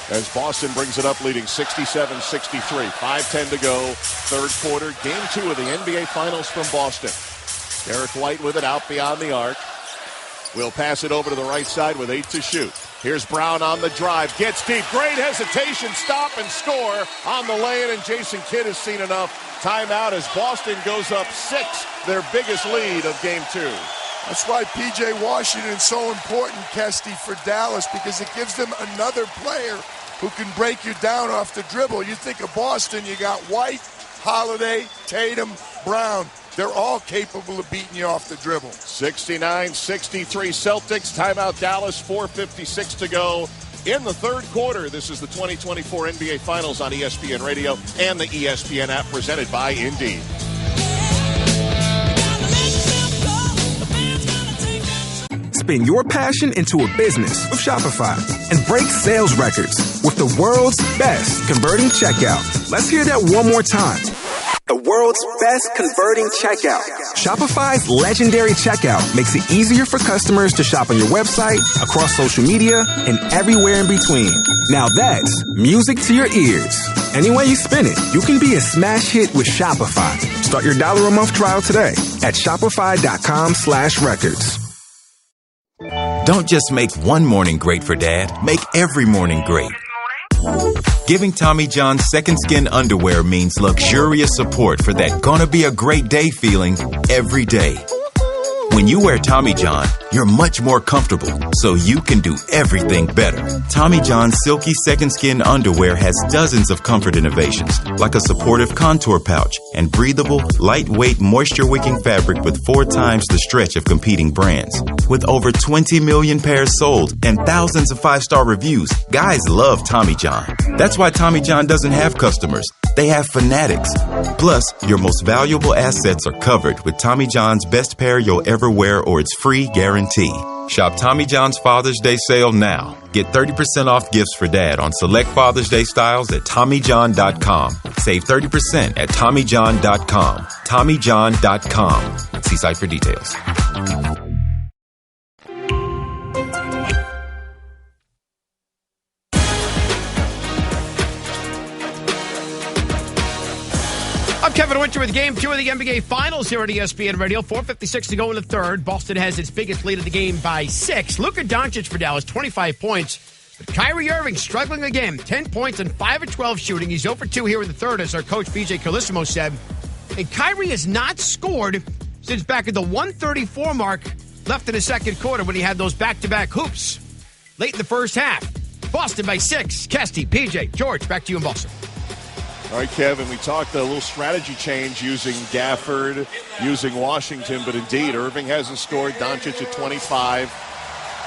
As Boston brings it up leading 67-63. 5:10 to go, third quarter. Game 2 of the NBA Finals from Boston. Derek White with it out beyond the arc. will pass it over to the right side with 8 to shoot. Here's Brown on the drive. Gets deep. Great hesitation. Stop and score on the lay-in, and Jason Kidd has seen enough. Timeout as Boston goes up 6, their biggest lead of Game 2. That's why P.J. Washington is so important, Kesty, for Dallas, because it gives them another player who can break you down off the dribble. You think of Boston, you got White, Holiday, Tatum, Brown. They're all capable of beating you off the dribble. 69-63 Celtics. Timeout Dallas, 4:56 to go in the third quarter. This is the 2024 NBA Finals on ESPN Radio and the ESPN app, presented by Indeed. Spin your passion into a business with Shopify and break sales records with the world's best converting checkout. Let's hear that one more time. The world's best converting checkout. Shopify's legendary checkout makes it easier for customers to shop on your website, across social media, and everywhere in between. Now that's music to your ears. Any way you spin it, you can be a smash hit with Shopify. Start your $1 a month trial today at shopify.com/records. Don't just make one morning great for Dad. Make every morning great. Giving Tommy John Second Skin underwear means luxurious support for that gonna be a great day feeling every day. When you wear Tommy John, you're much more comfortable, so you can do everything better. Tommy John Silky Second Skin underwear has dozens of comfort innovations, like a supportive contour pouch and breathable, lightweight, moisture-wicking fabric with 4 times the stretch of competing brands. With over 20 million pairs sold and thousands of 5-star reviews, guys love Tommy John. That's why Tommy John doesn't have customers. They have fanatics. Plus, your most valuable assets are covered with Tommy John's best pair you'll ever wear or its free guarantee. Shop Tommy John's Father's Day sale now. Get 30% off gifts for Dad on select Father's Day styles at TommyJohn.com. Save 30% at TommyJohn.com. TommyJohn.com. See site for details. I'm Kevin Winter with Game 2 of the NBA Finals here at ESPN Radio. 4:56 to go in the third. Boston has its biggest lead of the game by 6. Luka Doncic for Dallas, 25 points. But Kyrie Irving struggling again. 10 points and 5 of 12 shooting. He's 0 for 2 here in the third, as our coach BJ Carlissimo said. And Kyrie has not scored since back at the 134 mark left in the second quarter when he had those back-to-back hoops late in the first half. Boston by 6. Kesty, PJ, George, back to you in Boston. All right, Kevin, we talked a little strategy change using Gafford, using Washington, but indeed, Irving hasn't scored. Doncic at 25.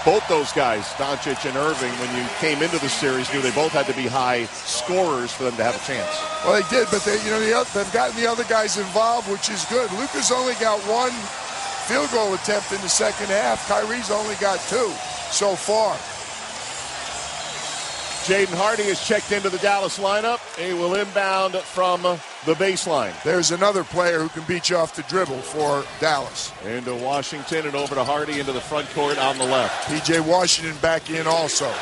Both those guys, Doncic and Irving, when you came into the series, knew they both had to be high scorers for them to have a chance. Well, they did, but they've gotten the other guys involved, which is good. Luka's only got 1 field goal attempt in the second half. Kyrie's only got 2 so far. Jaden Hardy has checked into the Dallas lineup. He will inbound from the baseline. There's another player who can beat you off the dribble for Dallas. Into Washington and over to Hardy into the front court on the left. P.J. Washington back in also.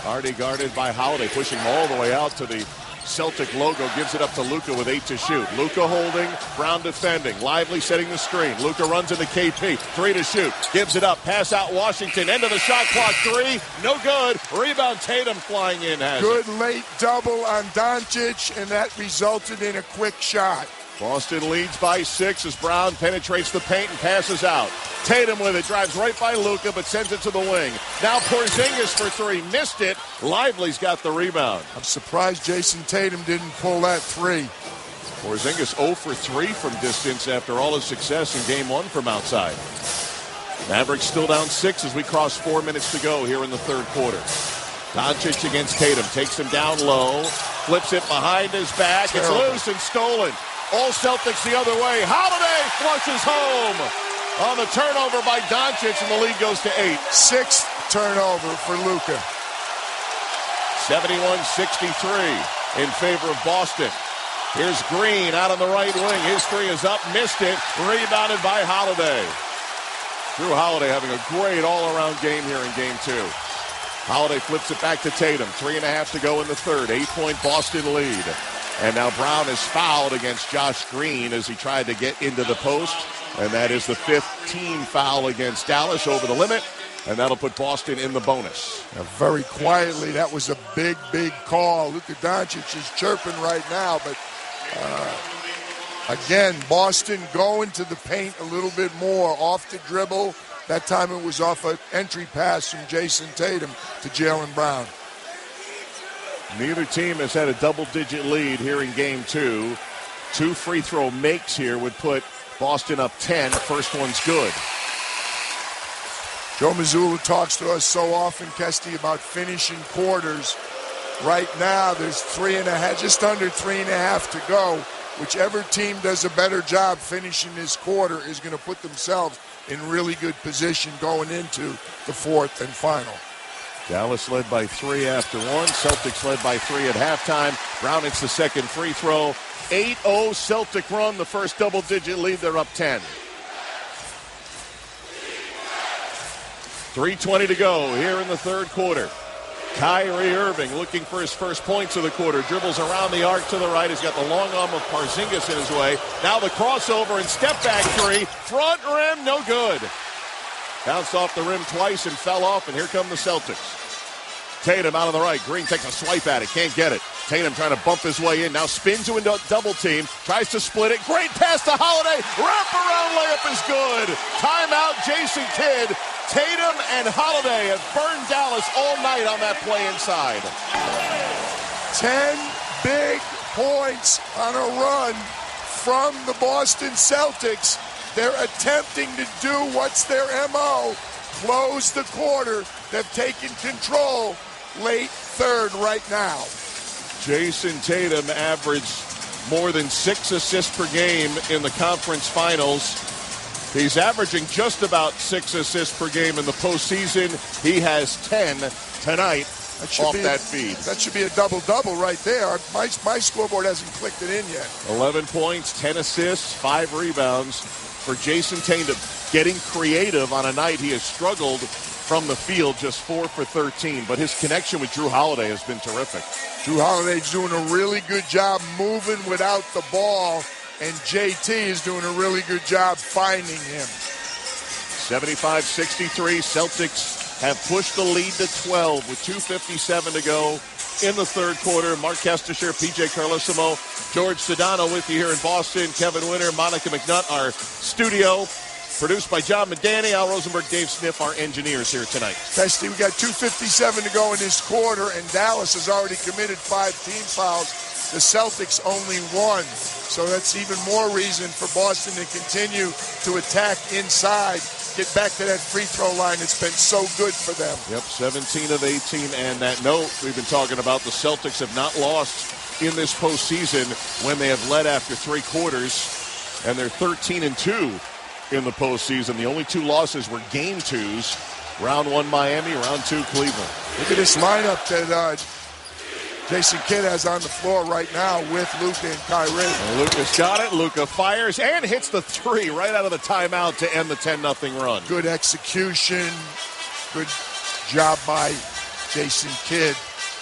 Hardy guarded by Holiday, pushing him all the way out to the Celtic logo, gives it up to Luka with 8 to shoot. Luka holding, Brown defending. Lively setting the screen. Luka runs into KP. 3 to shoot. Gives it up. Pass out Washington. End of the shot clock. 3. No good. Rebound Tatum flying in. Good late double on Doncic, and that resulted in a quick shot. Boston leads by 6 as Brown penetrates the paint and passes out. Tatum with it, drives right by Luka, but sends it to the wing. Now Porzingis for 3, missed it. Lively's got the rebound. I'm surprised Jason Tatum didn't pull that 3. Porzingis 0 for 3 from distance after all his success in Game 1 from outside. Mavericks still down 6 as we cross 4 minutes to go here in the third quarter. Doncic against Tatum, takes him down low, flips it behind his back. It's loose and stolen. All Celtics the other way. Holiday flushes home on the turnover by Doncic, and the lead goes to 8. 6th turnover for Luka. 71-63 in favor of Boston. Here's Green out on the right wing. His 3 is up, missed it. Rebounded by Holiday. Drew Holiday having a great all-around game here in Game 2. Holiday flips it back to Tatum. 3.5 to go in the third. 8-point Boston lead. And now Brown is fouled against Josh Green as he tried to get into the post. And that is the 5th team foul against Dallas over the limit. and that'll put Boston in the bonus. Now, very quietly, that was a big, big call. Luka Doncic is chirping right now, but again, Boston going to the paint a little bit more, off the dribble. That time it was off an entry pass from Jason Tatum to Jaylen Brown. Neither team has had a double-digit lead here in Game 2. 2 free throw makes here would put Boston up 10. First one's good. Joe Mazzulla talks to us so often, Kesty, about finishing quarters. Right now, there's 3.5, just under 3.5 to go. Whichever team does a better job finishing this quarter is going to put themselves in really good position going into the fourth and final. Dallas led by 3 after 1. Celtics led by 3 at halftime. Brown hits the second free throw. 8-0 Celtic run, the first double-digit lead. They're up 10. 3:20 to go here in the third quarter. Kyrie Irving looking for his first points of the quarter. Dribbles around the arc to the right. He's got the long arm of Porzingis in his way. Now the crossover and step-back three. Front rim, no good. Bounced off the rim twice and fell off, and here come the Celtics. Tatum out on the right. Green takes a swipe at it. Can't get it. Tatum trying to bump his way in. Now spins into a double team. Tries to split it. Great pass to Holiday. Wraparound layup is good. Timeout, Jason Kidd. Tatum and Holiday have burned Dallas all night on that play inside. 10 big points on a run from the Boston Celtics. They're attempting to do what's their MO. Close the quarter. They've taken control late third right now. Jason Tatum averaged more than 6 assists per game in the conference finals. He's averaging just about 6 assists per game in the postseason. He has 10 tonight off that feed. That should be a double-double right there. My scoreboard hasn't clicked it in yet. 11 points, 10 assists, 5 rebounds for Jason Tatum. Getting creative on a night he has struggled from the field, just 4 for 13. But his connection with Drew Holiday has been terrific. Drew Holiday's doing a really good job moving without the ball, and JT is doing a really good job finding him. 75-63. Celtics have pushed the lead to 12 with 2:57 to go in the third quarter. Mark Kestisher, PJ Carlesimo, George Sedano with you here in Boston. Kevin Winter, Monica McNutt, our studio. Produced by John Medani, Al Rosenberg, Dave Smith, our engineers here tonight. Testy, we got 2:57 to go in this quarter, and Dallas has already committed 5 team fouls. The Celtics only 1. So that's even more reason for Boston to continue to attack inside, get back to that free throw line. It's been so good for them. Yep, 17 of 18. And that note we've been talking about, the Celtics have not lost in this postseason when they have led after 3 quarters, and they're 13-2 in the postseason. The only 2 losses were game 2s. Round 1 Miami, round 2 Cleveland. Look at this lineup that Jason Kidd has on the floor right now with Luka and Kyrie. And Luka's got it. Luka fires and hits the 3 right out of the timeout to end the 10-0 run. Good execution. Good job by Jason Kidd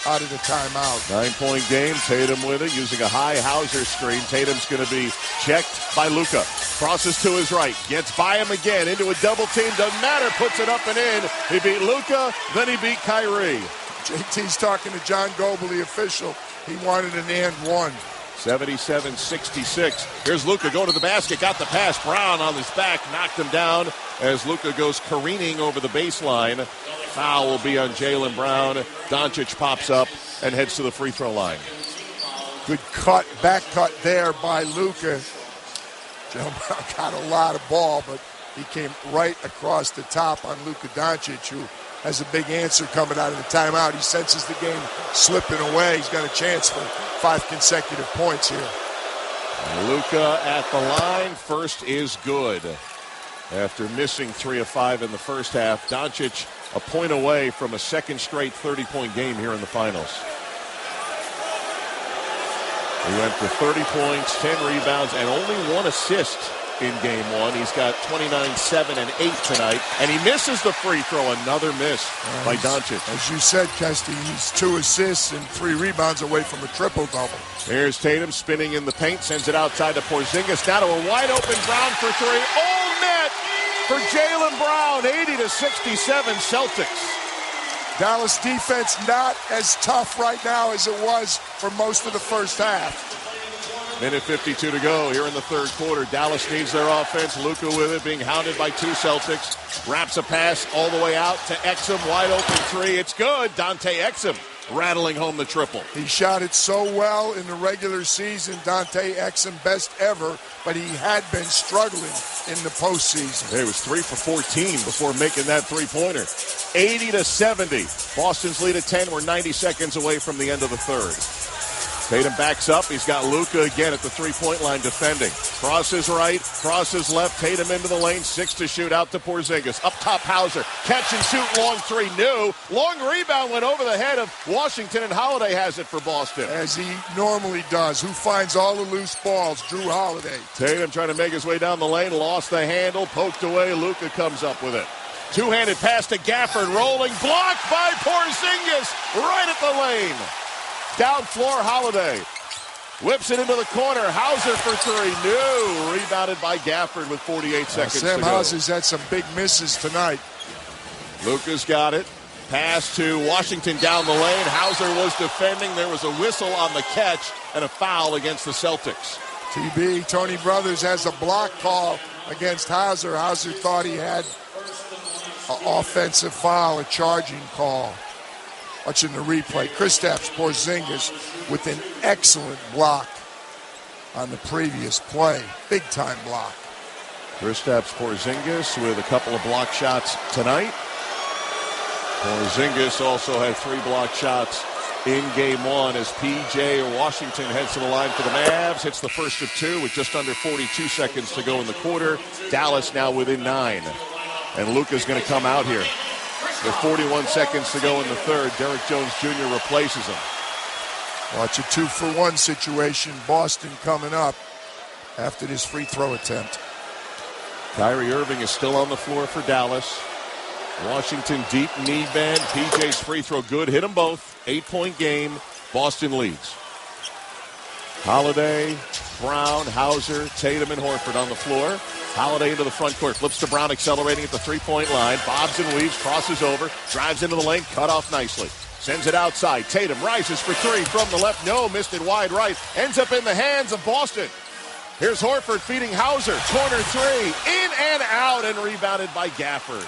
out of the timeout. 9-point game. Tatum with it, using a high Hauser screen. Tatum's going to be checked by Luka. Crosses to his right. Gets by him again into a double team. Doesn't matter. Puts it up and in. He beat Luka. Then he beat Kyrie. JT's talking to John Goble, the official. He wanted an and 1. 77-66. Here's Luka going to the basket. Got the pass. Brown on his back. Knocked him down as Luka goes careening over the baseline. Foul will be on Jaylen Brown. Doncic pops up and heads to the free throw line. Good cut, back cut there by Luka. Jaylen Brown got a lot of ball, but he came right across the top on Luka Doncic, who has a big answer coming out of the timeout. He senses the game slipping away. He's got a chance for 5 consecutive points here. Luka at the line. First is good. After missing 3 of 5 in the first half, Doncic a point away from a second straight 30-point game here in the finals. He went for 30 points, 10 rebounds, and only 1 assist in game 1. He's got 29, 7, and 8 tonight, and he misses the free throw. Another miss by Doncic. As you said, Kesty, he's 2 assists and 3 rebounds away from a triple-double. Here's Tatum spinning in the paint, sends it outside to Porzingis. Now to a wide-open Brown for 3. Oh, net! for Jaylen Brown. 80-67 Celtics. Dallas defense not as tough right now as it was for most of the first half. Minute 52 to go here in the third quarter. Dallas needs their offense. Luka with it, being hounded by two Celtics. Wraps a pass all the way out to Exum. Wide open three. It's good. Dante Exum rattling home the triple. He shot it so well in the regular season. Dante Exum best ever, but he had been struggling in the postseason. He was 3 for 14 before making that three-pointer. 80-70. Boston's lead at 10. We're 90 seconds away from the end of the third. Tatum backs up. He's got Luka again at the three-point line defending. Crosses right, crosses left. Tatum into the lane. 6 to shoot out to Porzingis. Up top, Hauser. Catch and shoot, long three. New. Long rebound went over the head of Washington, and Holiday has it for Boston. As he normally does. Who finds all the loose balls? Drew Holiday. Tatum trying to make his way down the lane. Lost the handle. Poked away. Luka comes up with it. Two-handed pass to Gafford. Rolling. Blocked by Porzingis. Right at the lane. Down floor, Holiday. Whips it into the corner. Hauser for three. No. Rebounded by Gafford with 48 seconds to go. Sam Hauser's had some big misses tonight. Luka's got it. Pass to Washington down the lane. Hauser was defending. There was a whistle on the catch and a foul against the Celtics. TB, Tony Brothers has a block call against Hauser. Hauser thought he had an offensive foul, a charging call. Watching the replay, Kristaps Porzingis with an excellent block on the previous play. Big-time block. Kristaps Porzingis with a couple of block shots tonight. Porzingis also had 3 block shots in game 1 as P.J. Washington heads to the line for the Mavs. Hits the first of 2 with just under 42 seconds to go in the quarter. Dallas now within 9. And Luka's going to come out here. With 41 seconds to go in the third, Derrick Jones Jr. replaces him. Watch a 2-for-1 situation. Boston coming up after this free throw attempt. Kyrie Irving is still on the floor for Dallas. Washington deep knee bend. PJ's free throw good. Hit them both. 8-point game. Boston leads. Holiday, Brown, Hauser, Tatum, and Horford on the floor. Holiday into the front court. Flips to Brown, accelerating at the three-point line. Bobs and weaves, crosses over, drives into the lane, cut off nicely. Sends it outside. Tatum rises for 3 from the left. No, missed it wide right. Ends up in the hands of Boston. Here's Horford feeding Hauser. Corner 3. In and out, and rebounded by Gafford.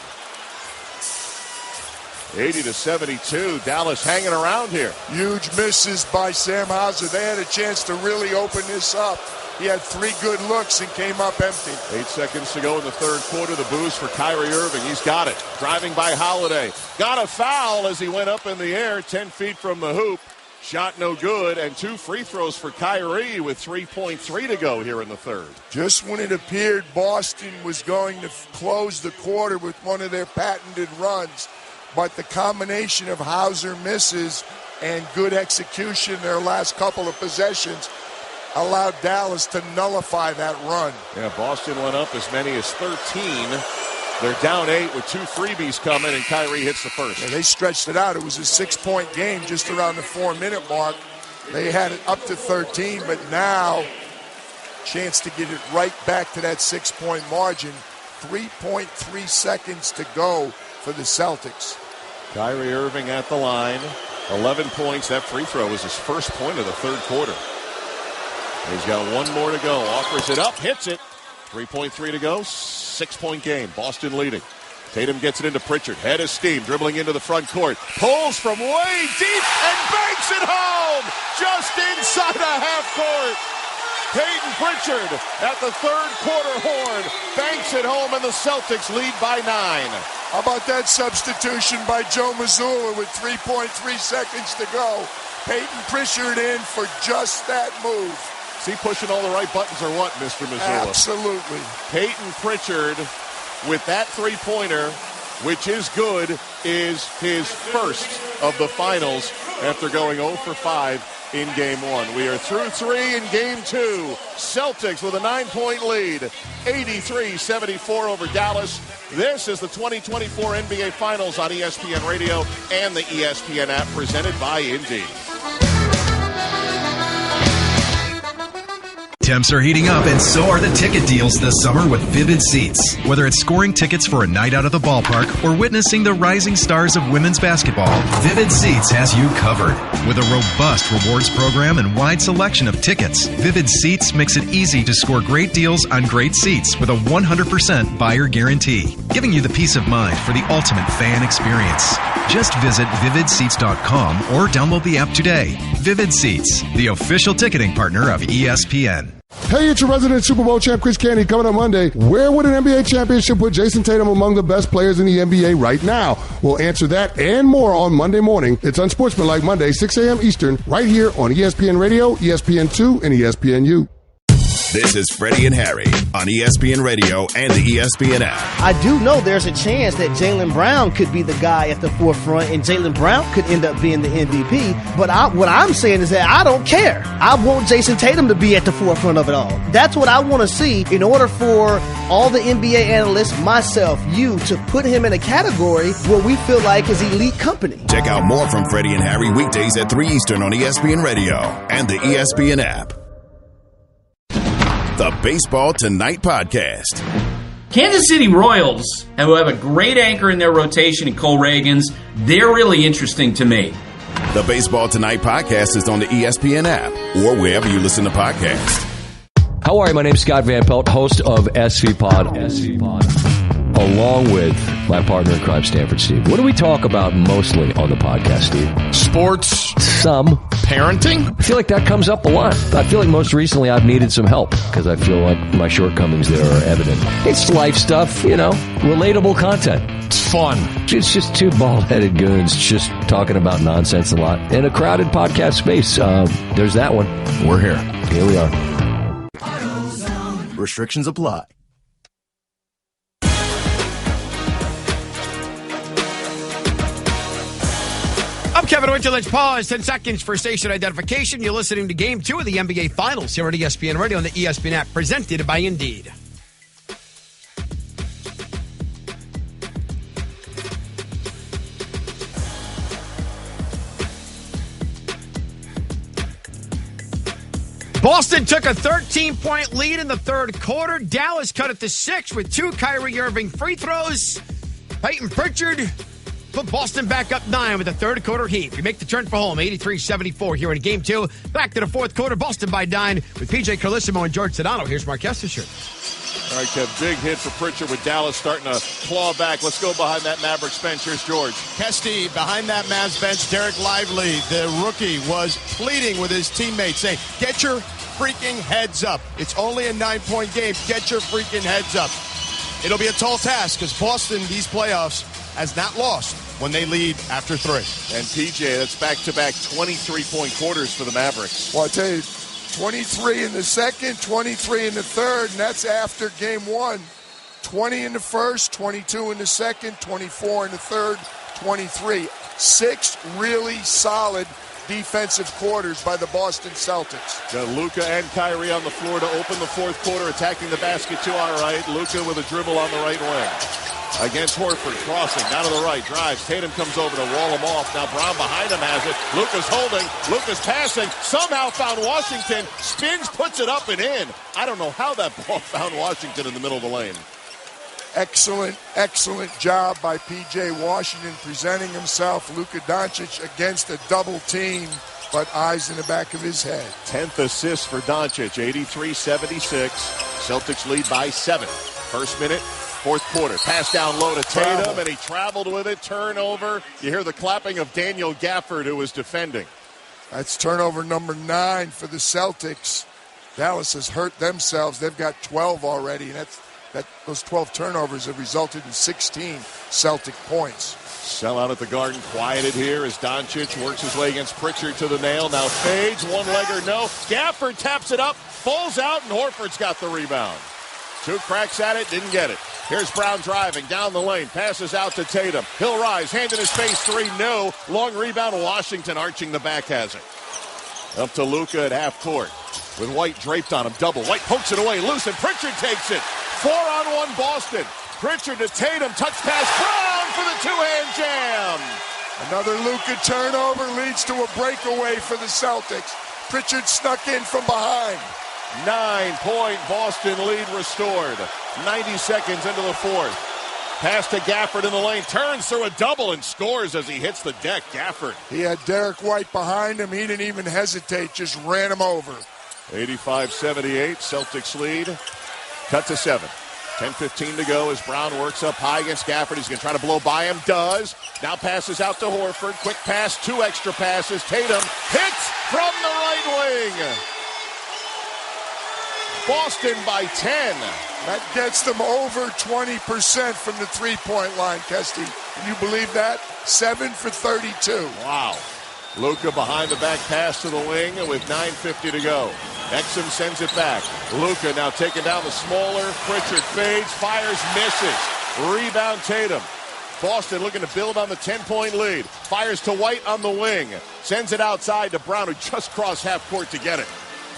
80-72. Dallas hanging around here. Huge misses by Sam Hauser. They had a chance to really open this up. He had 3 good looks and came up empty. 8 seconds to go in the third quarter. The boost for Kyrie Irving. He's got it. Driving by Holiday. Got a foul as he went up in the air 10 feet from the hoop. Shot no good, and 2 free throws for Kyrie with 3.3 to go here in the third. Just when it appeared Boston was going to close the quarter with one of their patented runs, but the combination of Hauser misses and good execution their last couple of possessions allowed Dallas to nullify that run. Yeah, Boston went up as many as 13. They're down 8 with 2 freebies coming, and Kyrie hits the first. Yeah, they stretched it out. It was a 6-point game just around the 4-minute mark. They had it up to 13, but now chance to get it right back to that 6-point margin. 3.3 seconds to go for the Celtics. Kyrie Irving at the line. 11 points. That free throw was his first point of the third quarter. He's got 1 more to go. Offers it up, hits it. 3.3 to go. 6-point game. Boston leading. Tatum gets it into Pritchard. Head of steam, dribbling into the front court. Pulls from way deep and banks it home. Just inside a half court. Peyton Pritchard at the third quarter horn. Banks it home, and the Celtics lead by 9. How about that substitution by Joe Mazzulla with 3.3 seconds to go? Peyton Pritchard in for just that move. Is he pushing all the right buttons or what, Mr. Mazzulla? Absolutely. Peyton Pritchard with that three-pointer, which is good, is his first of the finals after going 0 for 5 in Game 1. We are through 3 in Game 2. Celtics with a 9-point lead, 83-74 over Dallas. This is the 2024 NBA Finals on ESPN Radio and the ESPN app, presented by Indeed. Temps are heating up, and so are the ticket deals this summer with Vivid Seats. Whether it's scoring tickets for a night out at the ballpark or witnessing the rising stars of women's basketball, Vivid Seats has you covered. With a robust rewards program and wide selection of tickets, Vivid Seats makes it easy to score great deals on great seats with a 100% buyer guarantee, giving you the peace of mind for the ultimate fan experience. Just visit vividseats.com or download the app today. Vivid Seats, the official ticketing partner of ESPN. Hey, it's your resident Super Bowl champ, Chris Candy, coming up Monday. Where would an NBA championship put Jason Tatum among the best players in the NBA right now? We'll answer that and more on Monday morning. It's Unsportsmanlike Monday, 6 a.m. Eastern, right here on ESPN Radio, ESPN2, and ESPNU. This is Freddie and Harry on ESPN Radio and the ESPN app. I do know there's a chance that Jaylen Brown could be the guy at the forefront, and Jaylen Brown could end up being the MVP. But what I'm saying is that I don't care. I want Jason Tatum to be at the forefront of it all. That's what I want to see in order for all the NBA analysts, myself, you, to put him in a category where we feel like is elite company. Check out more from Freddie and Harry weekdays at 3 Eastern on ESPN Radio and the ESPN app. The Baseball Tonight Podcast. Kansas City Royals, who have a great anchor in their rotation in Cole Reagans, they're really interesting to me. The Baseball Tonight Podcast is on the ESPN app or wherever you listen to podcasts. How are you? My name is Scott Van Pelt, host of SV Pod, along with my partner in crime, Stanford Steve. What do we talk about mostly on the podcast, Steve? Sports. Some. Parenting? I feel like that comes up a lot. I feel like most recently I've needed some help because I feel like my shortcomings there are evident. It's life stuff, relatable content. It's fun. It's just two bald-headed goons just talking about nonsense a lot in a crowded podcast space. There's that one. We're here. Here we are. Restrictions apply. I'm Kevin Winter. Let's pause 10 seconds for station identification. You're listening to Game 2 of the NBA Finals here at ESPN Radio and the ESPN app, presented by Indeed. Boston took a 13-point lead in the third quarter. Dallas cut it to 6 with 2 Kyrie Irving free throws. Peyton Pritchard put Boston back up 9 with a third quarter heat. We make the turn for home, 83-74 here in Game 2. Back to the fourth quarter, Boston by 9 with P.J. Carlissimo and George Sedano. Here's Mark Kestisher. All right, Kev, big hit for Pritchard with Dallas starting to claw back. Let's go behind that Mavericks bench. Here's George. Kesty, behind that Mavs bench, Derek Lively, the rookie, was pleading with his teammates, saying, get your freaking heads up. It's only a 9-point game. Get your freaking heads up. It'll be a tall task because Boston, these playoffs, has not lost when they lead after 3. And PJ, that's back-to-back 23-point quarters for the Mavericks. Well, I tell you, 23 in the second, 23 in the third, and that's after game 1. 20 in the first, 22 in the second, 24 in the third, 23. 6 really solid defensive quarters by the Boston Celtics. Got Luka and Kyrie on the floor to open the fourth quarter, attacking the basket to our right. Luka with a dribble on the right wing. Against Horford, crossing, down to the right, drives. Tatum comes over to wall him off. Now Brown behind him has it. Luka's holding, Luka's passing, somehow found Washington, spins, puts it up and in. I don't know how that ball found Washington in the middle of the lane. Excellent job by P.J. Washington presenting himself. Luka Doncic against a double team, but eyes in the back of his head. 10th assist for Doncic, 83-76. Celtics lead by 7. First minute, fourth quarter. Pass down low to Tatum, and he traveled with it. Turnover. You hear the clapping of Daniel Gafford, who was defending. That's turnover number 9 for the Celtics. Dallas has hurt themselves. They've got 12 already, and those 12 turnovers have resulted in 16 Celtic points. Sell out at the Garden, quieted here as Doncic works his way against Pritchard to the nail. Now fades, one-legger, no. Gafford taps it up, falls out, and Horford's got the rebound. 2 cracks at it, didn't get it. Here's Brown driving down the lane, passes out to Tatum. He'll rise, hand in his face, 3, no. Long rebound, Washington arching the back has it. Up to Luka at half court with White draped on him, double. White pokes it away, loose, and Pritchard takes it. 4-on-1 Boston. Pritchard to Tatum, touch pass, Brown for the two-hand jam. Another Luka turnover leads to a breakaway for the Celtics. Pritchard snuck in from behind. 9-point Boston lead restored. 90 seconds into the fourth. Pass to Gafford in the lane. Turns through a double and scores as he hits the deck. Gafford. He had Derek White behind him. He didn't even hesitate. Just ran him over. 85-78. Celtics lead. Cut to 7. 10:15 to go as Brown works up high against Gafford. He's going to try to blow by him. Does. Now passes out to Horford. Quick pass. 2 extra passes. Tatum hits from the right wing. Boston by 10. That gets them over 20% from the three-point line, Kesty. Can you believe that? 7 for 32. Wow. Luka behind the back pass to the wing with 9:50 to go. Exum sends it back. Luka now taking down the smaller. Pritchard fades, fires, misses. Rebound Tatum. Boston looking to build on the 10-point lead. Fires to White on the wing. Sends it outside to Brown, who just crossed half court to get it.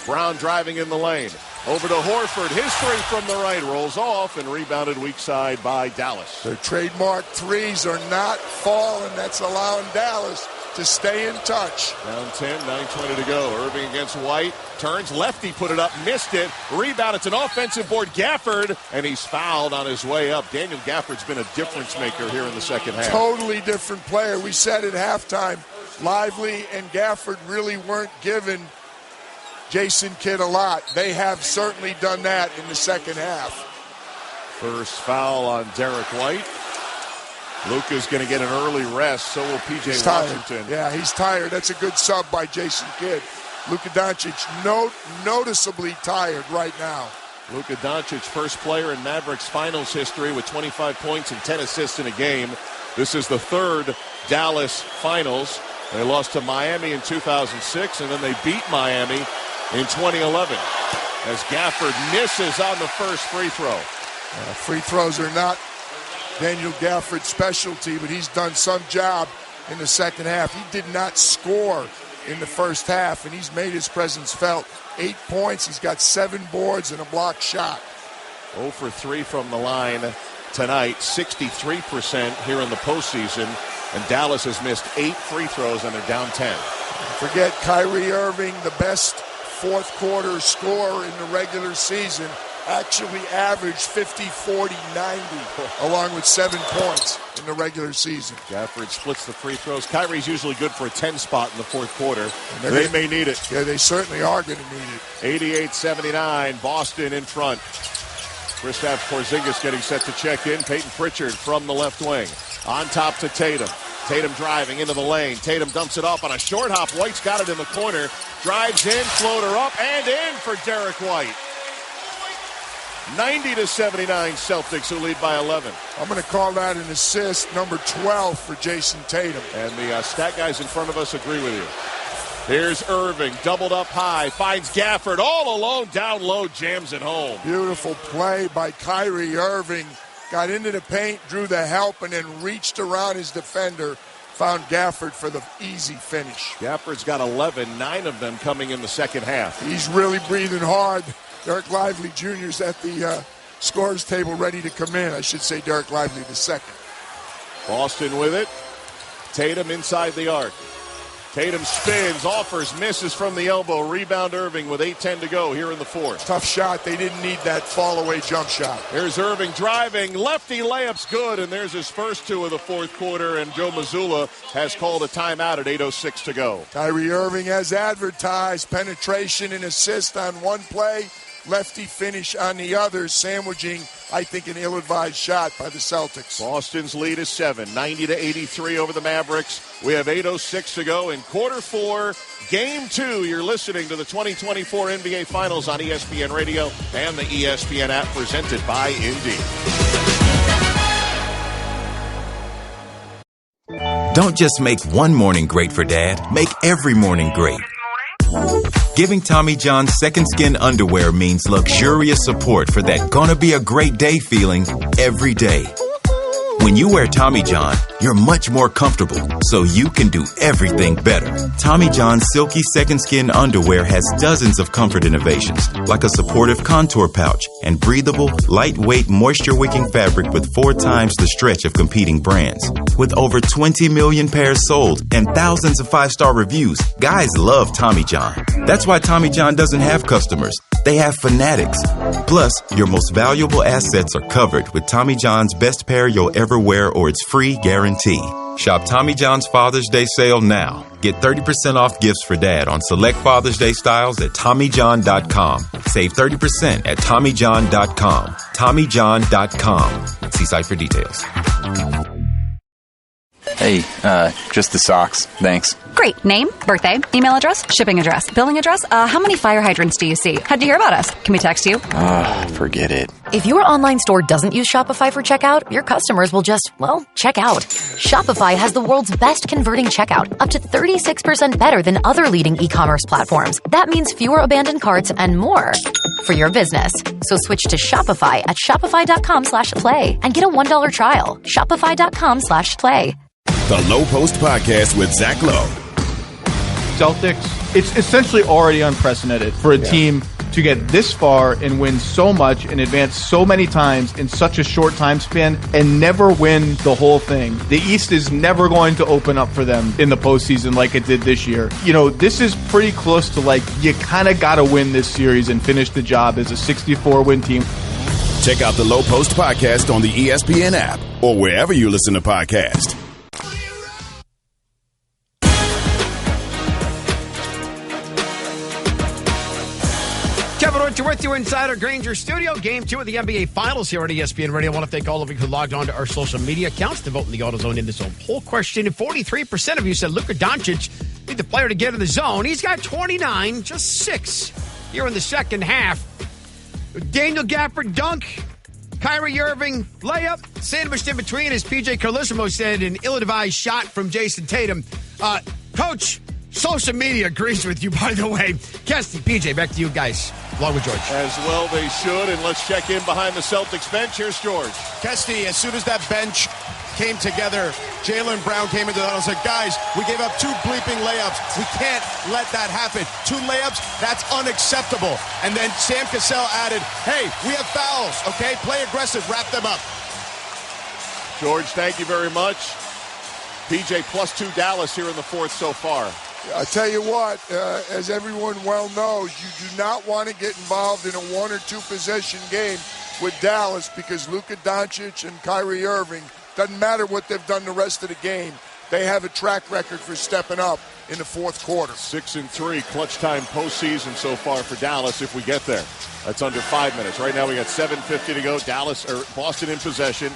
Brown driving in the lane. Over to Horford. His three from the right rolls off and rebounded weak side by Dallas. Their trademark threes are not falling. That's allowing Dallas to stay in touch. Down 10, 9:20 to go. Irving against White. Turns lefty, put it up, missed it. Rebound. It's an offensive board. Gafford, and he's fouled on his way up. Daniel Gafford's been a difference maker here in the second half. Totally different player. We said at halftime, Lively and Gafford really weren't giving Jason Kidd a lot. They have certainly done that in the second half. First foul on Derek White. Luka's going to get an early rest, so will P.J. Washington. Yeah, he's tired. That's a good sub by Jason Kidd. Luka Doncic noticeably tired right now. Luka Doncic, first player in Mavericks finals history with 25 points and 10 assists in a game. This is the third Dallas finals. They lost to Miami in 2006, and then they beat Miami in 2011 as Gafford misses on the first free throw. Free throws are not Daniel Gafford's specialty, but he's done some job in the second half. He did not score in the first half, and he's made his presence felt. 8 points. He's got 7 boards and a blocked shot. 0 for 3 from the line tonight. 63% here in the postseason, and Dallas has missed 8 free throws, and they're down 10. Forget Kyrie Irving, the best fourth quarter scorer in the regular season, actually averaged 50, 40, 90, along with 7 points in the regular season. Gafford splits the free throws. Kyrie's usually good for a 10 spot in the fourth quarter. They may need it. Yeah, they certainly are going to need it. 88-79, Boston in front. Kristaps Porzingis getting set to check in. Peyton Pritchard from the left wing. On top to Tatum. Tatum driving into the lane. Tatum dumps it off on a short hop. White's got it in the corner. Drives in, floater up, and in for Derek White. 90-79 Celtics, who lead by 11. I'm going to call that an assist, number 12 for Jason Tatum. And the stat guys in front of us agree with you. Here's Irving, doubled up high, finds Gafford all alone, down low, jams it home. Beautiful play by Kyrie Irving. Got into the paint, drew the help, and then reached around his defender. Found Gafford for the easy finish. Gafford's got 11, 9 of them coming in the second half. He's really breathing hard. Derek Lively Jr. is at the scorer's table ready to come in. I should say Derek Lively the second. Boston with it. Tatum inside the arc. Tatum spins, offers, misses from the elbow. Rebound Irving with 8:10 to go here in the fourth. Tough shot. They didn't need that fall-away jump shot. Here's Irving driving. Lefty layup's good, and there's his first 2 of the fourth quarter, and Joe Mazzulla has called a timeout at 8:06 to go. Kyrie Irving has advertised penetration and assist on one play, lefty finish on the other, sandwiching, I think, an ill-advised shot by the Celtics. Boston's lead is 7, 90-83 over the Mavericks. We have 8:06 to go in quarter 4, game 2. You're listening to the 2024 NBA Finals on ESPN Radio and the ESPN app, presented by Indeed. Don't just make one morning great for Dad. Make every morning great. Giving Tommy John Second Skin underwear means luxurious support for that gonna be a great day feeling every day. When you wear Tommy John, you're much more comfortable, so you can do everything better. Tommy John's Silky Second Skin underwear has dozens of comfort innovations, like a supportive contour pouch and breathable, lightweight, moisture-wicking fabric with 4 times the stretch of competing brands. With over 20 million pairs sold and thousands of 5-star reviews, guys love Tommy John. That's why Tommy John doesn't have customers. They have fanatics. Plus, your most valuable assets are covered with Tommy John's best pair you'll ever wear or its free guarantee. Shop Tommy John's Father's Day sale now. Get 30% off gifts for Dad on select Father's Day styles at TommyJohn.com. Save 30% at TommyJohn.com. TommyJohn.com. See site for details. Hey, just the socks. Thanks. Great. Name, birthday, email address, shipping address, billing address. How many fire hydrants do you see? How'd you hear about us? Can we text you? Forget it. If your online store doesn't use Shopify for checkout, your customers will just, check out. Shopify has the world's best converting checkout, up to 36% better than other leading e-commerce platforms. That means fewer abandoned carts and more for your business. So switch to Shopify at shopify.com/play and get a $1 trial. Shopify.com/play. The Low Post Podcast with Zach Lowe. Celtics, it's essentially already unprecedented for a team to get this far and win so much and advance so many times in such a short time span and never win the whole thing. The East is never going to open up for them in the postseason like it did this year. You know, this is pretty close to like you kind of got to win this series and finish the job as a 64-win team. Check out the Low Post Podcast on the ESPN app or wherever you listen to podcasts. Kevin Winter with you inside our Granger studio. Game 2 of the NBA Finals here on ESPN Radio. I want to thank all of you who logged on to our social media accounts to vote in the AutoZone in the Zone poll question. And 43% of you said Luka Doncic be the player to get in the zone. He's got 29, just 6 here in the second half. Daniel Gafford dunk, Kyrie Irving layup, sandwiched in between, as PJ Carlissimo said, an ill-advised shot from Jason Tatum. Coach, social media agrees with you, by the way. Kesty, PJ, back to you guys, along with George. As well they should, and let's check in behind the Celtics bench. Here's George. Kesty, as soon as that bench came together, Jaylen Brown came into the huddle and said, guys, we gave up 2 bleeping layups. We can't let that happen. 2 layups, that's unacceptable. And then Sam Cassell added, hey, we have fouls, okay? Play aggressive, wrap them up. George, thank you very much. PJ +2 Dallas here in the fourth so far. I tell you what, as everyone well knows, you do not want to get involved in a 1 or 2 possession game with Dallas because Luka Doncic and Kyrie Irving, doesn't matter what they've done the rest of the game, they have a track record for stepping up in the fourth quarter. 6-3 clutch time postseason so far for Dallas if we get there. That's under 5 minutes. Right now we got 7:50 to go. Boston in possession.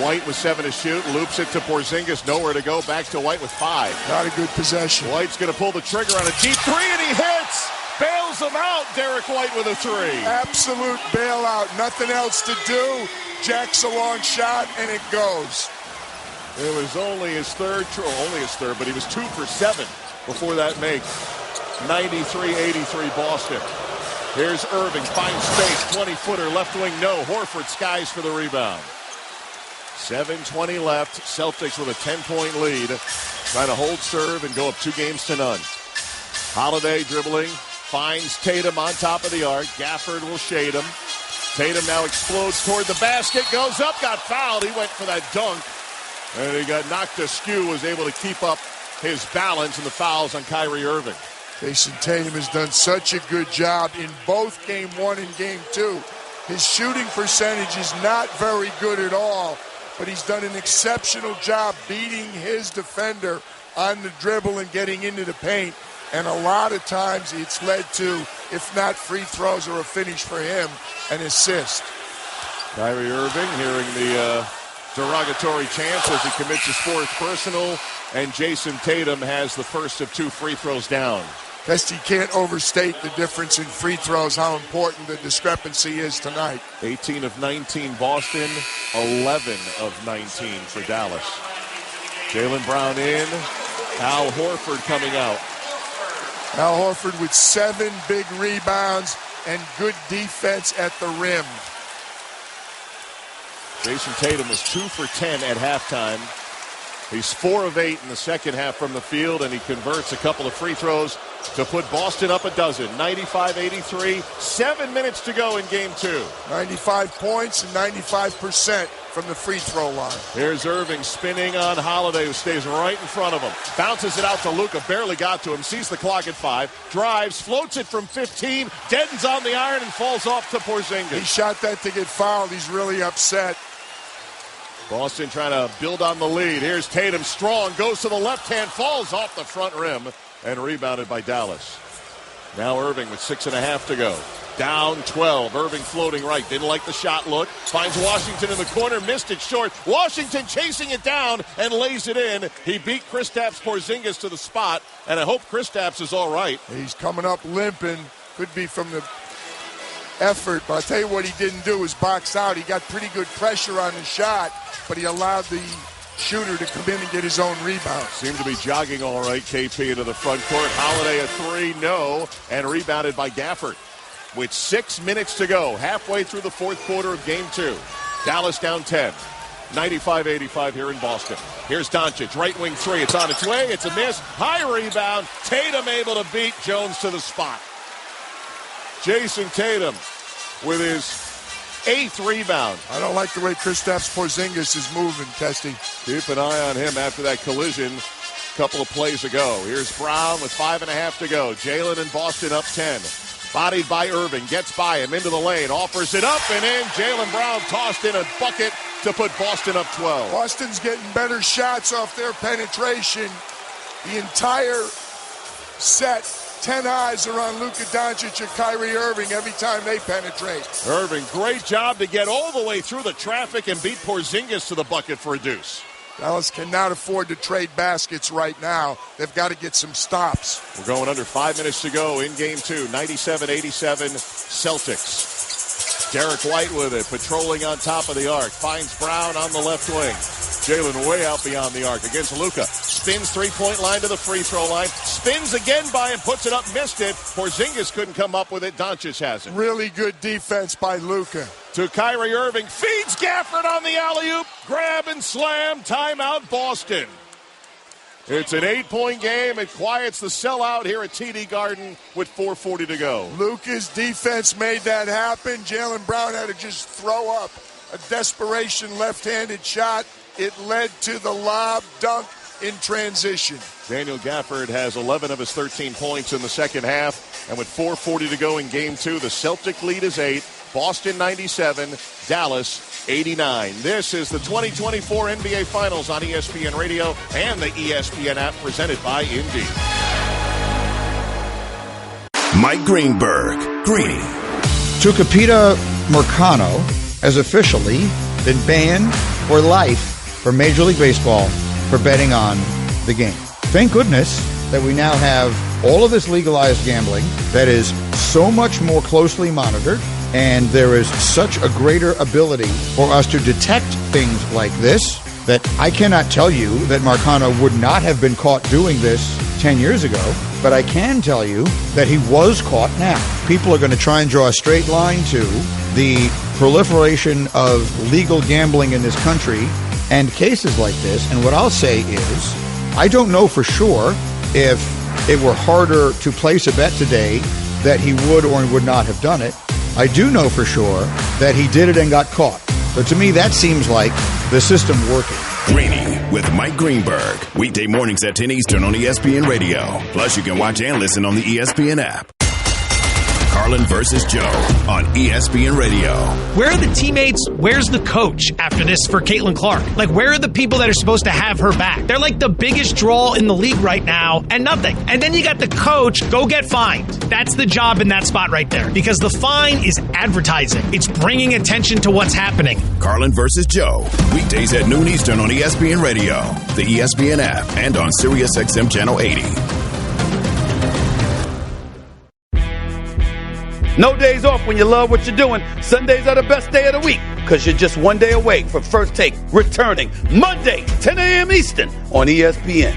White with 7 to shoot. Loops it to Porzingis. Nowhere to go. Back to White with 5. Not a good possession. White's going to pull the trigger on a deep 3 and he hits. Bails him out. Derek White with a 3. Absolute bailout. Nothing else to do. Jacks a long shot and it goes. It was only his third, but he was 2 for 7 before that make. 93-83 Boston. Here's Irving, finds space, 20-footer, left wing, no. Horford skies for the rebound. 7:20 left. Celtics with a 10-point lead. Trying to hold serve and go up 2-0. Holiday dribbling, finds Tatum on top of the arc. Gafford will shade him. Tatum now explodes toward the basket, goes up, got fouled. He went for that dunk. And he got knocked askew, was able to keep up his balance, and the fouls on Kyrie Irving. Jason Tatum has done such a good job in both Game 1 and Game 2. His shooting percentage is not very good at all, but he's done an exceptional job beating his defender on the dribble and getting into the paint. And a lot of times it's led to, if not free throws or a finish for him, an assist. Kyrie Irving hearing the derogatory chants as he commits his 4th personal, and Jason Tatum has the first of 2 free throws down. Kesty can't overstate the difference in free throws, how important the discrepancy is tonight. 18 of 19 Boston, 11 of 19 for Dallas. Jaylen Brown in, Al Horford coming out. Al Horford with 7 big rebounds and good defense at the rim. Jason Tatum was 2 for 10 at halftime. He's 4 of 8 in the second half from the field, and he converts a couple of free throws to put Boston up a dozen. 95-83, 7 minutes to go in game 2. 95 points and 95% from the free throw line. Here's Irving spinning on Holiday, who stays right in front of him. Bounces it out to Luka, barely got to him, sees the clock at 5, drives, floats it from 15, deadens on the iron and falls off to Porzingis. He shot that to get fouled. He's really upset. Boston trying to build on the lead. Here's Tatum, strong, goes to the left hand, falls off the front rim, and rebounded by Dallas. Now Irving with 6.5 to go. Down 12. Irving floating right. Didn't like the shot look. Finds Washington in the corner. Missed it short. Washington chasing it down and lays it in. He beat Kristaps Porzingis to the spot, and I hope Kristaps is all right. He's coming up limping. Could be from the effort, but I'll tell you what he didn't do is box out. He got pretty good pressure on the shot, but he allowed the shooter to come in and get his own rebound. Seemed to be jogging all right, KP into the front court. Holiday a 3, no, and rebounded by Gafford. With 6 minutes to go, halfway through the fourth quarter of game 2. Dallas down 10. 95-85 here in Boston. Here's Doncic, right wing 3. It's on its way. It's a miss. High rebound. Tatum able to beat Jones to the spot. Jason Tatum with his 8th rebound. I don't like the way Kristaps Porzingis is moving, Testy. Keep an eye on him after that collision a couple of plays ago. Here's Brown with 5.5 to go. Jalen and Boston up 10. Bodied by Irving, gets by him into the lane, offers it up and in. Jalen Brown tossed in a bucket to put Boston up 12. Boston's getting better shots off their penetration. The entire set, 10 eyes are on Luka Doncic and Kyrie Irving every time they penetrate. Irving, great job to get all the way through the traffic and beat Porzingis to the bucket for a deuce. Dallas cannot afford to trade baskets right now. They've got to get some stops. We're going under 5 minutes to go in game 2. 97-87 Celtics. Derek White with it, patrolling on top of the arc. Finds Brown on the left wing. Jalen way out beyond the arc against Luka. Spins three-point line to the free throw line. Spins again by him, puts it up, missed it. Porzingis couldn't come up with it. Doncic has it. Really good defense by Luka. To Kyrie Irving. Feeds Gafford on the alley-oop. Grab and slam. Timeout Boston. It's an 8-point game. It quiets the sellout here at TD Garden with 4:40 to go. Luka's defense made that happen. Jalen Brown had to just throw up a desperation left-handed shot. It led to the lob dunk in transition. Daniel Gafford has 11 of his 13 points in the second half. And with 4:40 to go in game 2, the Celtic lead is 8. Boston 97, Dallas 89. This is the 2024 NBA Finals on ESPN Radio and the ESPN app presented by Indy. Mike Greenberg, Greeny. Tucupita Mercano has officially been banned for life from Major League Baseball for betting on the game. Thank goodness that we now have all of this legalized gambling that is so much more closely monitored, and there is such a greater ability for us to detect things like this that I cannot tell you that Marcano would not have been caught doing this 10 years ago, but I can tell you that he was caught now. People are going to try and draw a straight line to the proliferation of legal gambling in this country and cases like this, and what I'll say is, I don't know for sure if it were harder to place a bet today that he would or would not have done it. I do know for sure that he did it and got caught. So to me, that seems like the system working. Greeny with Mike Greenberg. Weekday mornings at 10 Eastern on ESPN Radio. Plus, you can watch and listen on the ESPN app. Carlin versus Joe on ESPN Radio. Where are the teammates? Where's the coach after this for Caitlin Clark? Like, where are the people that are supposed to have her back? They're like the biggest draw in the league right now, and nothing. And then you got the coach, go get fined. That's the job in that spot right there. Because the fine is advertising. It's bringing attention to what's happening. Carlin versus Joe. Weekdays at noon Eastern on ESPN Radio, the ESPN app, and on SiriusXM Channel 80. No days off when you love what you're doing. Sundays are the best day of the week because you're just one day away from First Take returning Monday, 10 a.m. Eastern on ESPN.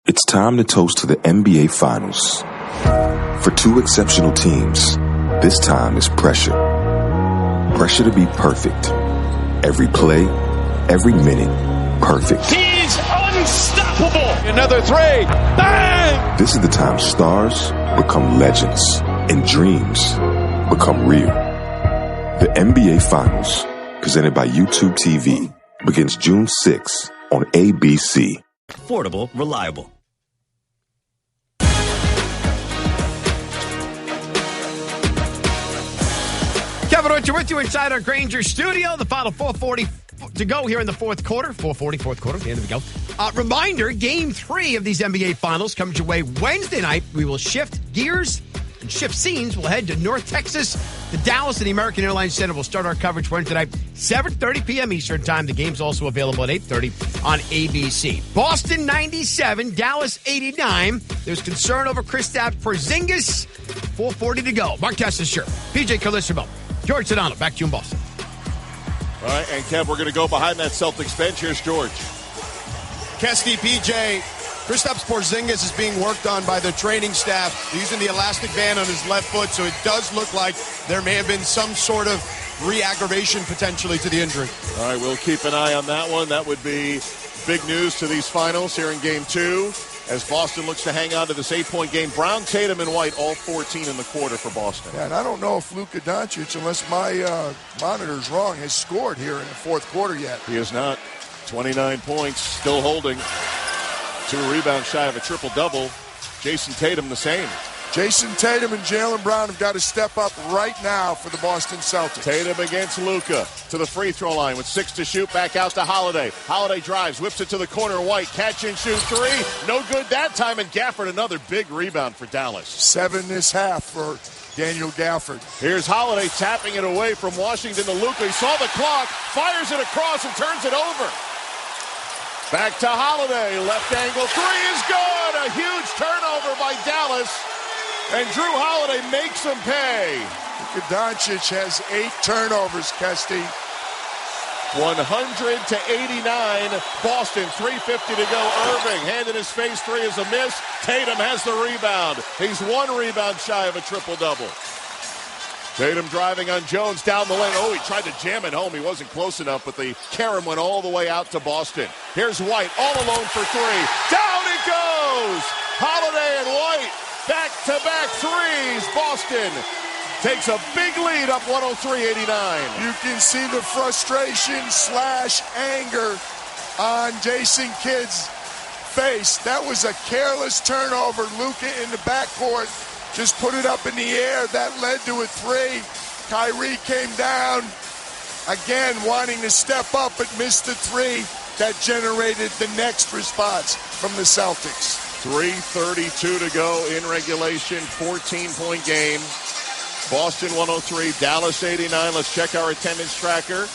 It's time to toast to the NBA Finals. For two exceptional teams, this time is pressure. Pressure to be perfect. Every play, every minute, perfect. He's unstoppable. Another three. Bang! This is the time stars become legends and dreams become real. The NBA Finals, presented by YouTube TV, begins June 6th on ABC. Affordable, reliable. Kevin Archer with you inside our Granger studio. The final 4:40 to go here in the fourth quarter. 4:40, fourth quarter. The end of the go. Reminder, Game 3 of these NBA Finals comes your way Wednesday night. We will shift gears and shift scenes. We'll head to North Texas, to Dallas, and the American Airlines Center. We'll start our coverage Wednesday night, 7:30 p.m. Eastern Time. The game's also available at 8:30 on ABC. Boston 97, Dallas 89. There's concern over Kristaps Porzingis. 4:40 to go. Mark Tessler, PJ Carlissimo, George Sedano, back to you in Boston. All right, and Kev, we're going to go behind that Celtics bench. Here's George. Kesty, PJ, Kristaps Porzingis is being worked on by the training staff. They're using the elastic band on his left foot, so it does look like there may have been some sort of re-aggravation potentially to the injury. All right, we'll keep an eye on that one. That would be big news to these finals here in Game 2. As Boston looks to hang on to this 8-point game. Brown, Tatum, and White, all 14 in the quarter for Boston. Yeah, and I don't know if Luka Doncic, unless my monitor's wrong, has scored here in the fourth quarter yet. He is not. 29 points, still holding. 2 rebounds shy of a triple-double. Jason Tatum the same. Jason Tatum and Jaylen Brown have got to step up right now for the Boston Celtics. Tatum against Luka to the free throw line with 6 to shoot. Back out to Holiday. Holiday drives, whips it to the corner. White, catch and shoot 3. No good that time. And Gafford, another big rebound for Dallas. 7 this half for Daniel Gafford. Here's Holiday tapping it away from Washington to Luka. He saw the clock, fires it across and turns it over. Back to Holiday. Left angle 3 is good. A huge turnover by Dallas. And Drew Holiday makes him pay. Luka Doncic has 8 turnovers, Kesty. 100 to 89. Boston, 3:50 to go. Irving, hand in his face, 3 is a miss. Tatum has the rebound. He's 1 rebound shy of a triple-double. Tatum driving on Jones down the lane. Oh, he tried to jam it home. He wasn't close enough, but the carom went all the way out to Boston. Here's White, all alone for 3. Down it goes! Holiday and White. Back-to-back threes. Boston takes a big lead up 103-89. You can see the frustration / anger on Jason Kidd's face. That was a careless turnover. Luka in the backcourt just put it up in the air. That led to a 3. Kyrie came down again wanting to step up but missed the 3. That generated the next response from the Celtics. 3:32 to go in regulation, 14-point game. Boston 103, Dallas 89. Let's check our attendance tracker.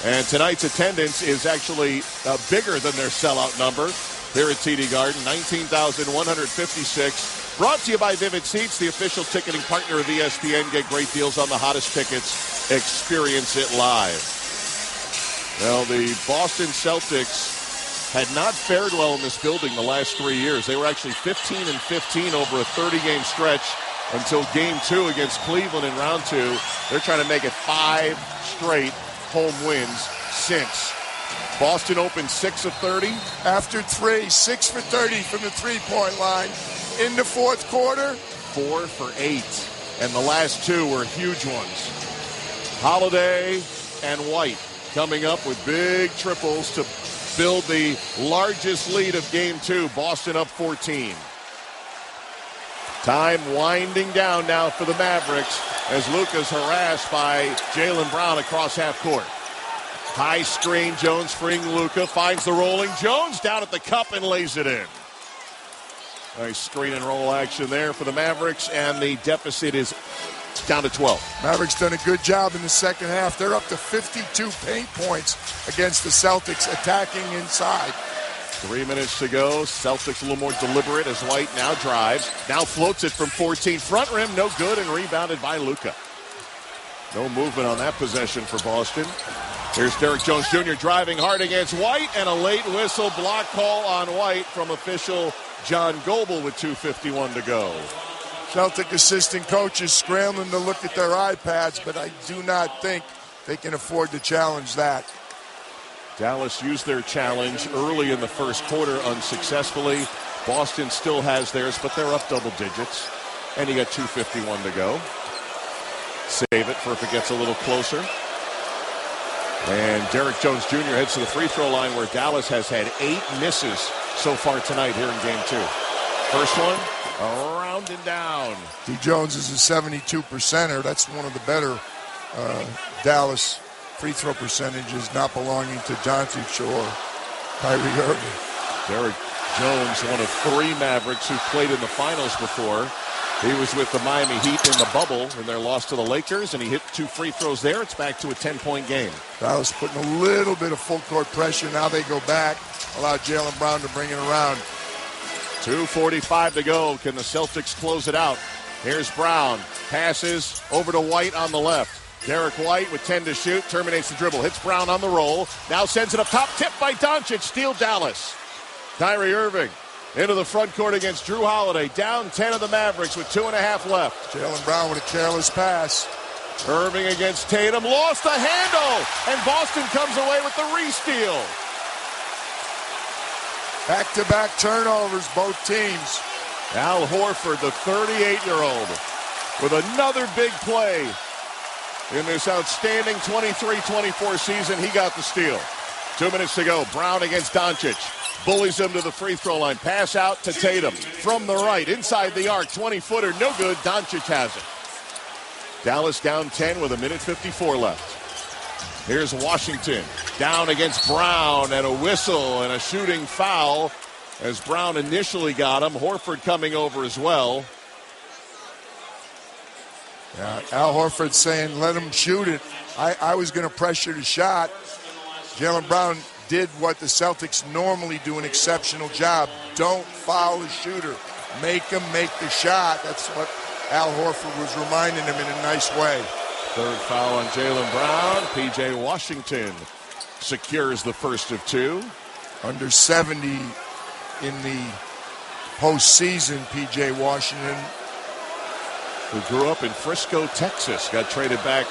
And tonight's attendance is actually bigger than their sellout number here at TD Garden, 19,156. Brought to you by Vivid Seats, the official ticketing partner of ESPN. Get great deals on the hottest tickets. Experience it live. Well, the Boston Celtics had not fared well in this building the last 3 years. They were actually 15-15 over a 30-game stretch until Game 2 against Cleveland in round 2. They're trying to make it 5 straight home wins since. Boston opened 6 of 30. After 3, 6 for 30 from the three-point line. In the fourth quarter, 4 for 8. And the last 2 were huge ones. Holiday and White coming up with big triples to build the largest lead of Game 2. Boston up 14. Time winding down now for the Mavericks as Luka's harassed by Jaylen Brown across half court. High screen, Jones freeing Luka, finds the rolling Jones down at the cup and lays it in. Nice screen and roll action there for the Mavericks, and the deficit is down to 12. Mavericks done a good job in the second half. They're up to 52 paint points against the Celtics attacking inside. 3 minutes to go. Celtics a little more deliberate as White now drives. Now floats it from 14. Front rim, no good, and rebounded by Luka. No movement on that possession for Boston. Here's Derrick Jones Jr. driving hard against White, and a late whistle block call on White from official John Goebel with 2:51 to go. Celtic assistant coaches scrambling to look at their iPads, but I do not think they can afford to challenge that. Dallas used their challenge early in the first quarter unsuccessfully. Boston still has theirs, but they're up double digits. And you got 2:51 to go. Save it for if it gets a little closer. And Derek Jones Jr. heads to the free throw line where Dallas has had 8 misses so far tonight here in game 2. First one, around and down. D. Jones is a 72%er. That's one of the better Dallas free throw percentages, not belonging to Doncic or Kyrie Irving. Derek Jones, one of 3 Mavericks who played in the finals before. He was with the Miami Heat in the bubble in their loss to the Lakers, and he hit 2 free throws there. It's back to a 10-point game. Dallas putting a little bit of full court pressure. Now they go back, allow Jaylen Brown to bring it around. 2:45 to go. Can the Celtics close it out? Here's Brown. Passes over to White on the left. Derek White with 10 to shoot. Terminates the dribble. Hits Brown on the roll. Now sends it up top. Tipped by Doncic. Steal Dallas. Kyrie Irving into the front court against Drew Holiday. Down 10 of the Mavericks with 2.5 left. Jaylen Brown with a careless pass. Irving against Tatum. Lost the handle. And Boston comes away with the re-steal. Back-to-back turnovers, both teams. Al Horford, the 38-year-old, with another big play in this outstanding 23-24 season. He got the steal. 2 minutes to go. Brown against Doncic. Bullies him to the free throw line. Pass out to Tatum from the right. Inside the arc. 20-footer. No good. Doncic has it. Dallas down 10 with 1:54 left. Here's Washington. Down against Brown, and a whistle and a shooting foul as Brown initially got him. Horford coming over as well. Yeah, Al Horford saying, let him shoot it. I was going to pressure the shot. Jaylen Brown did what the Celtics normally do, an exceptional job. Don't foul the shooter. Make him make the shot. That's what Al Horford was reminding him in a nice way. Third foul on Jaylen Brown. P.J. Washington secures the first of 2. Under 70 in the postseason, P.J. Washington. Who grew up in Frisco, Texas. Got traded back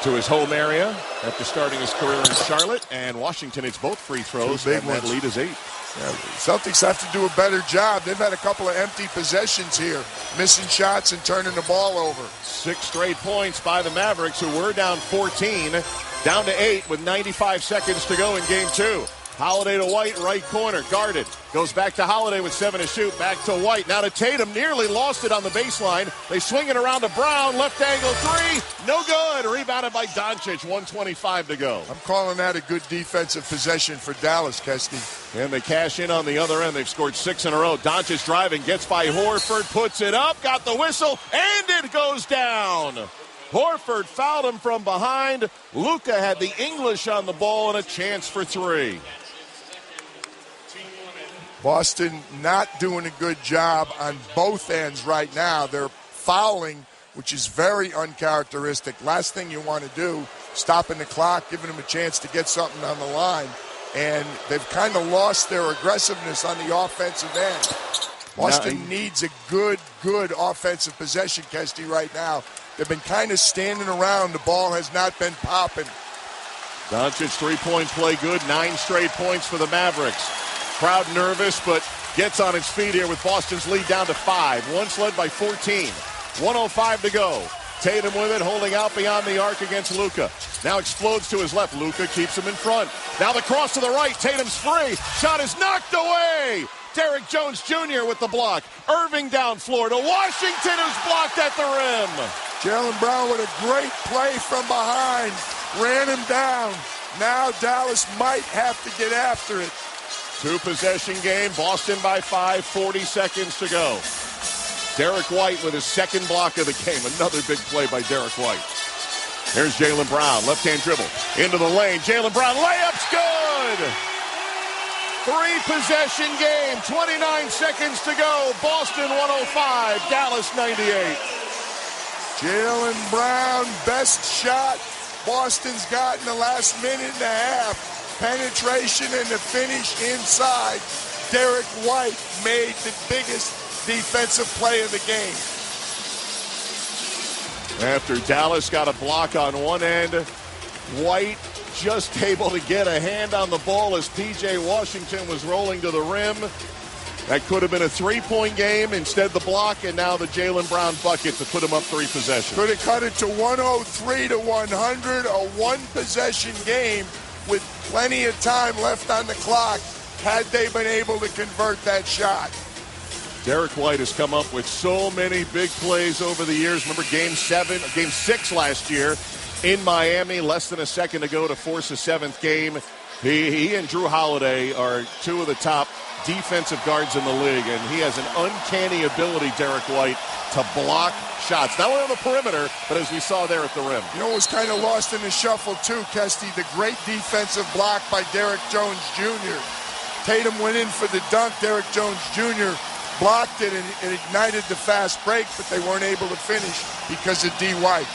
to his home area after starting his career in Charlotte. And Washington hits both free throws, and that lead is 8. Yeah, Celtics have to do a better job. They've had a couple of empty possessions here, missing shots and turning the ball over. 6 straight points by the Mavericks, who were down 14, down to 8 with 95 seconds to go in game 2. Holiday to White, right corner, guarded. Goes back to Holiday with 7 to shoot. Back to White. Now to Tatum. Nearly lost it on the baseline. They swing it around to Brown. Left angle 3. No good. Rebounded by Doncic. 1:25 to go. I'm calling that a good defensive possession for Dallas, Kesty. And they cash in on the other end. They've scored 6 in a row. Doncic driving. Gets by Horford. Puts it up. Got the whistle. And it goes down. Horford fouled him from behind. Luka had the English on the ball and a chance for 3. Boston not doing a good job on both ends right now. They're fouling, which is very uncharacteristic. Last thing you want to do, stopping the clock, giving them a chance to get something on the line. And they've kind of lost their aggressiveness on the offensive end. Boston needs a good offensive possession, Kesty, right now. They've been kind of standing around. The ball has not been popping. Doncic three-point play good. 9 straight points for the Mavericks. Crowd nervous, but gets on its feet here with Boston's lead down to 5. Once led by 14. 1:05 to go. Tatum with it, holding out beyond the arc against Luka. Now explodes to his left. Luka keeps him in front. Now the cross to the right. Tatum's free. Shot is knocked away. Derek Jones Jr. with the block. Irving down floor to Washington, who's blocked at the rim. Jaylen Brown with a great play from behind. Ran him down. Now Dallas might have to get after it. 2-possession game. Boston by 5. 40 seconds to go. Derek White with his second block of the game. Another big play by Derek White. Here's Jaylen Brown. Left-hand dribble. Into the lane. Jaylen Brown. Layup's good. 3-possession game. 29 seconds to go. Boston 105. Dallas 98. Jaylen Brown, best shot Boston's got in the last minute and a half. Penetration and the finish inside. Derek White made the biggest defensive play of the game. After Dallas got a block on one end, White just able to get a hand on the ball as P.J. Washington was rolling to the rim. That could have been a three-point game. Instead, the block, and now the Jaylen Brown bucket to put him up 3 possessions. Could have cut it to 103 to 100, a one-possession game with plenty of time left on the clock had they been able to convert that shot. Derek White has come up with so many big plays over the years. Remember Game 6 last year in Miami, less than a second to go to force a 7th game. He and Drew Holiday are 2 of the top defensive guards in the league, and he has an uncanny ability, Derek White, to block shots. Not only on the perimeter, but as we saw there at the rim. You know what was kind of lost in the shuffle, too, Kesty? The great defensive block by Derek Jones Jr. Tatum went in for the dunk. Derek Jones Jr. blocked it and ignited the fast break, but they weren't able to finish because of D. White.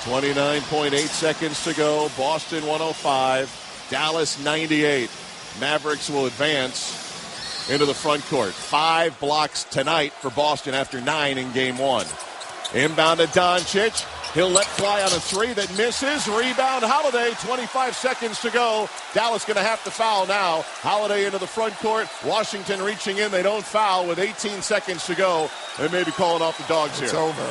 29.8 seconds to go. Boston 105. Dallas 98. Mavericks will advance into the front court. 5 blocks tonight for Boston after 9 in Game 1. Inbound to Doncic. He'll let fly on a 3 that misses. Rebound Holiday. 25 seconds to go. Dallas going to have to foul now. Holiday into the front court. Washington reaching in. They don't foul with 18 seconds to go. They may be calling off the dogs here. It's over.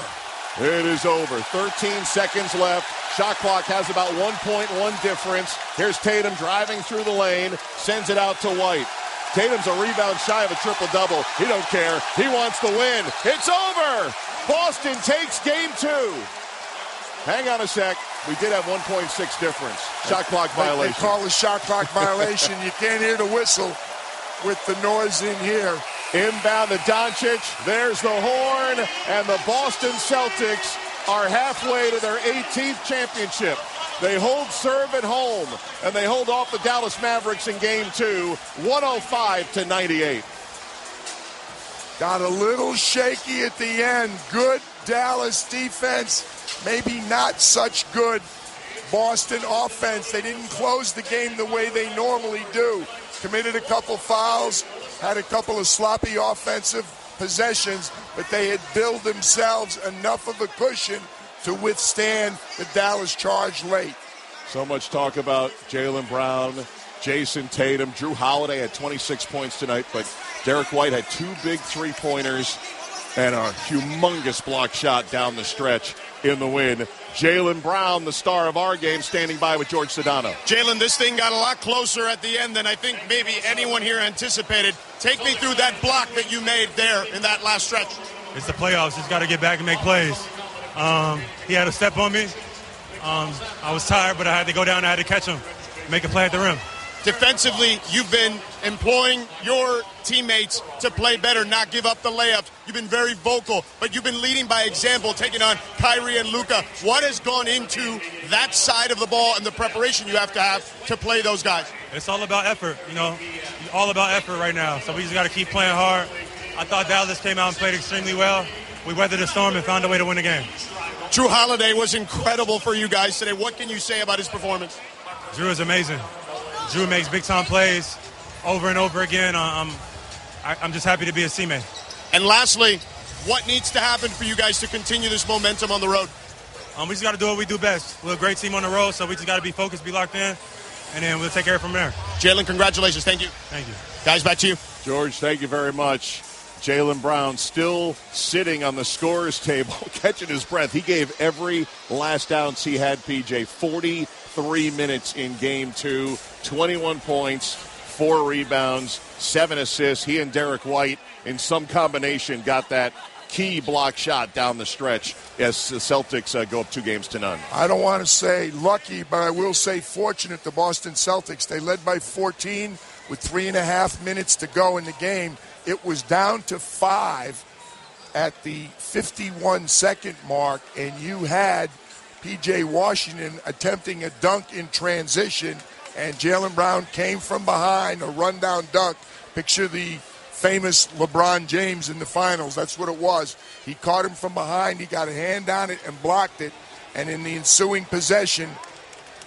It is over. 13 seconds left. Shot clock has about 1.1 difference. Here's Tatum driving through the lane. Sends it out to White. Tatum's a rebound shy of a triple-double. He don't care. He wants the win. It's over. Boston takes Game 2. Hang on a sec. We did have 1.6 difference. Shot clock violation. They call a shot clock violation. You can't hear the whistle with the noise in here. Inbound to Doncic. There's the horn. And the Boston Celtics are halfway to their 18th championship. They hold serve at home, and they hold off the Dallas Mavericks in Game 2, 105-98. Got a little shaky at the end. Good Dallas defense, maybe not such good Boston offense. They didn't close the game the way they normally do. Committed a couple fouls, had a couple of sloppy offensive possessions, but they had built themselves enough of a cushion to withstand the Dallas charge late. So much talk about Jaylen Brown, Jason Tatum. Drew Holiday had 26 points tonight, but Derek White had 2 big three-pointers and a humongous block shot down the stretch in the win. Jaylen Brown, the star of our game, standing by with George Sedano. Jaylen, this thing got a lot closer at the end than I think maybe anyone here anticipated. Take me through that block that you made there in that last stretch. It's the playoffs. Just got to get back and make plays. He had a step on me. I was tired, but I had to go down and I had to catch him, make a play at the rim. Defensively, you've been employing your teammates to play better, not give up the layups. You've been very vocal, but you've been leading by example, taking on Kyrie and Luka. What has gone into that side of the ball and the preparation you have to play those guys? It's all about effort, all about effort right now. So we just got to keep playing hard. I thought Dallas came out and played extremely well. We weathered the storm and found a way to win the game. Drew Holiday was incredible for you guys today. What can you say about his performance? Drew is amazing. Drew makes big-time plays over and over again. I'm just happy to be a teammate. And lastly, what needs to happen for you guys to continue this momentum on the road? We just got to do what we do best. We're a great team on the road, so we just got to be focused, be locked in, and then we'll take care from there. Jaylen, congratulations. Thank you. Thank you. Guys, back to you. George, thank you very much. Jaylen Brown still sitting on the scorer's table, catching his breath. He gave every last ounce he had, PJ. 43 minutes in Game 2, 21 points, 4 rebounds, 7 assists. He and Derek White, in some combination, got that key block shot down the stretch as the Celtics go up 2-0. I don't want to say lucky, but I will say fortunate, the Boston Celtics. They led by 14 with 3.5 minutes to go in the game. It was down to 5 at the 51-second mark, and you had P.J. Washington attempting a dunk in transition, and Jaylen Brown came from behind, a rundown dunk. Picture the famous LeBron James in the finals. That's what it was. He caught him from behind. He got a hand on it and blocked it, and in the ensuing possession,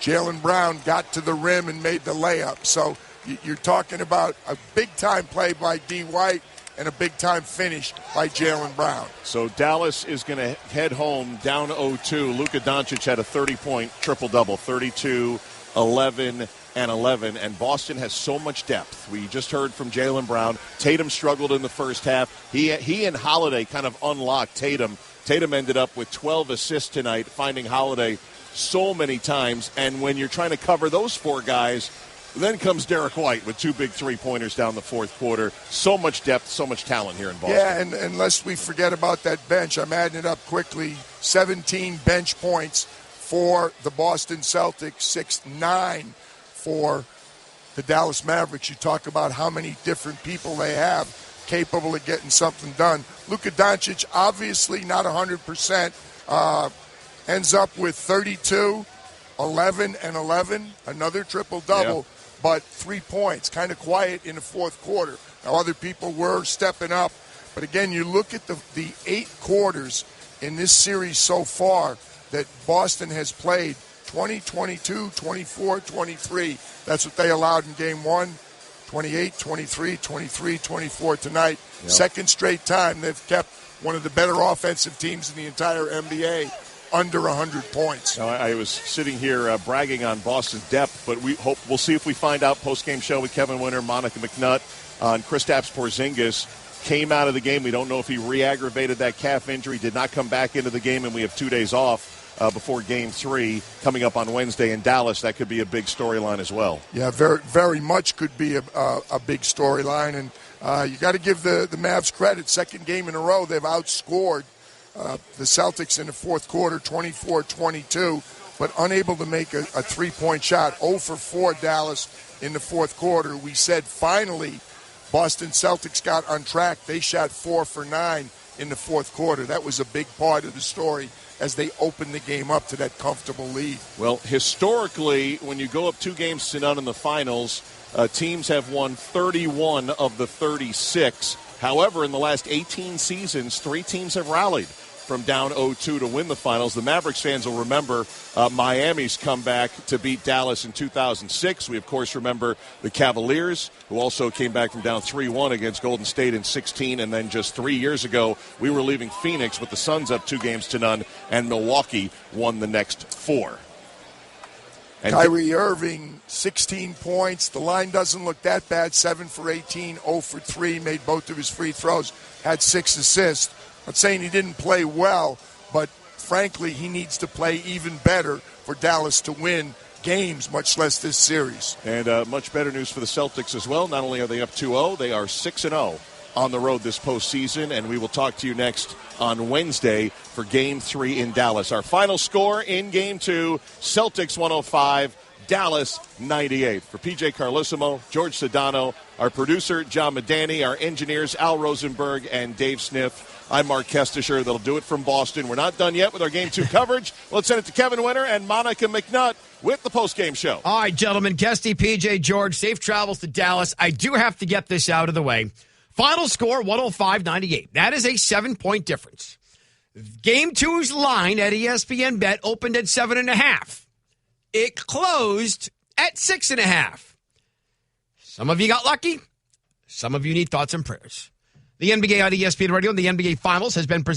Jaylen Brown got to the rim and made the layup. So you're talking about a big-time play by D. White and a big-time finish by Jaylen Brown. So Dallas is going to head home down 0-2. Luka Doncic had a 30-point triple-double, 32, 11, and 11. And Boston has so much depth. We just heard from Jaylen Brown. Tatum struggled in the first half. He and Holiday kind of unlocked Tatum. Tatum ended up with 12 assists tonight, finding Holiday so many times. And when you're trying to cover those four guys, then comes Derek White with two big three-pointers down the fourth quarter. So much depth, so much talent here in Boston. Yeah, and unless we forget about that bench, I'm adding it up quickly. 17 bench points for the Boston Celtics, 6-9 for the Dallas Mavericks. You talk about how many different people they have capable of getting something done. Luka Doncic, obviously not 100%, ends up with 32, 11, and 11, another triple-double. Yeah. But 3 points, kind of quiet in the fourth quarter. Now, other people were stepping up. But, again, you look at the 8 quarters in this series so far that Boston has played, 20, 22, 24, 23. That's what they allowed in Game 1, 28, 23, 23, 24 tonight. Yep. Second straight time they've kept one of the better offensive teams in the entire NBA under 100 points. Now, I was sitting here bragging on Boston's depth, but we'll see if we find out post-game show with Kevin Winter, Monica McNutt on Kristaps Porzingis. Came out of the game. We don't know if he re-aggravated that calf injury, did not come back into the game, and we have 2 days off before Game 3 coming up on Wednesday in Dallas. That could be a big storyline as well. Yeah, very, very much could be a big storyline, and you got to give the Mavs credit. Second game in a row, they've outscored the Celtics in the fourth quarter, 24-22, but unable to make a three-point shot. 0 for 4 Dallas in the fourth quarter. We said finally Boston Celtics got on track. They shot 4 for 9 in the fourth quarter. That was a big part of the story as they opened the game up to that comfortable lead. Well, historically, when you go up 2-0 in the finals, teams have won 31 of the 36. However, in the last 18 seasons, 3 teams have rallied from down 0-2 to win the finals. The Mavericks fans will remember Miami's comeback to beat Dallas in 2006. We, of course, remember the Cavaliers, who also came back from down 3-1 against Golden State in 16. And then just 3 years ago, we were leaving Phoenix with the Suns up 2-0, and Milwaukee won the next 4. And Kyrie Irving, 16 points. The line doesn't look that bad. 7 for 18, 0 for 3, made both of his free throws, had 6 assists. I'm not saying he didn't play well, but frankly, he needs to play even better for Dallas to win games, much less this series. And much better news for the Celtics as well. Not only are they up 2-0, they are 6-0 on the road this postseason, and we will talk to you next on Wednesday for Game 3 in Dallas. Our final score in Game 2, Celtics 105, Dallas 98. For PJ Carlissimo, George Sedano, our producer John Medani, our engineers Al Rosenberg and Dave Sniff, I'm Mark Kestisher. That'll do it from Boston. We're not done yet with our Game 2 coverage. Let's send it to Kevin Winter and Monica McNutt with the post-game show. All right, gentlemen, Kesty, PJ, George, safe travels to Dallas. I do have to get this out of the way. Final score, 105-98. That is a 7-point difference. Game 2's line at ESPN Bet opened at 7.5. It closed at 6.5. Some of you got lucky. Some of you need thoughts and prayers. The NBA on ESPN Radio and the NBA Finals has been presented